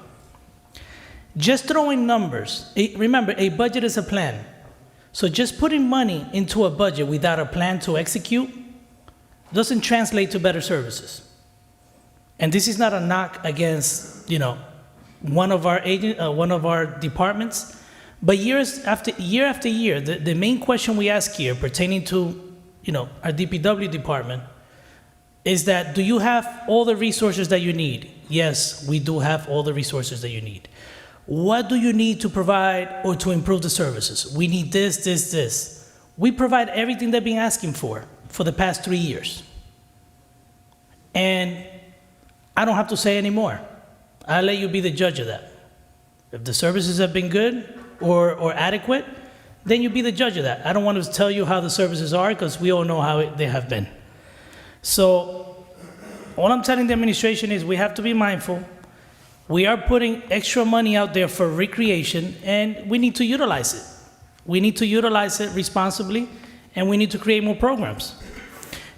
Just throwing numbers. Remember, a budget is a plan. So just putting money into a budget without a plan to execute doesn't translate to better services. And this is not a knock against, one of our departments. But year after year, the main question we ask here pertaining to, our DPW department is that, do you have all the resources that you need? Yes, we do have all the resources that you need. What do you need to provide or to improve the services? We need this, this, this. We provide everything they've been asking for the past 3 years. And I don't have to say any more. I'll let you be the judge of that. If the services have been good or adequate, then you be the judge of that. I don't want to tell you how the services are because we all know how they have been. So all I'm telling the administration is we have to be mindful. We are putting extra money out there for recreation, and we need to utilize it. We need to utilize it responsibly, and we need to create more programs.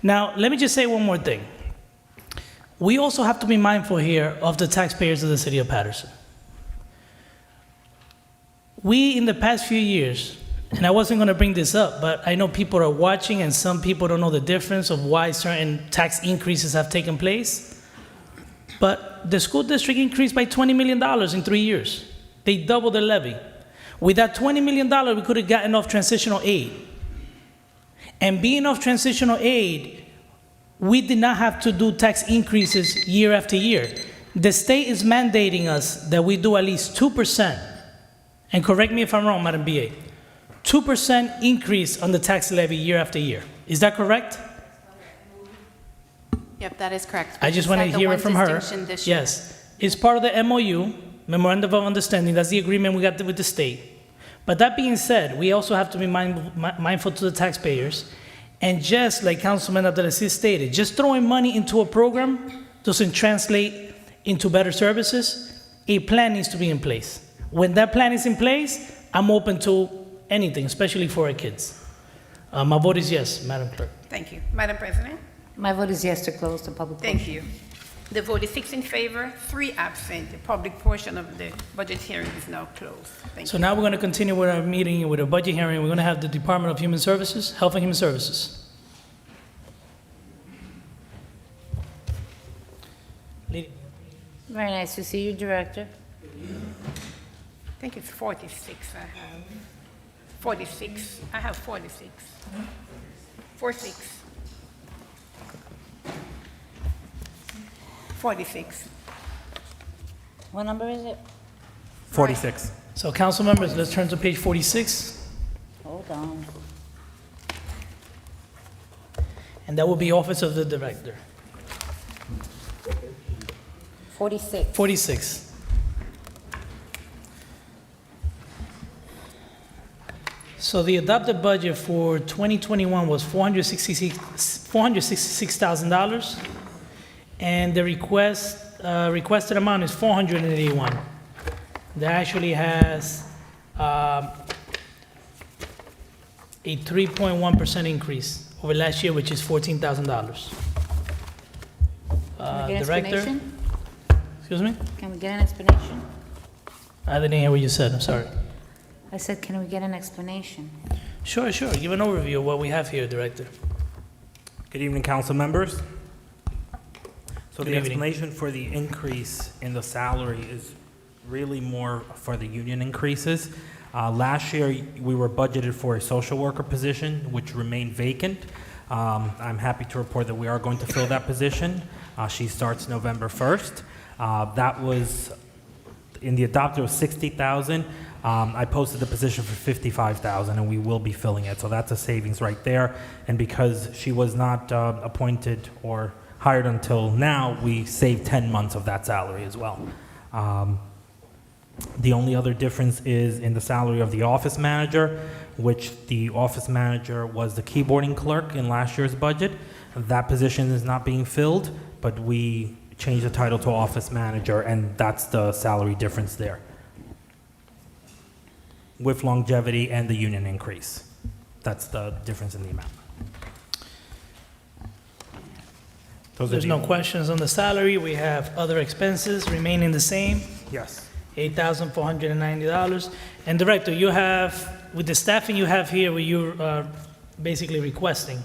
Now, let me just say one more thing. We also have to be mindful here of the taxpayers of the city of Paterson. We, in the past few years, and I wasn't going to bring this up, but I know people are watching, and some people don't know the difference of why certain tax increases have taken place. But the school district increased by $20 million in 3 years. They doubled the levy. With that $20 million, we could have gotten off transitional aid. And being off transitional aid, we did not have to do tax increases year after year. The state is mandating us that we do at least 2%, and correct me if I'm wrong, Madam BA, 2% increase on the tax levy year after year. Is that correct? Yep, that is correct. I just want to hear it from her. Yes, it's part of the MOU, Memorandum of Understanding. That's the agreement we got with the state. But that being said, we also have to be mindful to the taxpayers. And just like Councilman Abdelaziz stated, just throwing money into a program doesn't translate into better services. A plan needs to be in place. When that plan is in place, I'm open to anything, especially for our kids. My vote is yes, Madam Clerk. Thank you. Madam President? My vote is yes to close the public portion. Thank you. The vote is 6 in favor, 3 absent. The public portion of the budget hearing is now closed. Thank So you. now we're going to continue with our meeting, with a budget hearing. We're going to have the Department of Human Services, Health and Human Services. Lady- Very nice to see you, Director. I think it's 46 I have. 46. I have 46. 46. 46. What number is it? 46. So council members, let's turn to page 46, Hold on. and that will be Office of the Director. 46. 46. So the adopted budget for 2021 was $466,000, and the requested amount is $481. That actually has a 3.1% increase over last year, which is $14,000. Can we get an Director? explanation? Excuse me? Can we get an explanation? I didn't hear what you said, I'm sorry. I said, can we get an explanation? Sure. Give an overview of what we have here, Director. Good evening, council members. So Good the evening. explanation for the increase in the salary is really more for the union increases. Last year, we were budgeted for a social worker position, which remained vacant. I'm happy to report that we are going to fill that position. She starts November 1st. That was, in the adopted, was $60,000. I posted the position for $55,000, and we will be filling it. So that's a savings right there. And because she was not appointed or hired until now, we saved 10 months of that salary as well. The only other difference is in the salary of the office manager, which the office manager was the keyboarding clerk in last year's budget. That position is not being filled, but we changed the title to office manager, and that's the salary difference there, with longevity and the union increase. That's the difference in the amount. There's no questions on the salary. We have other expenses remaining the same, Yes. $8,490. And Director, you have, with the staffing you have here, where you're basically requesting,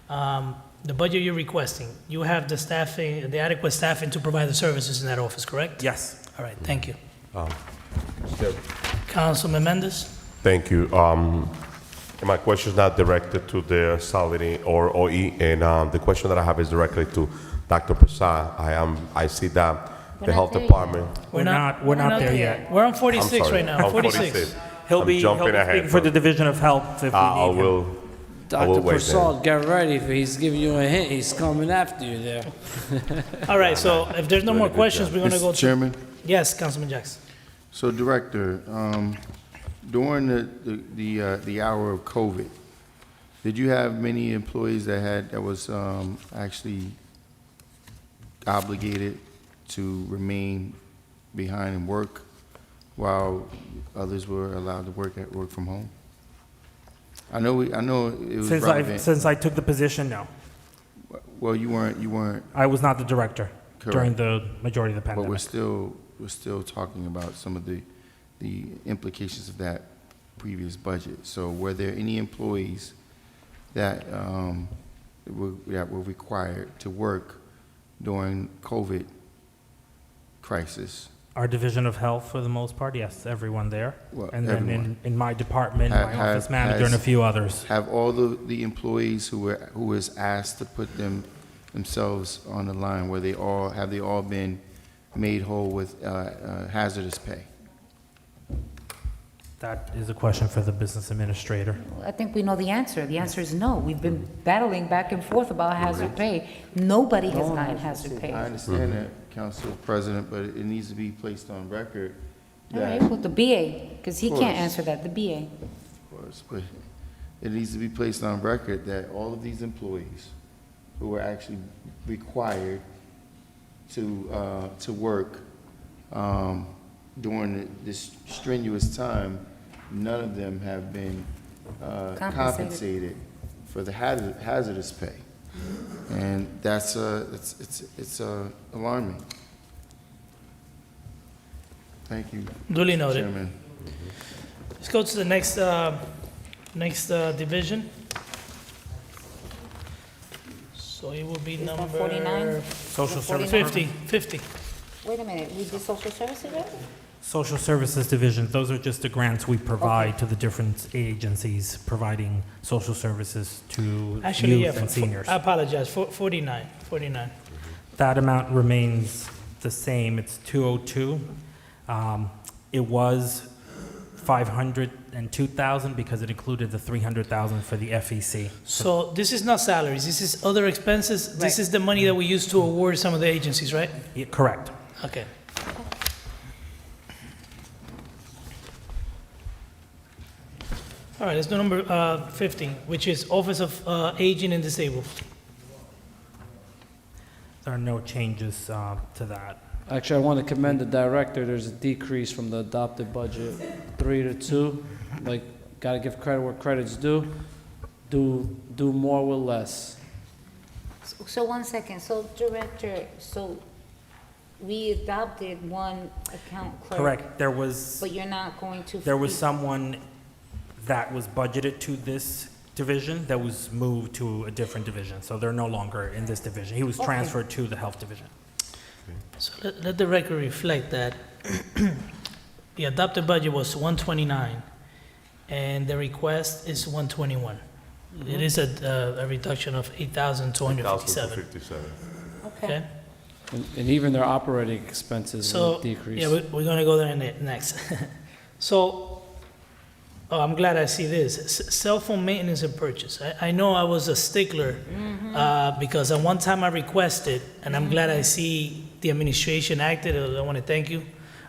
the budget you're requesting, you have the staffing, the adequate staffing to provide the services in that office, correct? Yes. All right, thank you. Mr. Councilman Mendez? Thank you. My question is not directed to the salary or OE, and the question that I have is directly to Dr. Prasad. I see that We're the not health there yet. department. We're not there yet. We're on I'm 46 sorry, right now, I'm 46. He'll I'm be jumping ahead, speaking for the Division of Health if we I need him. will Dr. wait Prasad, get ready. If he's giving you a hint, he's coming after you there. All right, so if there's no more good questions, job. we're going to go Mr. to... Chairman, Yes, Councilman Jackson. so Director, during the hour of COVID, did you have many employees that was actually obligated to remain behind and work while others were allowed to work from home? I know it was relevant. Since I took the position, no. Well, you weren't, I was not the director during the majority of the but we're pandemic. still talking about some of the implications of that previous budget. So were there any employees that were required to work during COVID crisis? Our Division of Health, for the most part, yes, everyone there. Well, And then everyone. in my department, my office manager and a few others. Have all the employees who was asked to put themselves on the line, have they all been made whole with hazardous pay? That is a question for the business administrator. I think we know the answer. The answer is no. We've been battling back and forth about hazard pay. Nobody has gotten hazard pay. I understand that, Council President, but it needs to be placed on record All that, right, well, the BA, because he can't course. answer that, the BA. of course, but it needs to be placed on record that all of these employees who were actually required to work during this strenuous time, none of them have been compensated for the hazardous pay. And that's, it's alarming. Thank you. Duly noted. Chairman. Let's go to the next division. So it will be Is that number 49? Social service. 50. Wait a minute, we did social services already? Social services division, those are just the grants we provide to the different agencies providing social services to Actually, youth and seniors. I apologize, 49. That amount remains the same, it's 202. It was 502,000 because it included the 300,000 for the FEC. So this is not salaries, this is other expenses? This is the money that we use to award some of the agencies, right? Yeah, correct. Okay. All right, let's do number 50, which is Office of Aging and Disabled. There are no changes to that. Actually, I want to commend the director. There's a decrease from the adopted budget, 3 to 2. Like, gotta give credit where credit's due. Do more with less. So 1 second, so Director, so we adopted one account clerk. Correct, there was, But you're not going to. there was someone that was budgeted to this division that was moved to a different division, so they're no longer in this division. He was Okay. transferred to the health division. So let the record reflect that the adopted budget was 129, and the request is 121. It is a reduction of 8,257. 1,257. Okay? And even their operating expenses So, will decrease. yeah, we're gonna go there next. So, I'm glad I see this. Cell phone maintenance and purchase. I know I was a stickler, because at one time I requested, and I'm glad I see the administration acted, I wanna thank you.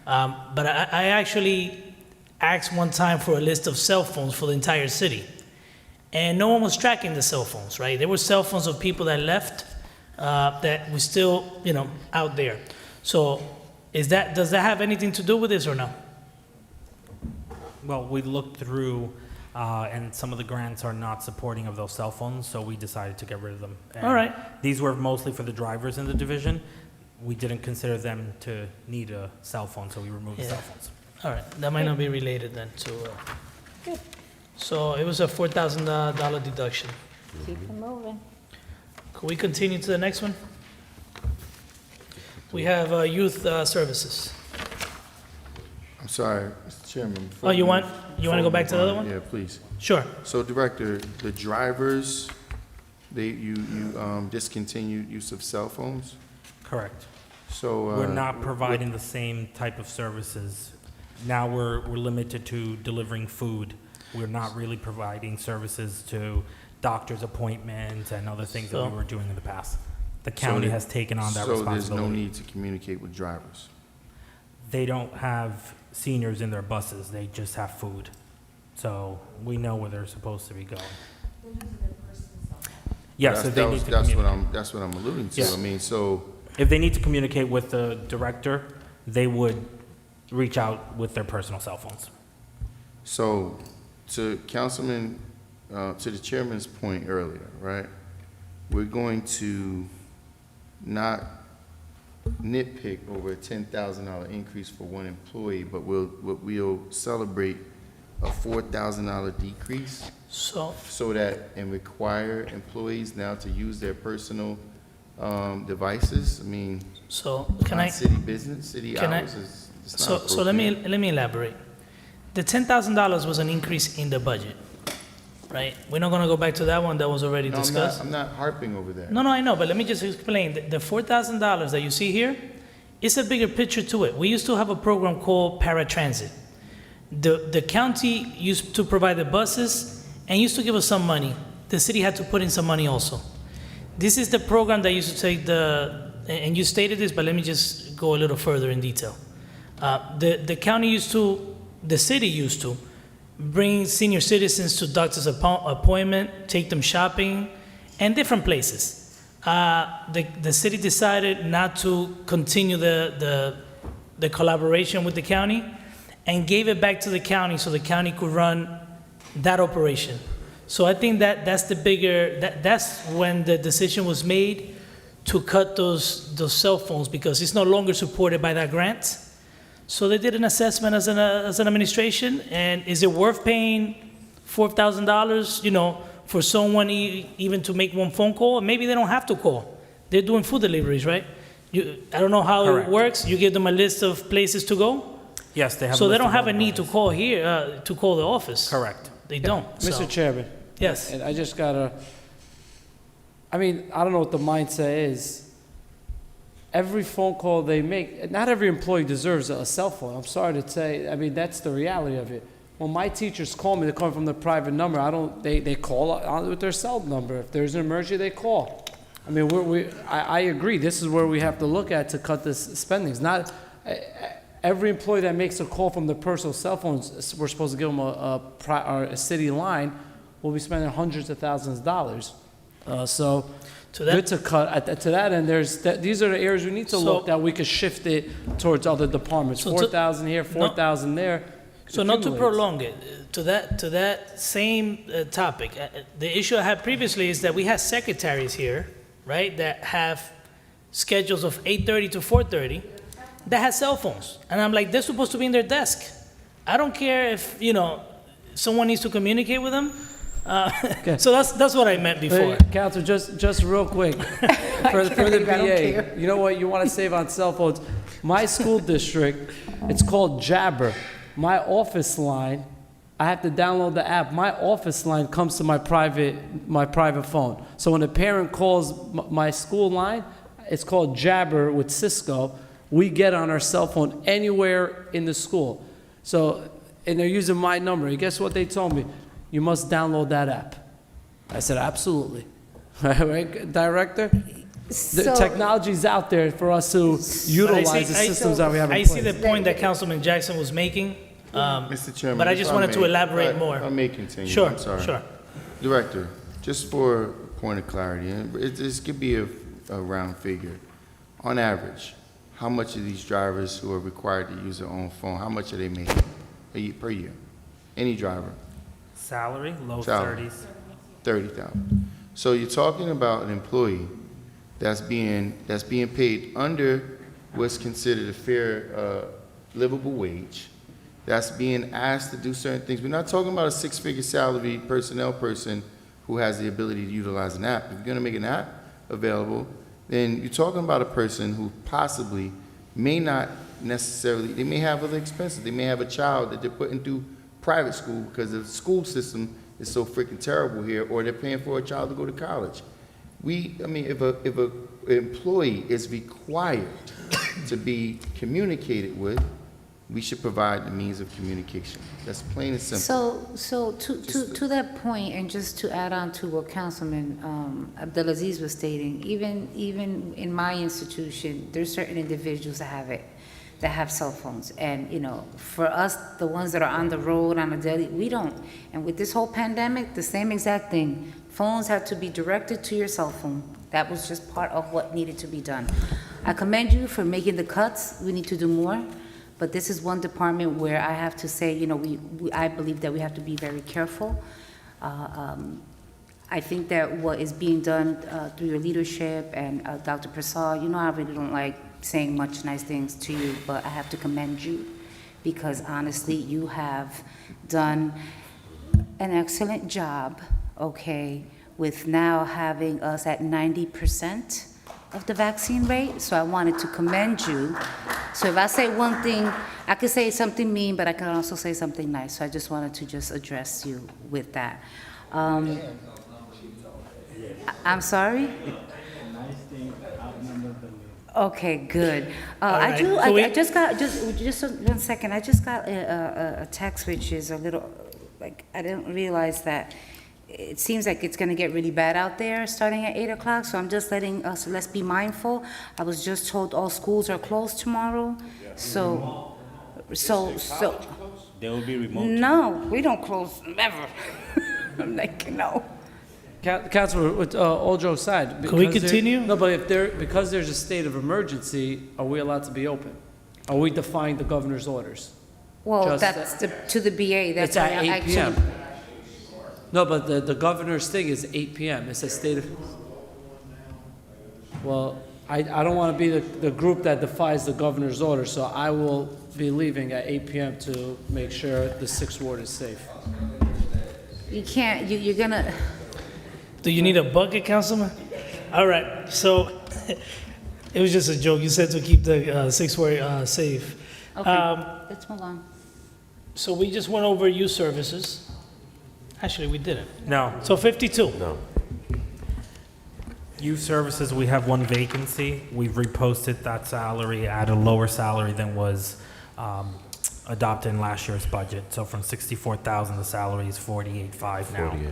But I actually asked one time for a list of cell phones for the entire city. And no one was tracking the cell phones, right? There were cell phones of people that left, that were still, out there. So does that have anything to do with this or no? Well, we looked through, and some of the grants are not supporting of those cell phones, so we decided to get rid of them. And All right. These were mostly for the drivers in the division. We didn't consider them to need a cell phone, so we removed the Yeah. cell phones. All right, that might not be related then to, so it was a $4,000 deduction. Keep it moving. Could we continue to the next one? We have youth services. I'm sorry, Mr. Chairman. Oh, you want to go back to the other one? Yeah, please. Sure. So, Director, the drivers, you discontinued use of cell phones? Correct. So. We're not providing the same type of services. Now we're limited to delivering food. We're not really providing services to doctor's appointments and other things that we were doing in the past. The county has taken on that responsibility. So there's no need to communicate with drivers? They don't have seniors in their buses, they just have food. So we know where they're supposed to be going. Yes, if they need to communicate. That's what I'm alluding to. Yes. I mean, so. If they need to communicate with the director, they would reach out with their personal cell phones. So, to Councilman, to the chairman's point earlier, right? We're going to not nitpick over a $10,000 increase for one employee, but we'll celebrate a $4,000 decrease. So that, and require employees now to use their personal devices. I mean, city business, city hours is. So let me elaborate. The $10,000 was an increase in the budget, right? We're not gonna go back to that one, that was already discussed. I'm not harping over that. No, I know, but let me just explain. The $4,000 that you see here, it's a bigger picture to it. We used to have a program called paratransit. The county used to provide the buses and used to give us some money. The city had to put in some money also. This is the program that used to take and you stated this, but let me just go a little further in detail. The city used to bring senior citizens to doctor's appointment, take them shopping, and different places. The city decided not to continue the collaboration with the county and gave it back to the county so the county could run that operation. So I think that that's the bigger, that's when the decision was made to cut those cell phones because it's no longer supported by that grant. So they did an assessment as an administration, and is it worth paying $4,000, you know, for someone even to make one phone call? Maybe they don't have to call. They're doing food deliveries, right? I don't know how Correct. it works. You give them a list of places to go? Yes, they have. So a they list don't of have a other need to ones. call here, to call the office. Correct. They don't. Mr. So- Chairman. Yes. And I just gotta, I mean, I don't know what the mindset is. Every phone call they make, not every employee deserves a cell phone. I'm sorry to say, I mean, that's the reality of it. When my teachers call me, they call from the private number. They call on with their cell number. If there's an emergency, they call. I mean, I agree. This is where we have to look at to cut this spending. It's not, every employee that makes a call from their personal cell phones, we're supposed to give them a city line, we'll be spending hundreds of thousands of dollars. So, To that- good to cut. To that end, these are the areas we need to look that we could shift it towards other departments. So to- 4,000 here, 4,000 there. So not to accumulates. prolong it, to that same topic, the issue I had previously is that we had secretaries here, right, that have schedules of 8:30 to 4:30, that have cell phones. And I'm like, they're supposed to be in their desk. I don't care if, you know, someone needs to communicate with them. So that's what I meant before. Counselor, just real quick, for the BA, you know what you want to save on cell phones? My school district, it's called Jabber. My office line, I have to download the app. My office line comes to my private phone. So when a parent calls my school line, it's called Jabber with Cisco. We get on our cell phone anywhere in the school. So, and they're using my number. And guess what they told me? You must download that app. I said, absolutely. Right, Director? The So- technology's out there for us to utilize the systems that we have in I place. see the point that Councilman Jackson was making, Mr. Chairman. but I if just wanted to may, elaborate if more. I may continue. Sure, I'm sorry. sure. Director, just for a point of clarity, and this could be a round figure. On average, how much of these drivers who are required to use their own phone, how much are they making per year? Any driver? Salary, low Salary. 30s. 30,000. So you're talking about an employee that's being paid under what's considered a fair, livable wage, that's being asked to do certain things. We're not talking about a six-figure salary personnel person who has the ability to utilize an app. If you're gonna make an app available, then you're talking about a person who possibly may not necessarily, they may have other expenses. They may have a child that they're putting through private school because the school system is so freaking terrible here, or they're paying for a child to go to college. If a employee is required to be communicated with, we should provide the means of communication. That's plain and simple. So to that point, and just to add on to what Councilman Abdelaziz was stating, even in my institution, there's certain individuals that have cell phones. And, you know, for us, the ones that are on the road on a daily, we don't. And with this whole pandemic, the same exact thing. Phones have to be directed to your cell phone. That was just part of what needed to be done. I commend you for making the cuts. We need to do more. But this is one department where I have to say, you know, I believe that we have to be very careful. I think that what is being done through your leadership and Dr. Prasad, you know, I really don't like saying much nice things to you, but I have to commend you because honestly, you have done an excellent job, okay, with now having us at 90% of the vaccine rate. So I wanted to commend you. So if I say one thing, I could say something mean, but I can also say something nice. So I just wanted to just address you with that. I'm sorry? Okay, good. right. I just got 1 second. I just got a text which is a little, like, I didn't realize that it seems like it's gonna get really bad out there starting at 8 o'clock, so I'm just letting us, let's be mindful. I was just told all schools are closed tomorrow, so. They will be remote. No, we don't close, never. I'm like, no. Councilor, with all jokes aside. Can we because continue? No, but because there's a state of emergency, are we allowed to be open? Are we defying the governor's orders? Well, Just that's to the BA, that's It's at why I 8 p.m. No, but the governor's thing is 8 PM. It's a state of... Well, I don't want to be the group that defies the governor's order, so I will be leaving at 8 PM to make sure the 6th ward is safe. You can't, you're gonna, Do you need a bucket, Councilman? All right, so it was just a joke. You said to keep the 6th ward safe. okay, let's move on. So we just went over youth services. Actually, we didn't. No. So 52. No. Youth services, we have one vacancy. We've reposted that salary at a lower salary than was adopted in last year's budget. So from 64,000, the salary is 48.5 now. 48.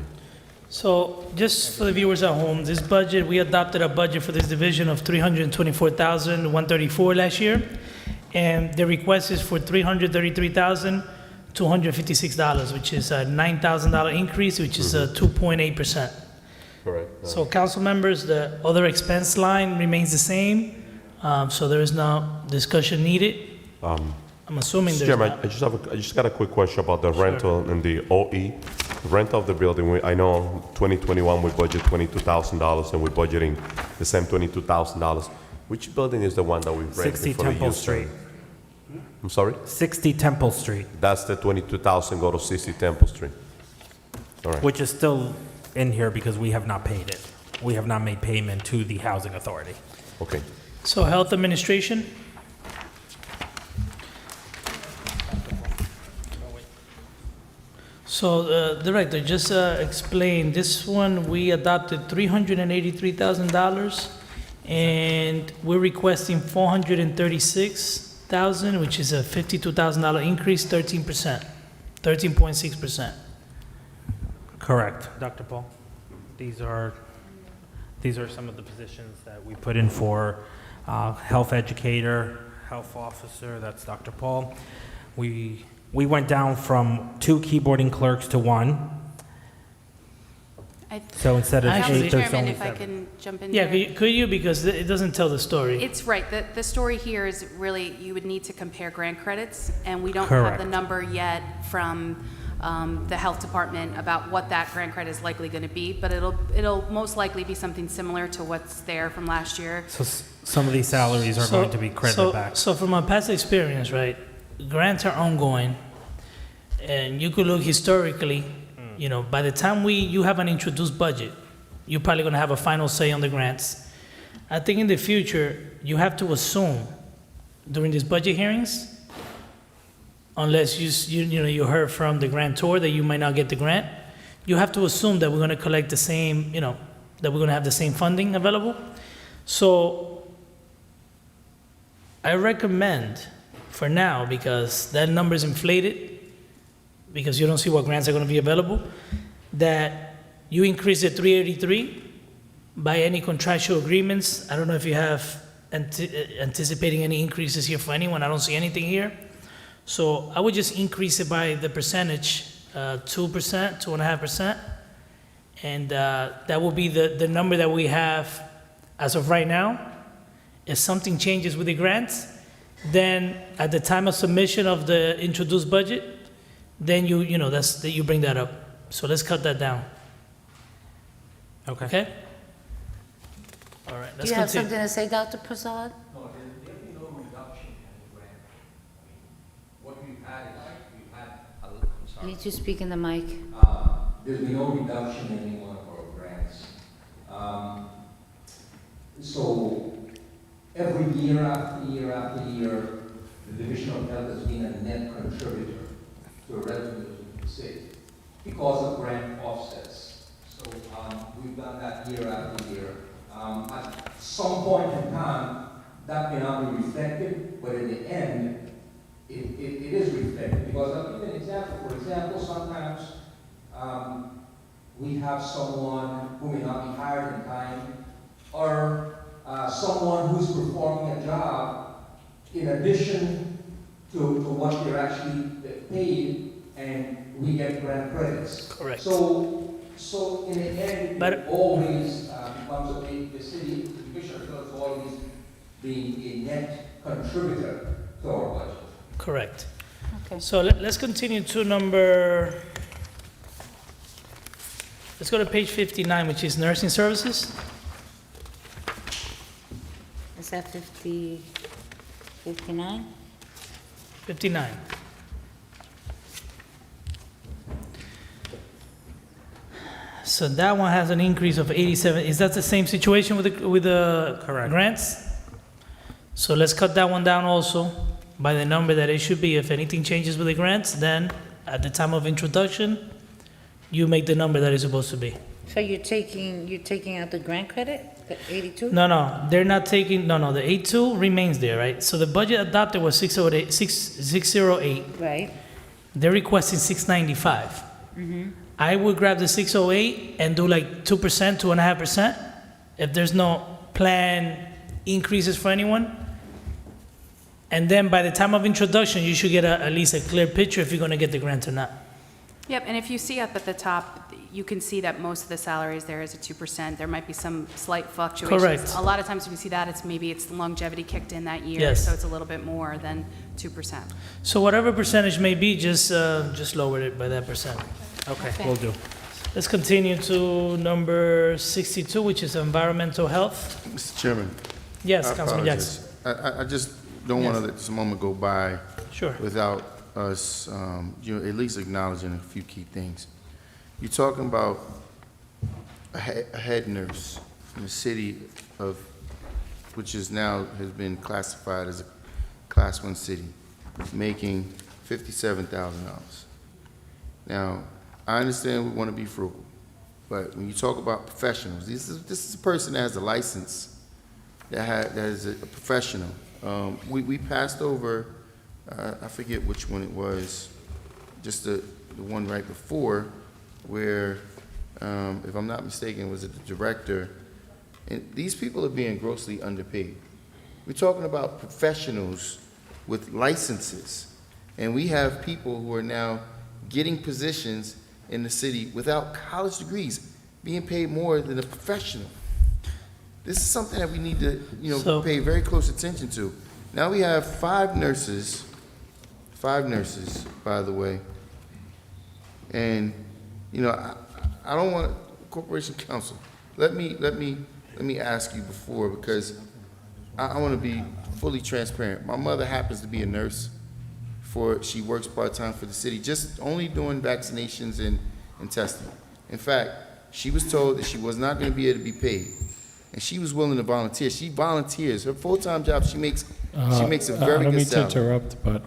So just for the viewers at home, this budget, we adopted a budget for this division of $324,134 last year. And the request is for $333,256, which is a $9,000 increase, which is a 2.8%. Correct. So council members, the other expense line remains the same, so there is no discussion needed. I'm assuming there's Chairman, not. I just got a quick question about the rental and the OE. The rental of the building, I know 2021 we budget $22,000 and we're budgeting the same $22,000. Which building is the one that we rented 60 for the Temple use? Street. I'm sorry? 60 Temple Street, That's the 22,000 go to 60 Temple Street. All right. which is still in here because we have not paid it. We have not made payment to the housing authority. Okay. So health administration, so Director, just explain, this one, we adopted $383,000, and we're requesting $436,000, which is a $52,000 increase, 13%, 13.6%. Correct, Dr. Paul. These are some of the positions that we put in for health educator, health officer, that's Dr. Paul. We went down from 2 keyboarding clerks to 1. So instead of Council 8, there's Chairman, only if I 7. can jump in Yeah, there. could you, because it doesn't tell the story. It's right. The story here is really, you would need to compare grant credits, and we don't have the Correct. number yet from the health department about what that grant credit is likely going to be, but it'll most likely be something similar to what's there from last year. So some of these salaries are going to be credited back. So from my past experience, right, grants are ongoing, and you could look historically, you know, by the time you have an introduced budget, you're probably gonna have a final say on the grants. I think in the future, you have to assume during these budget hearings, unless you heard from the grantor that you might not get the grant, you have to assume that we're gonna collect the same, that we're gonna have the same funding available. So I recommend, for now, because that number is inflated, because you don't see what grants are going to be available, that you increase the 383 by any contractual agreements. I don't know if you have anticipating any increases here for anyone. I don't see anything here. So I would just increase it by the percentage, 2%, 2.5%. And that will be the number that we have as of right now. If something changes with the grants, then at the time of submission of the introduced budget, then you bring that up. So let's cut that down. Okay? All right, Do let's you have continue. something to say, Dr. Prasad? No, there'll be no reduction in the grant. What we've had is, I'm You sorry. need to speak in the mic. There's been no reduction in any one of our grants. So every year after year after year, the Division of Health has been a net contributor to revenues in the city because of grant offsets. So we've done that year after year. At some point in time, that may not be reflected, but in the end, it is reflected. Because I'll give you an example. For example, sometimes we have someone who may not be hired in time, or someone who's performing a job in addition to what they're actually paid, and we get grant credits. Correct. So in the end, it always becomes the city, the Division of Health is always being a net contributor to our budget. Correct. Okay. So let's continue to number Let's go to page 59, which is nursing services. Is that 59? 59. So that one has an increase of 87. Is that the same situation with the Correct. grants? So let's cut that one down also by the number that it should be. If anything changes with the grants, then at the time of introduction, you make the number that it's supposed to be. So you're taking out the grant credit, the 82? No, they're not taking, no, the 82 remains there, right? So the budget adopted was 608. Right. They're requesting 695. I would grab the 608 and do like 2%, 2.5%, if there's no plan increases for anyone. And then by the time of introduction, you should get at least a clear picture if you're gonna get the grant or not. Yep, and if you see up at the top, you can see that most of the salaries there is at 2%. There might be some slight fluctuations. Correct. A lot of times when you see that, it's the longevity kicked in that year, Yes. so it's a little bit more than 2%. So whatever percentage may be, just lower it by that percent. Okay, will do. Let's continue to number 62, which is environmental health. Mr. Chairman. Yes, I Councilman Jackson. apologize. I just don't want to let this moment go by Sure. without us, at least acknowledging a few key things. You're talking about a head nurse in the city of, which is now has been classified as a Class 1 city, making $57,000. Now, I understand we want to be frugal, but when you talk about professionals, this is a person that has a license, that is a professional. We passed over, I forget which one it was, just the one right before, where, if I'm not mistaken, was it the director? And these people are being grossly underpaid. We're talking about professionals with licenses, and we have people who are now getting positions in the city without college degrees, being paid more than a professional. This is something that we need to, pay very close attention to. Now we have five nurses, by the way, and I don't want Corporation Counsel. Let me ask you before, because I want to be fully transparent. My mother happens to be a nurse. She works part-time for the city, just only doing vaccinations and testing. In fact, she was told that she was not going to be able to be paid, and she was willing to volunteer. She volunteers. Her full-time job, she makes a very good salary. I don't mean to interrupt, but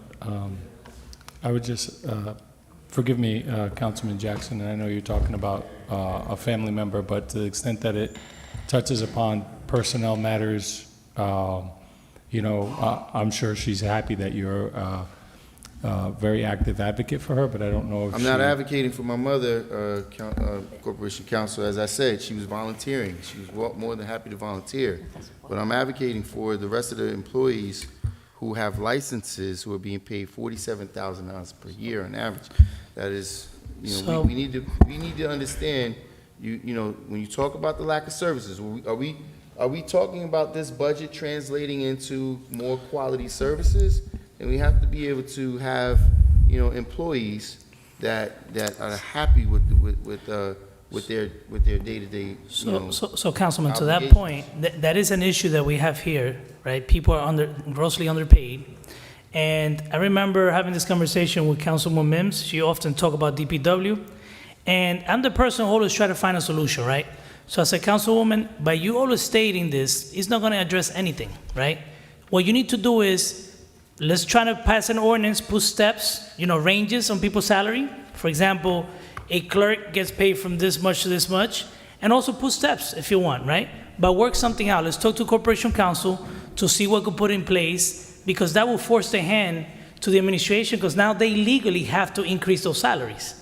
I would just, forgive me, Councilman Jackson, and I know you're talking about a family member, but to the extent that it touches upon personnel matters, I'm sure she's happy that you're very active advocate for her, but I don't know if I'm not advocating for my mother, Corporation Counsel. As I said, she was volunteering. She was more than happy to volunteer. But I'm advocating for the rest of the employees who have licenses who are being paid $47,000 per year on average. That is, we need to understand. When you talk about the lack of services, are we talking about this budget translating into more quality services? And we have to be able to have, employees that are happy with their day-to-day. So Councilman, to that point, that is an issue that we have here, right? People are grossly underpaid. And I remember having this conversation with Councilwoman Mims. She often talk about DPW. And I'm the person who always try to find a solution, right? So I said, Councilwoman, by you always stating this, it's not gonna address anything, right? What you need to do is, let's try to pass an ordinance, put steps, ranges on people's salary. For example, a clerk gets paid from this much to this much, and also put steps if you want, right? But work something out. Let's talk to Corporation Counsel to see what could put in place, because that will force the hand to the administration, because now they legally have to increase those salaries.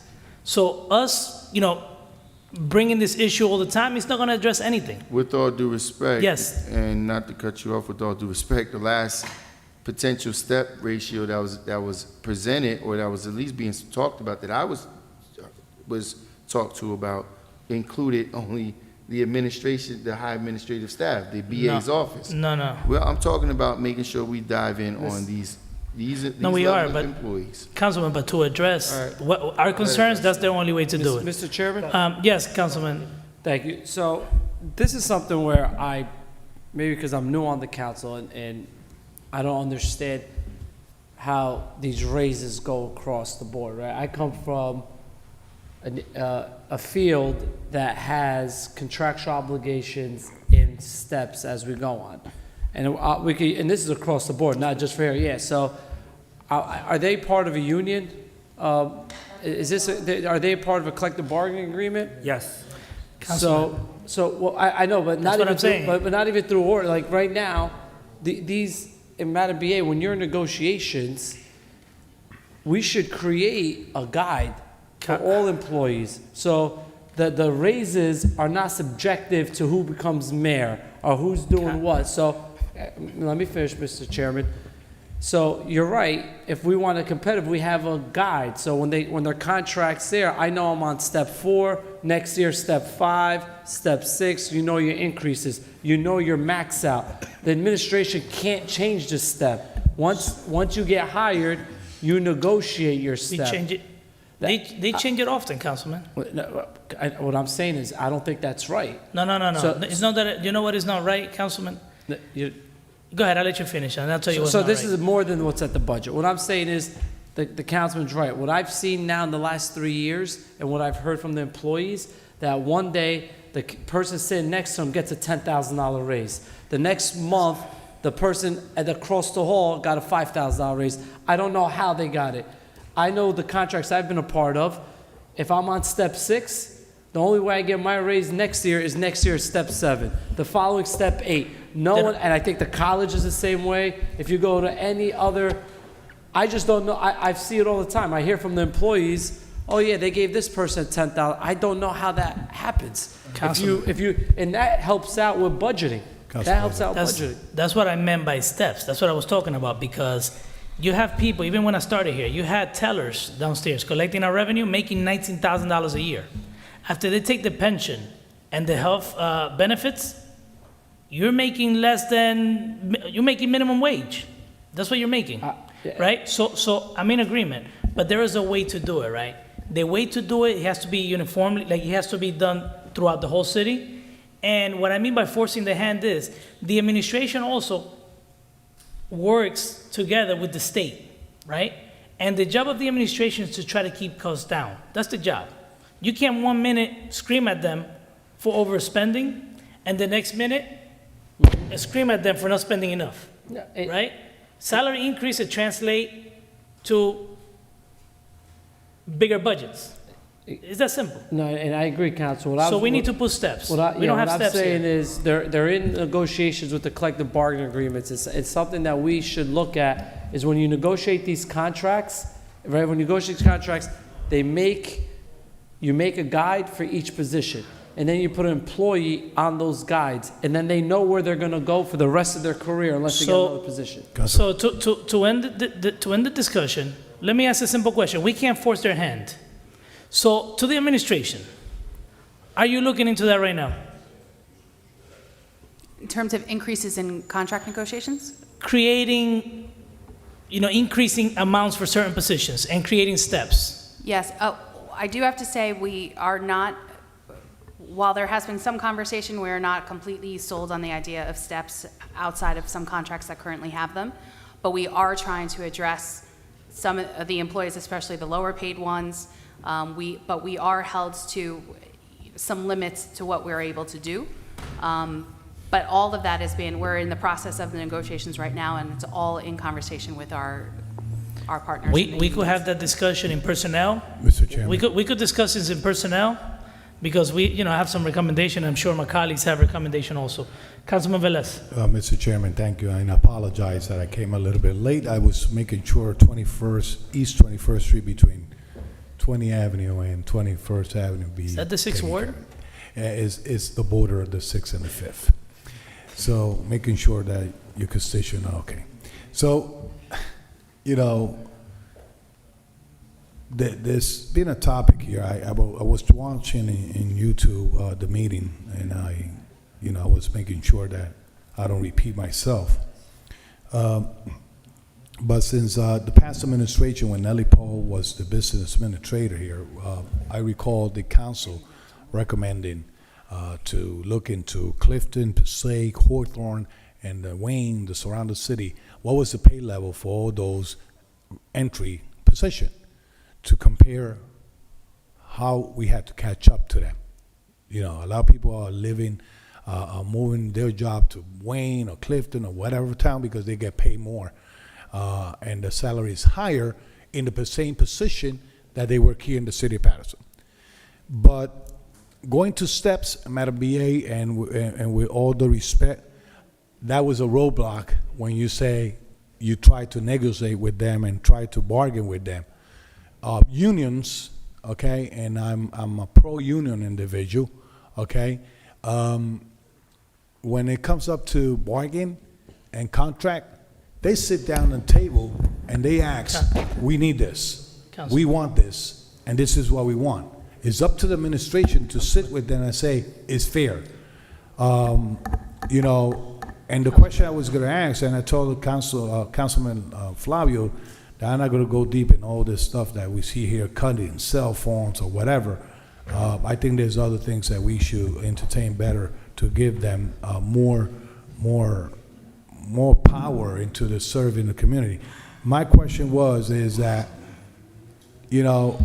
So us, bringing this issue all the time, it's not going to address anything. With all due respect. Yes. And not to cut you off, with all due respect, the last potential step ratio that was presented, or that was at least being talked about, that I was talked to about, included only the administration, the high administrative staff, the BA's office. No. Well, I'm talking about making sure we dive in on these These No, we level are, of but, employees. Councilman, but to address All right. what our concerns, that's the only way to do it. Mr. Chairman? Yes, Councilman. Thank you. So this is something where maybe because I'm new on the council and I don't understand how these raises go across the board, right? I come from a field that has contractual obligations in steps as we go on. And and this is across the board, not just for here. Yeah, so are they part of a union? Are they part of a collective bargaining agreement? Yes. Well, I know, but not That's what even I'm saying. but not even through order. Like right now, these in Madam BA, when you're in negotiations, we should create a guide for all employees, so that the raises are not subjective to who becomes mayor or who's doing what. So, let me finish, Mr. Chairman. So you're right. If we want to competitive, we have a guide. So when their contract's there, I know I'm on step 4. Next year, step 5, step 6. You know your increases. You know your max out. The administration can't change this step. Once you get hired, you negotiate your We step. change it. They change it often, Councilman. What I'm saying is, I don't think that's right. No. So- It's not that, you know what is not right, Councilman? Go ahead, I'll let you finish, and I'll tell you what's So not this right. is more than what's at the budget. What I'm saying is, the councilman's right. What I've seen now in the last 3 years, and what I've heard from the employees, that one day, the person sitting next to him gets a $10,000 raise. The next month, the person across the hall got a $5,000 raise. I don't know how they got it. I know the contracts I've been a part of, if I'm on step 6, the only way I get my raise next year is step 7. The following step 8. No one, and I think the college is the same way. If you go to any other, I just don't know. I see it all the time. I hear from the employees, oh yeah, they gave this person $10,000. I don't know how that happens. And that helps out with budgeting. That helps out budgeting. That's what I meant by steps. That's what I was talking about, because you have people, even when I started here, you had tellers downstairs collecting our revenue, making $19,000 a year. After they take the pension and the health benefits, you're making you're making minimum wage. That's what you're making, right? So I'm in agreement, but there is a way to do it, right? The way to do it has to be uniformly, like it has to be done throughout the whole city. And what I mean by forcing the hand is, the administration also works together with the state, right? And the job of the administration is to try to keep costs down. That's the job. You can't 1 minute scream at them for overspending, and the next minute scream at them for not spending enough, right? Salary increases translate to bigger budgets. It's that simple. No, and I agree, Council. So we need to put steps. We don't have what steps I'm saying here. is, they're in negotiations with the collective bargaining agreements. It's something that we should look at, is when you negotiate these contracts, right, when you negotiate these contracts, you make a guide for each position. And then you put an employee on those guides, and then they know where they're going to go for the rest of their career unless they get another position. So to end the discussion, let me ask a simple question. We can't force their hand. So to the administration, are you looking into that right now? In terms of increases in contract negotiations? Creating, increasing amounts for certain positions and creating steps. Yes. Oh, I do have to say we are not, while there has been some conversation, we are not completely sold on the idea of steps outside of some contracts that currently have them. But we are trying to address some of the employees, especially the lower paid ones. But we are held to some limits to what we're able to do. But all of that we're in the process of the negotiations right now, and it's all in conversation with our partners. We could have that discussion in personnel. Mr. Chairman. We could discuss this in personnel, because we, have some recommendation. I'm sure my colleagues have recommendation also. Councilman Velez. Mr. Chairman, thank you, and I apologize that I came a little bit late. I was making sure East 21st Street between 20th Avenue and 21st Avenue be. Is that the 6th Ward? It's the border of the 6th and the 5th. So making sure that your constituent, okay. So, there's been a topic here. I was watching in YouTube the meeting, and I was making sure that I don't repeat myself. But since the past administration, when Nellie Paul was the business administrator here, I recall the council recommending to look into Clifton, Passaic, Hawthorne, and Wayne, the surrounding city. What was the pay level for all those entry positions to compare how we had to catch up to them? You know, a lot of people are living, are moving their job to Wayne or Clifton or whatever town because they get paid more. And the salary is higher in the same position that they work here in the city of Paterson. But going to steps, Madam BA, and with all the respect, that was a roadblock when you say you try to negotiate with them and try to bargain with them. Unions, okay, and I'm a pro-union individual, okay. When it comes up to bargain and contract, they sit down at the table and they ask, we need this, we want this, and this is what we want. It's up to the administration to sit with them and say, it's fair. You know, and the question I was going to ask, and I told the Councilman Flavio that I'm not going to go deep in all this stuff that we see here, cutting cell phones or whatever. I think there's other things that we should entertain better to give them more power into the serving the community. My question is that, you know,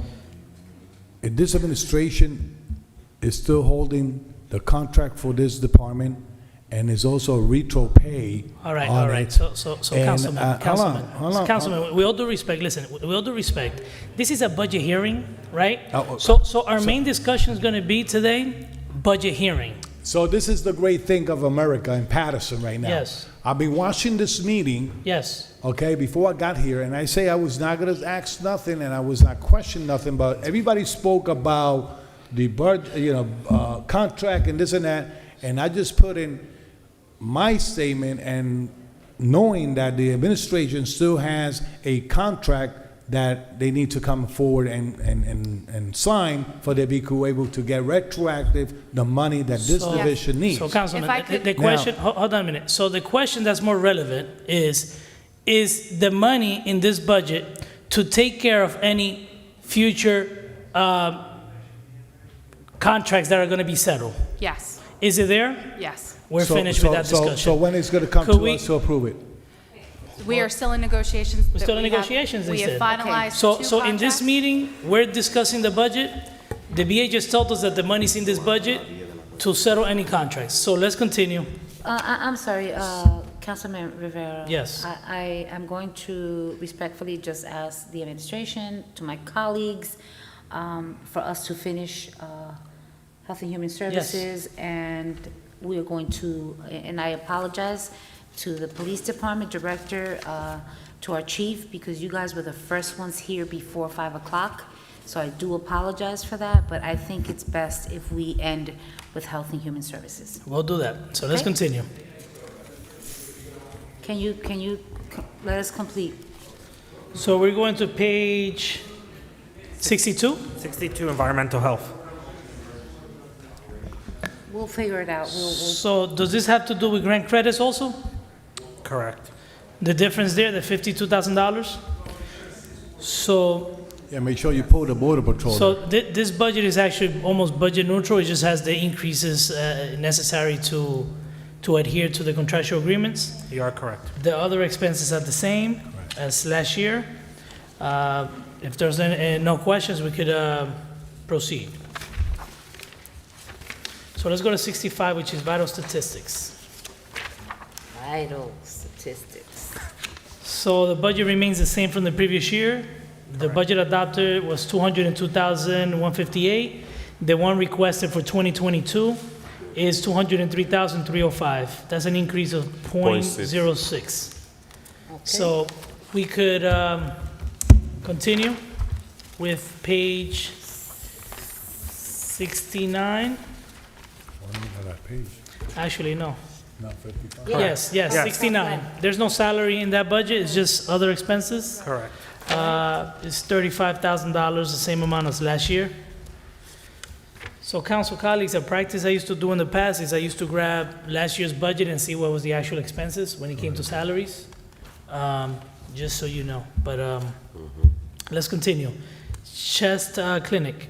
if this administration is still holding the contract for this department and is also retro pay. All right. So Councilman, with all due respect, listen, with all due respect, this is a budget hearing, right? So our main discussion is going to be today, budget hearing. So this is the great thing of America in Paterson right now. Yes. I've been watching this meeting. Yes. Okay, before I got here, and I say I was not going to ask nothing and I was not question nothing, but everybody spoke about the contract and this and that, and I just put in my statement and knowing that the administration still has a contract that they need to come forward and sign for them to be able to get retroactive the money that this division needs. So Councilman, the question, hold on a minute. So the question that's more relevant is the money in this budget to take care of any future contracts that are going to be settled? Yes. Is it there? Yes. We're finished with that discussion. So when it's going to come to us to approve it? We are still in negotiations. We're still in negotiations, We have they said. finalized So two in this contracts. meeting, we're discussing the budget. The BA just told us that the money's in this budget to settle any contracts. So let's continue. I'm sorry, Councilman Rivera. Yes. I am going to respectfully just ask the administration, to my colleagues, for us to finish Health and Human Services, and we are going to, and I apologize to the police department director, to our chief, because you guys were the first ones here before 5 o'clock. So I do apologize for that, but I think it's best if we end with Health and Human Services. We'll do that. So let's continue. Can you let us complete? So we're going to page 62? 62, environmental health. We'll figure it out. So does this have to do with grant credits also? Correct. The difference there, the $52,000? So, Yeah, make sure you pull the border patrol. so this budget is actually almost budget neutral. It just has the increases necessary to adhere to the contractual agreements. You are correct. The other expenses are the same as last year. If there's no questions, we could proceed. So let's go to 65, which is vital statistics. Vital statistics. So the budget remains the same from the previous year. The budget adopted was $202,158. The one requested for 2022 is $203,305. That's an increase of 0.06. So we could continue with page 69. Actually, no. Not 55. Yes, 69. There's no salary in that budget, it's just other expenses. Correct. It's $35,000, the same amount as last year. So council colleagues, a practice I used to do in the past is I used to grab last year's budget and see what was the actual expenses when it came to salaries. just so you know. But let's continue. Chest Clinic.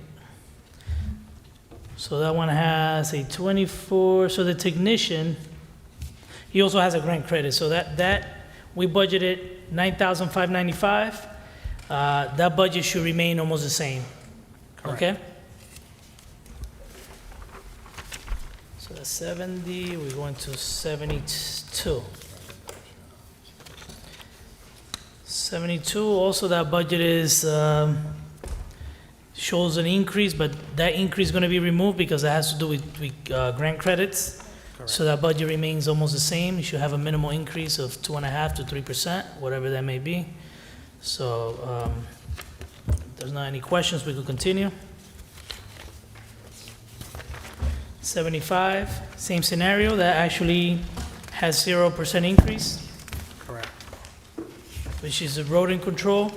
So that one has a 24, so the technician, he also has a grant credit. So that we budgeted $9,595. That budget should remain almost the same. Okay? So that's 70, we're going to 72. 72, also that budget is, shows an increase, but that increase is going to be removed because it has to do with grant credits. So that budget remains almost the same. You should have a minimal increase of 2.5% to 3%, whatever that may be. So if there's not any questions, we could continue. 75, same scenario, that actually has 0% increase. Correct. Which is the road and control.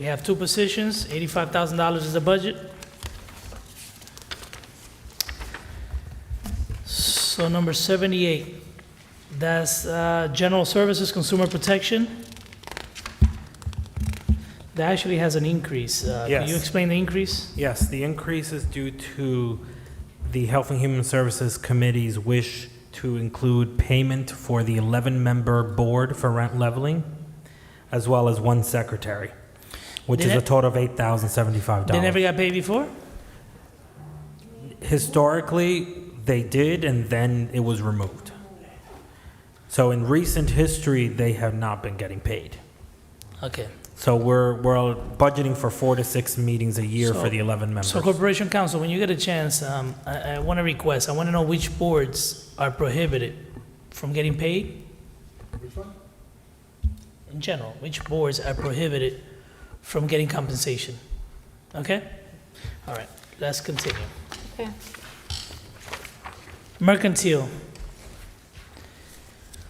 We have 2 positions, $85,000 is the budget. So number 78, that's general services, consumer protection. That actually has an increase. Can you Yes. explain the increase? Yes, the increase is due to the Health and Human Services Committee's wish to include payment for the 11-member board for rent leveling, as well as 1 secretary, which is a total of $8,075. They never got paid before? Historically, they did, and then it was removed. So in recent history, they have not been getting paid. Okay. So we're budgeting for 4 to 6 meetings a year for the 11 members. So Corporation Counsel, when you get a chance, I want to request, I want to know which boards are prohibited from getting paid? Which one? In general, which boards are prohibited from getting compensation? Okay? All right, let's continue. Okay. Mercantile.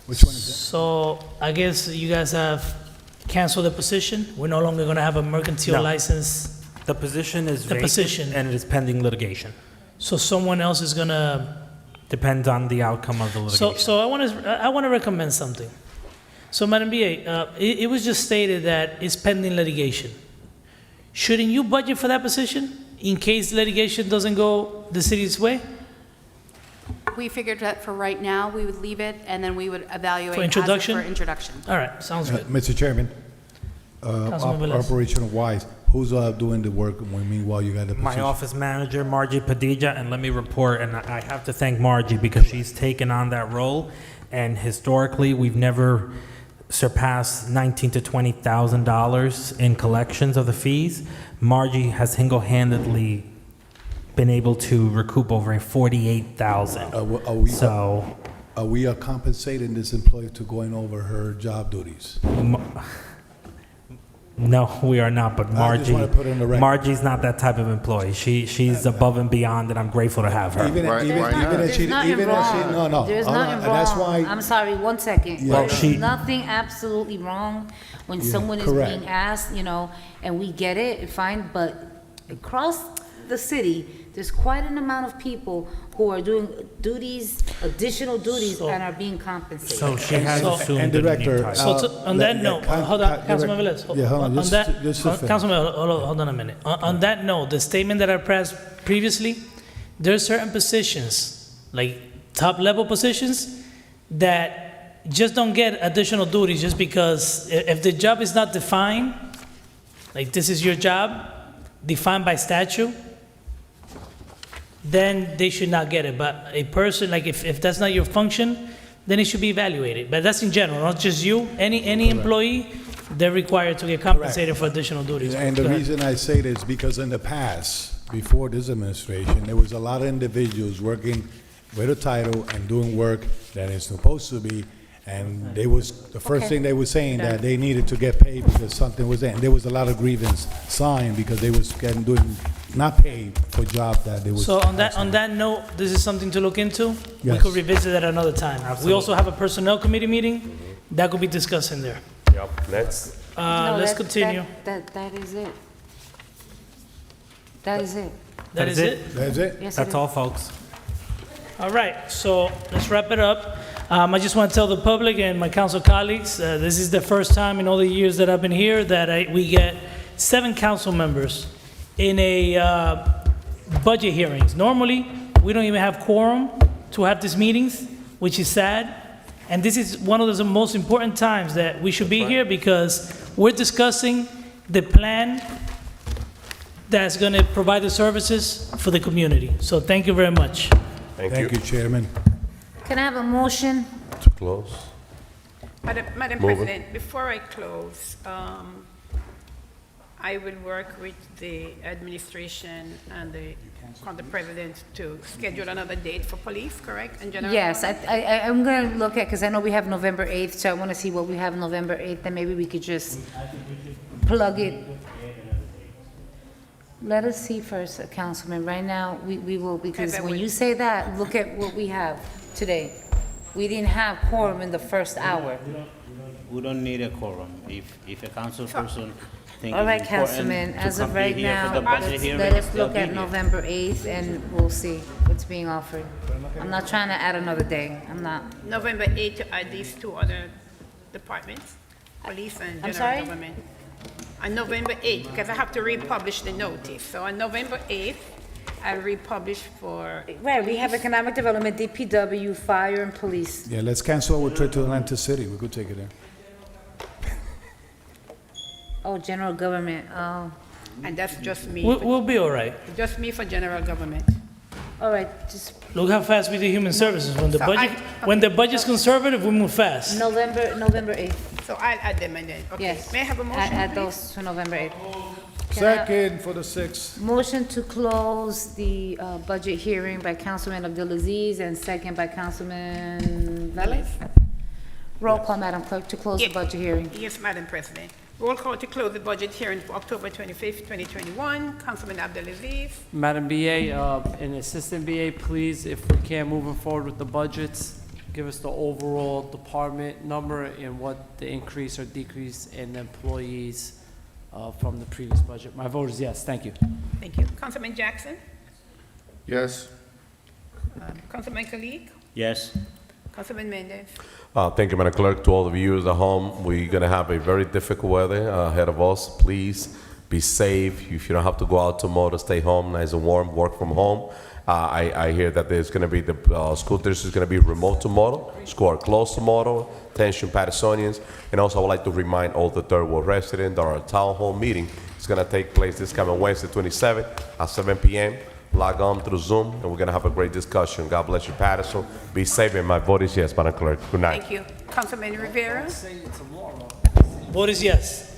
Which one is that? So I guess you guys have canceled the position? We're no longer going to have a mercantile No. license? The position is The vacant, position. and it is pending litigation. So someone else is going to... Depends on the outcome of the litigation. So I want to recommend something. So Madam BA, it was just stated that it's pending litigation. Shouldn't you budget for that position in case litigation doesn't go the city's way? We figured that for right now, we would leave it, and then we would evaluate. For introduction? For introduction. All right, sounds good. Mr. Chairman, Councilman Velez. operational wise, who's doing the work meanwhile you got the My position? office manager, Margie Padilla, and let me report, and I have to thank Margie because she's taken on that role, and historically, we've never surpassed $19,000 to $20,000 in collections of the fees. Margie has single-handedly been able to recoup over $48,000. Are we compensating this employee to going over her job duties? No, we are not, but I just wanna put it on the record. Margie's not that type of employee. She's above and beyond, and I'm grateful to have her. Even if she, There's nothing wrong. no. There's nothing wrong. That's why. I'm sorry, 1 second. Yeah. Well, There's nothing absolutely wrong when someone is correct. being asked, and we get it, fine, but across the city, there's quite an amount of people who are doing duties, additional duties, and are being compensated. So she has assumed And the new Director, title. So on that note, hold on, Councilman Velez. Yeah, hold on, just a second. Councilman, hold on a minute. On that note, the statement that I pressed previously, there are certain positions, like top-level positions, that just don't get additional duties just because if the job is not defined, like this is your job, defined by statute, then they should not get it. But a person, like if that's not your function, then it should be evaluated. But that's in general, not just you. Any employee, they're required to get compensated for additional duties. And Go the ahead. reason I say this is because in the past, before this administration, there was a lot of individuals working with a title and doing work that is supposed to be, and they was, the first thing they were saying that they needed to get paid because something was there. And there was a lot of grievance signed because they was not paid for job that they was. So on that note, this is something to look into. We Yes. could revisit that another time. We also have a personnel committee meeting that could be discussed in there. Yep, next. No, Let's that- continue. That is it. That is it. That's it? Yes, it That's is. all, folks. All right, so let's wrap it up. I just want to tell the public and my council colleagues, this is the first time in all the years that I've been here that we get 7 council members in a budget hearings. Normally, we don't even have quorum to have these meetings, which is sad. And this is one of the most important times that we should be here because we're discussing the plan that's going to provide the services for the community. So thank you very much. Thank you. Chairman. Can I have a motion? To close. Madam Move it. President, before I close, I will work with the administration and the president to schedule another date for police, correct? And general Yes, government? I'm going to look at, because I know we have November 8th, so I want to see what we have November 8th, and maybe we could just plug it. Let us see first, Councilman. Right now, we will, because when you say that, look at what we have today. We didn't have quorum in the first hour. We don't need a quorum. If a council person thinks All right, it's important Councilman, to as of come be right here for now, the budget hearings, let us they'll look be at here. November 8th, and we'll see what's being offered. I'm not trying to add another day. I'm not. November 8th to add these 2 other departments, police and I'm general sorry? government. On November 8th, because I have to republish the notice. So on November 8th, I'll republish for. Right, we have economic development, DPW, fire, and police. Yeah, let's cancel our trip to Atlanta City. We could take it there. Oh, general government, oh. And that's just me. We'll be all right. Just me for general government. All right, just Look how fast we do human services. When the So budget, when the budget's conservative, we move fast. November 8th. So I'll add them and then, okay. Yes. May I have a motion, Add please? those to November 8th. Can I- Second for the 6th. Motion to close the budget hearing by Councilman Abdulaziz and second by Councilman Velez. Roll call, Madam Clerk, to close the Yeah. budget hearing. Yes, Madam President. Roll call to close the budget hearing for October 25th, 2021. Councilman Abdelaziz. Madam BA, and Assistant BA, please, if we can, moving forward with the budgets, give us the overall department number and what the increase or decrease in employees from the previous budget. My vote is yes. Thank you. Thank you. Councilman Jackson. Yes. Councilman Kalik. Yes. Councilman Mendez. Thank you, Madam Clerk. To all the viewers at home, we're going to have a very difficult weather ahead of us. Please be safe. If you don't have to go out tomorrow, stay home, nice and warm, work from home. I hear that there's going to be the school district is going to be remote tomorrow. School are closed tomorrow. Attention, Patersonians. And also, I would like to remind all the third ward residents that our town hall meeting is going to take place this coming Wednesday, 27th at 7 p.m. Log on through Zoom, and we're going to have a great discussion. God bless you, Paterson. Be safe, and my vote is yes, Madam Clerk. Good night. Thank you. Councilman Rivera. Vote is yes.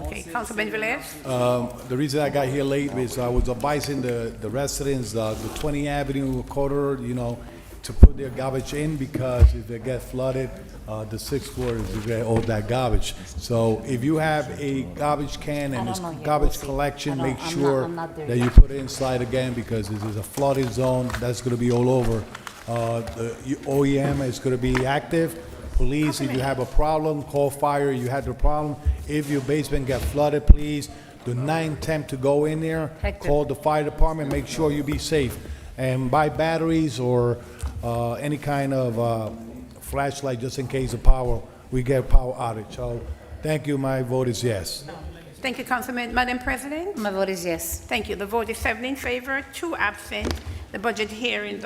Okay, Councilman Velez. The reason I got here late is I was advising the residents, the 20th Avenue corridor, to put their garbage in because if they get flooded, the 6th floor is to get all that garbage. So if you have a garbage can and it's garbage collection, make sure that you put it inside again because this is a flooded zone. That's going to be all over. The OEM is going to be active. Police, if you have a problem, call fire. You had the problem. If your basement got flooded, please do not attempt to go in there. Call the fire department. Make sure you be safe. And buy batteries or any kind of flashlight just in case of power. We get power outage. So thank you. My vote is yes. Thank you, Councilman. Madam President. My vote is yes. Thank you. The vote is 7 in favor, 2 absent. The budget hearings